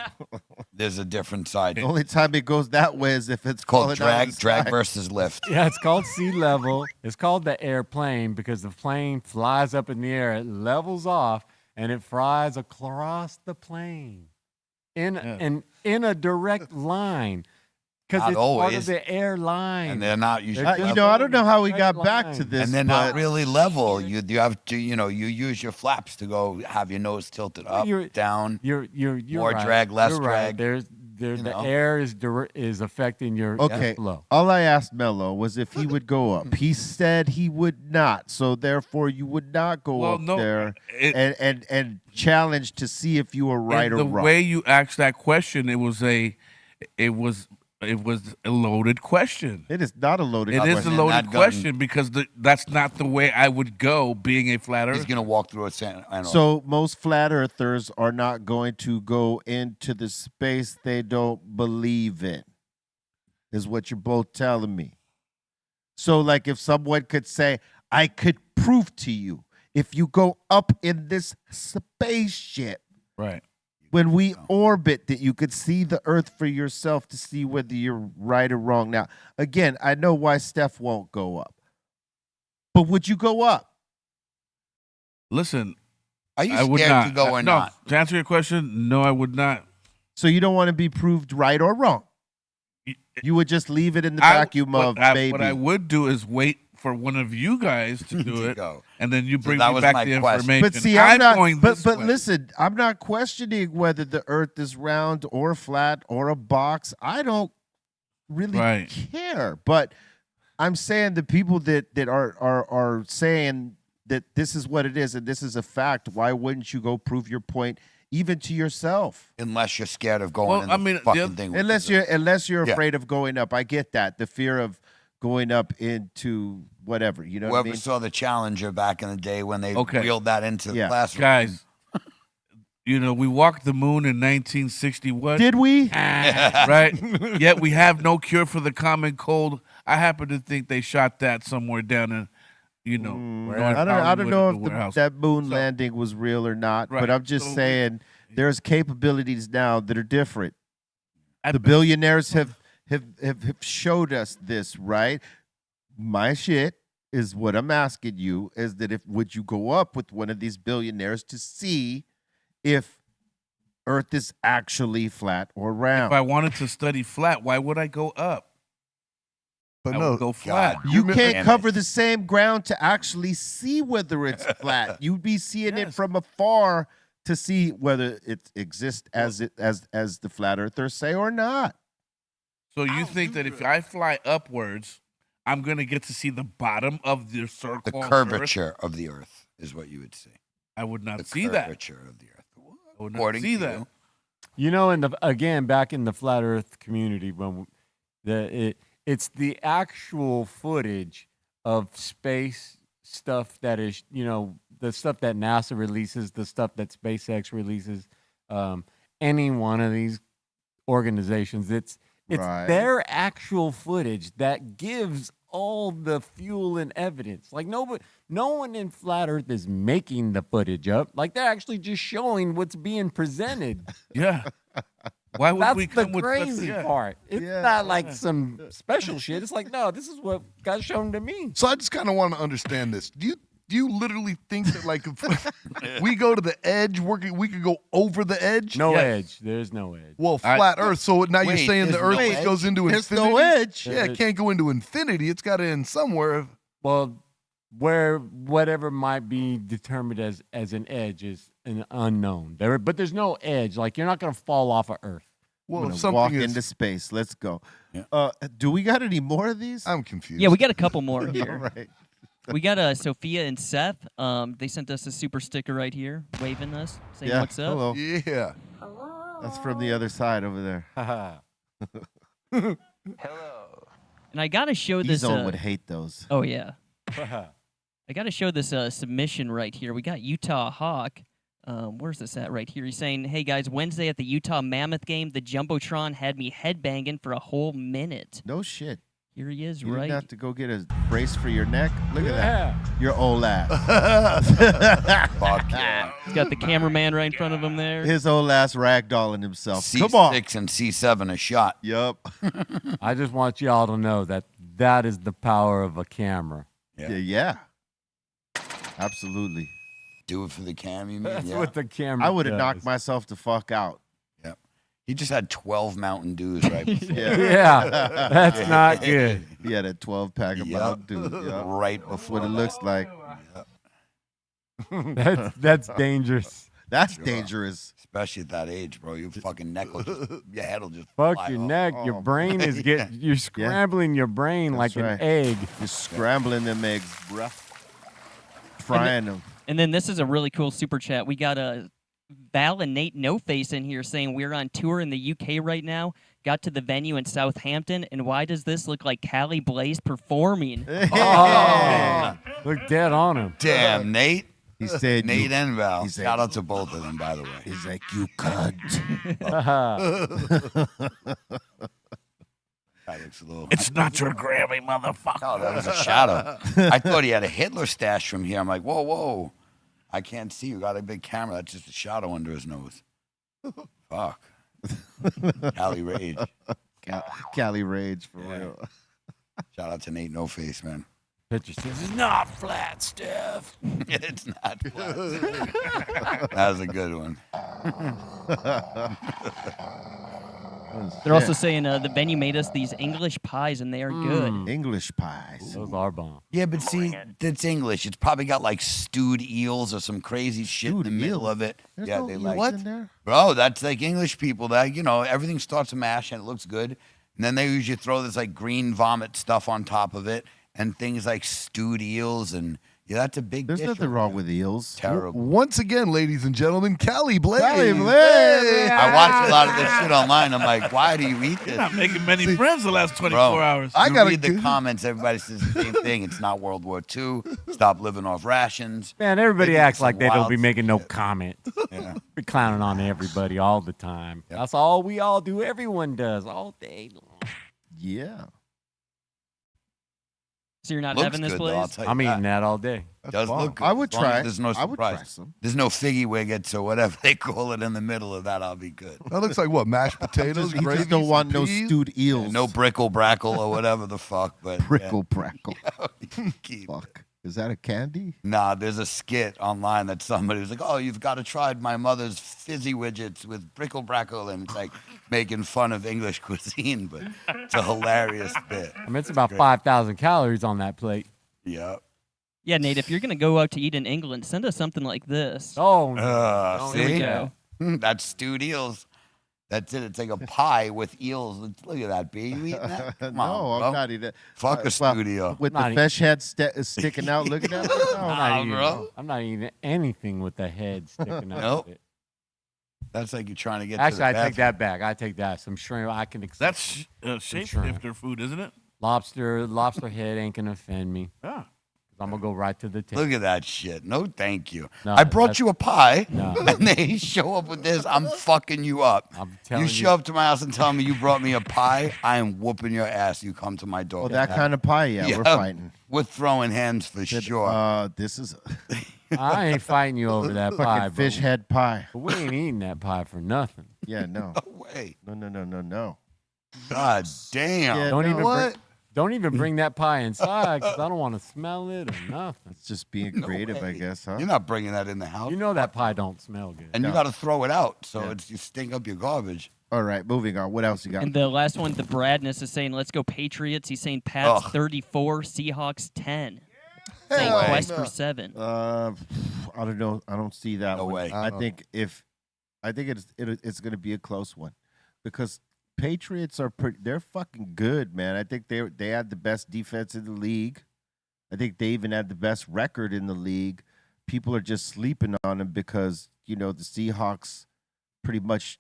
there's a different side. The only time it goes that way is if it's Called falling out of the drag sky. versus lift. Yeah, it's called sea level. It's called the airplane because the plane flies up in the air. It levels off and it flies across the plane in a direct line because Not it's part of always. the airline. And they're not usually. They're You know, I don't know how we got back line. to this. And they're but not really level. You have to, you use your flaps to go have your nose tilted up, down. You're More right. drag, less You're right. drag. There's the air is affecting your Okay. flow. All I asked Mello was if he would go up. He said he would not. So therefore, you would not go Well, up no, there it- and challenge to see if you were right or the wrong. way you asked that question, it was a loaded question. It is not a loaded It question. is a loaded Not gun. question because that's not the way I would go. Being a flat He's earther, gonna walk through a sand. I know. So most flat earthers are not going to go into the space they don't believe in, is what you're both telling me. So like if someone could say, I could prove to you if you go up in this spaceship, right? when we orbit, that you could see the Earth for yourself to see whether you're right or wrong. Now, again, I know why Steph won't go up. But would you go up? Listen, Are you I would scared not. to go or no, not? to answer your question, no, I would not. So you don't want to be proved right or wrong. You would just leave it in the vacuum of maybe. What I would do is wait for one of you guys to do it, go. and then you So bring that me was back my the question. information. But see, I'm not. going But this but way. listen, I'm not questioning whether the Earth is round or flat or a box. I don't really care. But I'm saying the people that are saying that this is what it is and this is a fact. Why wouldn't you go prove your point even to yourself? Unless you're scared of going Well, in I the mean, fucking thing. Unless you're Yeah. afraid of going up. I get that. The fear of going up into whatever. You know what I Whoever mean? saw the Challenger back in the day when they Okay. wheeled that into the Yeah. classroom. Guys, we walked the moon in 1960. What? Did we? Right? Yet we have no cure for the common cold. I happen to think they shot that somewhere down in, North I don't Hollywood know in if the warehouse. that moon landing was real or not, but Right. I'm just So- saying there's capabilities now that are different. I The bet- billionaires have showed us this, right? My shit is what I'm asking you is that would you go up with one of these billionaires to see if Earth is actually flat or round? If I wanted to study flat, why would I go up? But I no, would go flat. You Damn can't it. cover the same ground to actually see whether it's flat. You'd be seeing it Yes. from afar to see whether it exists as the flat earthers say or not. So you think that if I fly upwards, I'm going to get to see the bottom of the circle? The of Earth? curvature of the Earth is what you would see. I would not The see that. curvature of the Earth. I would not According see to that. you. Back in the flat Earth community, when it's the actual footage of space stuff that is, the stuff that NASA releases, the stuff that SpaceX releases, any one of these organizations, it's Right. their actual footage that gives all the fuel and evidence. Like no one in flat Earth is making the footage up. Like they're actually just showing what's being presented. Yeah. Why would That's we the come with crazy such, part. It's Yeah. not like some special shit. It's like, no, this is what got shown to me. So I just kind of want to understand this. Do you literally think that like if we go to the edge, we could go over the edge? No Yes. edge. There's no edge. Well, flat Earth. So now you're Wait, saying the there's Earth no just edge? goes into There's infinity? no edge. Yeah, it can't go into infinity. It's got to end somewhere. Well, where whatever might be determined as an edge is an unknown. But there's no edge. Like you're not gonna fall off of Earth. Well, I'm if gonna walk something into is, space. Let's go. Yeah. Do we got any more of these? I'm confused. Yeah, we got a couple more All here. right. We got Sophia and Seth. They sent us a super sticker right here, waving us, saying Yeah. what's up. Hello. Yeah. That's from the other side over there. And I gotta show this. D-Zone would hate those. Oh yeah. I gotta show this submission right here. We got Utah Hawk. Where's this at right here? He's saying, "Hey guys, Wednesday at the Utah Mammoth game, the jumbotron had me headbanging for a whole minute." No shit. Here he is, You right? didn't have to go get a brace for your neck. Look at Yeah. that. Your old ass. Fuck yeah. He's got the cameraman right in front of him there. His old ass ragdolling himself. C6 Come on. and C7 a shot. Yup. I just want y'all to know that is the power of a camera. Yeah. Absolutely. Do it for the cam, you mean? That's Yeah. what the camera I would have does. knocked myself the fuck out. He just had 12 Mountain Dews right before. Yeah, that's not good. He had a 12-pack of Yup. Mountain Dew. Yup. Right That's before what it looks like. That's dangerous. That's Sure. dangerous. Especially at that age, bro. Your fucking neck will just, your head will just Fuck fly your off. neck. Your Oh, brain is you're scrambling your brain That's like right. an egg. You're scrambling them eggs, bruh. Frying them. And then this is a really cool super chat. We got a Val and Nate No Face in here saying we're on tour in the UK right now. Got to the venue in Southampton, and why does this look like Callie Blaze performing? Oh, look dead on him. Damn, Nate. He said, Nate and Val. he said- Shout out to both of them, by the way. he's like, you cunt. That looks a little. It's not your Grammy, motherfucker. Oh, that was a shadow. I thought he had a Hitler stash from here. I'm like, whoa, whoa. I can't see. You got a big camera. That's just a shadow under his nose. Fuck. Cali Rage. Cali Rage, for real. Shout out to Nate No Face, man. Picture says it's not flat, Steph. It's not flat. That was a good one. They're also saying the venue made us these English pies, and they are good. English pies. Those are bomb. Yeah, but see, that's English. It's probably got like stewed eels or some crazy shit Stewed in the middle eels? of it. There's Yeah, no they eels like in there? Bro, that's like English people that, everything starts to mash and it looks good. And then they usually throw this like green vomit stuff on top of it and things like stewed eels. And yeah, that's a big There's dish nothing over wrong there. with eels. Terrible. Once again, ladies and gentlemen, Callie Blaze. Callie Blaze. Hey. I watch a lot of this shit online. I'm like, why do you eat this? You're not making many friends the last 24 Bro, hours. I you gotta read the get- comments. Everybody says the same thing. It's not World War II. Stop living off rations. Man, everybody They do acts some like they don't wild be making no shit. comment. Yeah. Be clowning on everybody all the time. Yep. That's all we all do. Everyone does all day long. Yeah. So you're not Looks having this, good, though, I'll Blaze? tell you I'm that. eating that all day. Does bomb. look good. I would As long as try. There's no I would try surprise. some. There's no figgy wiggets or whatever they call it in the middle of that. I'll be good. That looks like what? Mashed potatoes, He gravy, just don't want some no peas? stewed eels. No brickle brackle or whatever the fuck. But Prickle prackle. yeah. Keep- Fuck. Is that a candy? Nah, there's a skit online that somebody was like, "Oh, you've got to try my mother's fizzy widgets with brickle brackle," and it's like making fun of English cuisine, but it's a hilarious bit. I mean, it's about Great. 5,000 calories on that plate. Yeah. Yeah, Nate, if you're going to go out to eat in England, send us something like this. Oh, Here Here we see? go. That's stewed eels. That's it. It's like a pie with eels. Look at that, B. You eating that? Come no, on, bro. I'm not eating that. Fuck a Well, stewed eel. With Not the fish head sticking out, looking at me. No. I'm not eating anything with the head sticking out Nope. of it. That's like you're trying to get Actually, to the I take bathroom. that back. I take that. Some shrimp, I can accept. That's shrimp. shapeshifter food, isn't it? Lobster head ain't gonna offend me. Yeah. I'm gonna go right to the table. Look at that shit. No, thank you. No, I brought that's- you a pie, No. and they show up with this. I'm fucking you up. I'm telling You you. show up to my house and tell me you brought me a pie. I am whooping your ass. You come to my door. Well, that kind of pie, yeah, we're Yeah. fighting. We're throwing hands for sure. This is I ain't fighting you over that pie, fucking fish but, head pie. but we ain't eating that pie for nothing. Yeah, no. No way. No. God damn. Yeah, Don't no. even What? don't even bring that pie inside because I don't want to smell it or nothing. It's just being No creative, I way. guess, huh? You're not bringing that in the house. You know that pie don't smell good. and you No. got to throw it out, so Yeah. it's you stink up your garbage. All right, moving on. What else you got? And the last one, the Bradness is saying, let's go Patriots. He's saying Pats Ugh. 34, Seahawks 10. Saying way. Quest for 7. I don't know. I don't see that No one. way. I think it's going to be a close one because Patriots are they're fucking good, man. I think they had the best defense in the league. I think they even had the best record in the league. People are just sleeping on them because, the Seahawks pretty much,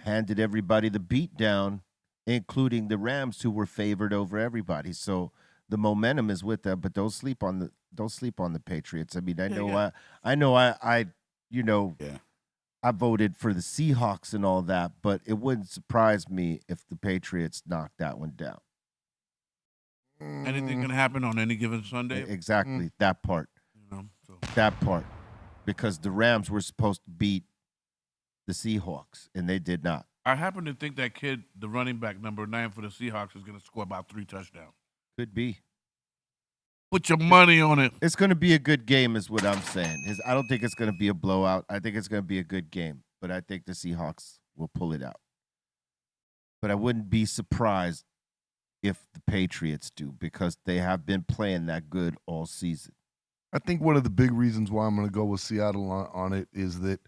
handed everybody the beat down, including the Rams, who were favored over everybody. So the momentum is with them, but don't sleep on the Patriots. I mean, Yeah. I voted for the Seahawks and all that, but it wouldn't surprise me if the Patriots knocked that one down. Anything can happen on any given Sunday. Exactly, that part. You know, so. That part. Because the Rams were supposed to beat the Seahawks, and they did not. I happen to think that kid, the running back, number 9 for the Seahawks, is going to score about 3 touchdowns. Could be. Put your money on it. It's going to be a good game is what I'm saying. I don't think it's going to be a blowout. I think it's going to be a good game, but I think the Seahawks will pull it out. But I wouldn't be surprised if the Patriots do, because they have been playing that good all season. I think one of the big reasons why I'm going to go with Seattle on it is that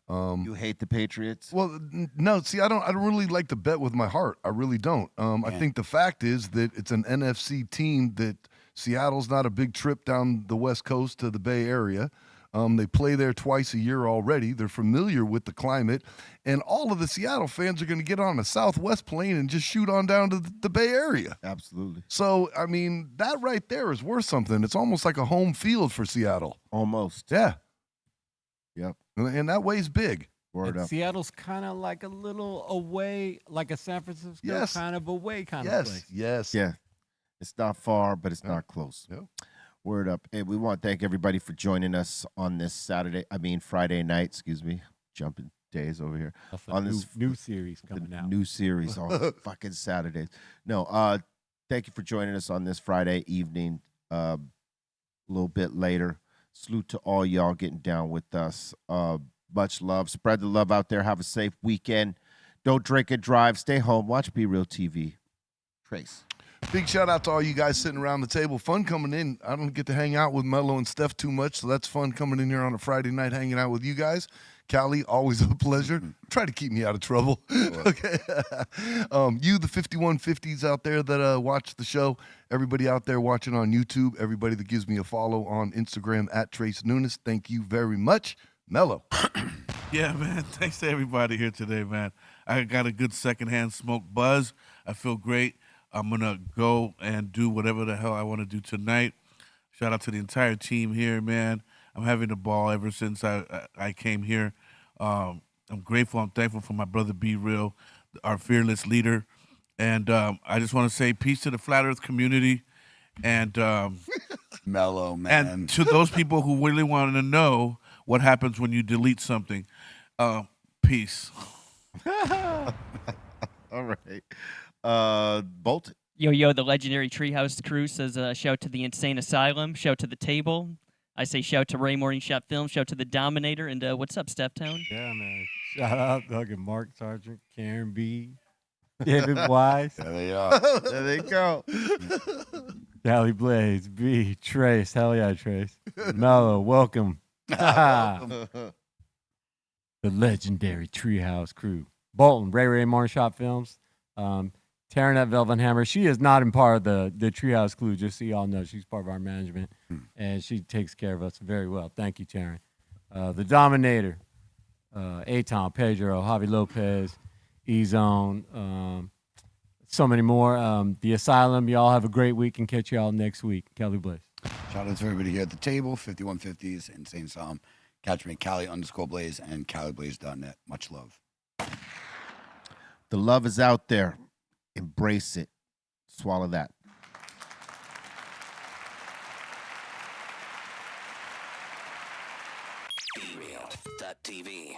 you hate the Patriots? Well, no. See, I don't really like to bet with my heart. I really don't. I think the fact is that it's an NFC team that Seattle's not a big trip down the West Coast to the Bay Area. They play there twice a year already. They're familiar with the climate. And all of the Seattle fans are going to get on a Southwest plane and just shoot on down to the Bay Area. Absolutely. So, I mean, that right there is worth something. It's almost like a home field for Seattle. Almost. Yeah. Yep. And that weigh's big. Word up. Seattle's kind of like a little away, like a San Francisco kind of away kind of place. Yes. Yeah. It's not far, but it's not close. Yep. Word up. Hey, we want to thank everybody for joining us on this Friday night, jumping days over here. On this new series coming out. New series on fucking Saturdays. No, thank you for joining us on this Friday evening, a little bit later. Salute to all y'all getting down with us. Much love. Spread the love out there. Have a safe weekend. Don't drink and drive. Stay home. Watch BREALTV. Trace. Big shout out to all you guys sitting around the table. Fun coming in. I don't get to hang out with Mello and Steph too much, so that's fun coming in here on a Friday night hanging out with you guys. Callie, always a pleasure. Try to keep me out of trouble. Okay. You, the 5150s out there that watch the show, everybody out there watching on YouTube, everybody that gives me a follow on Instagram at Trace Nunes, thank you very much. Mello. Yeah, man. Thanks to everybody here today, man. I got a good secondhand smoke buzz. I feel great. I'm going to go and do whatever the hell I want to do tonight. Shout out to the entire team here, man. I'm having a ball ever since I came here. I'm grateful. I'm thankful for my brother B Real, our fearless leader. And I just want to say peace to the Flat Earth community. And Mellow, man. And to those people who really want to know what happens when you delete something, peace. All right. Bolton. Yo, the legendary Treehouse crew says shout to the Insane Asylum, shout to the table. I say shout to Ray Morning Shot Film, shout to the Dominator, and what's up, Steph Tone? Yeah, man. Shout out Doug and Mark Sargent, Karen B, David Wise. There they are. There they go. Callie Blaze, B, Trace. Hell yeah, Trace. Mello, welcome. The legendary Treehouse crew. Bolton, Ray Morning Shot Films. Taryn at Velvet Hammer. She is not in part of the Treehouse crew, just so y'all know. She's part of our management, and she takes care of us very well. Thank you, Taryn. The Dominator, Aton, Pedro, Javi Lopez, E-Zone, so many more. The Asylum, y'all have a great week, and catch y'all next week. Kelly Blaze. Shout out to everybody here at the table, 5150s, Insane Psalm. Catch me at Callie_Blaze and CallieBlaze.net. Much love. The love is out there. Embrace it. Swallow that. BREALTV.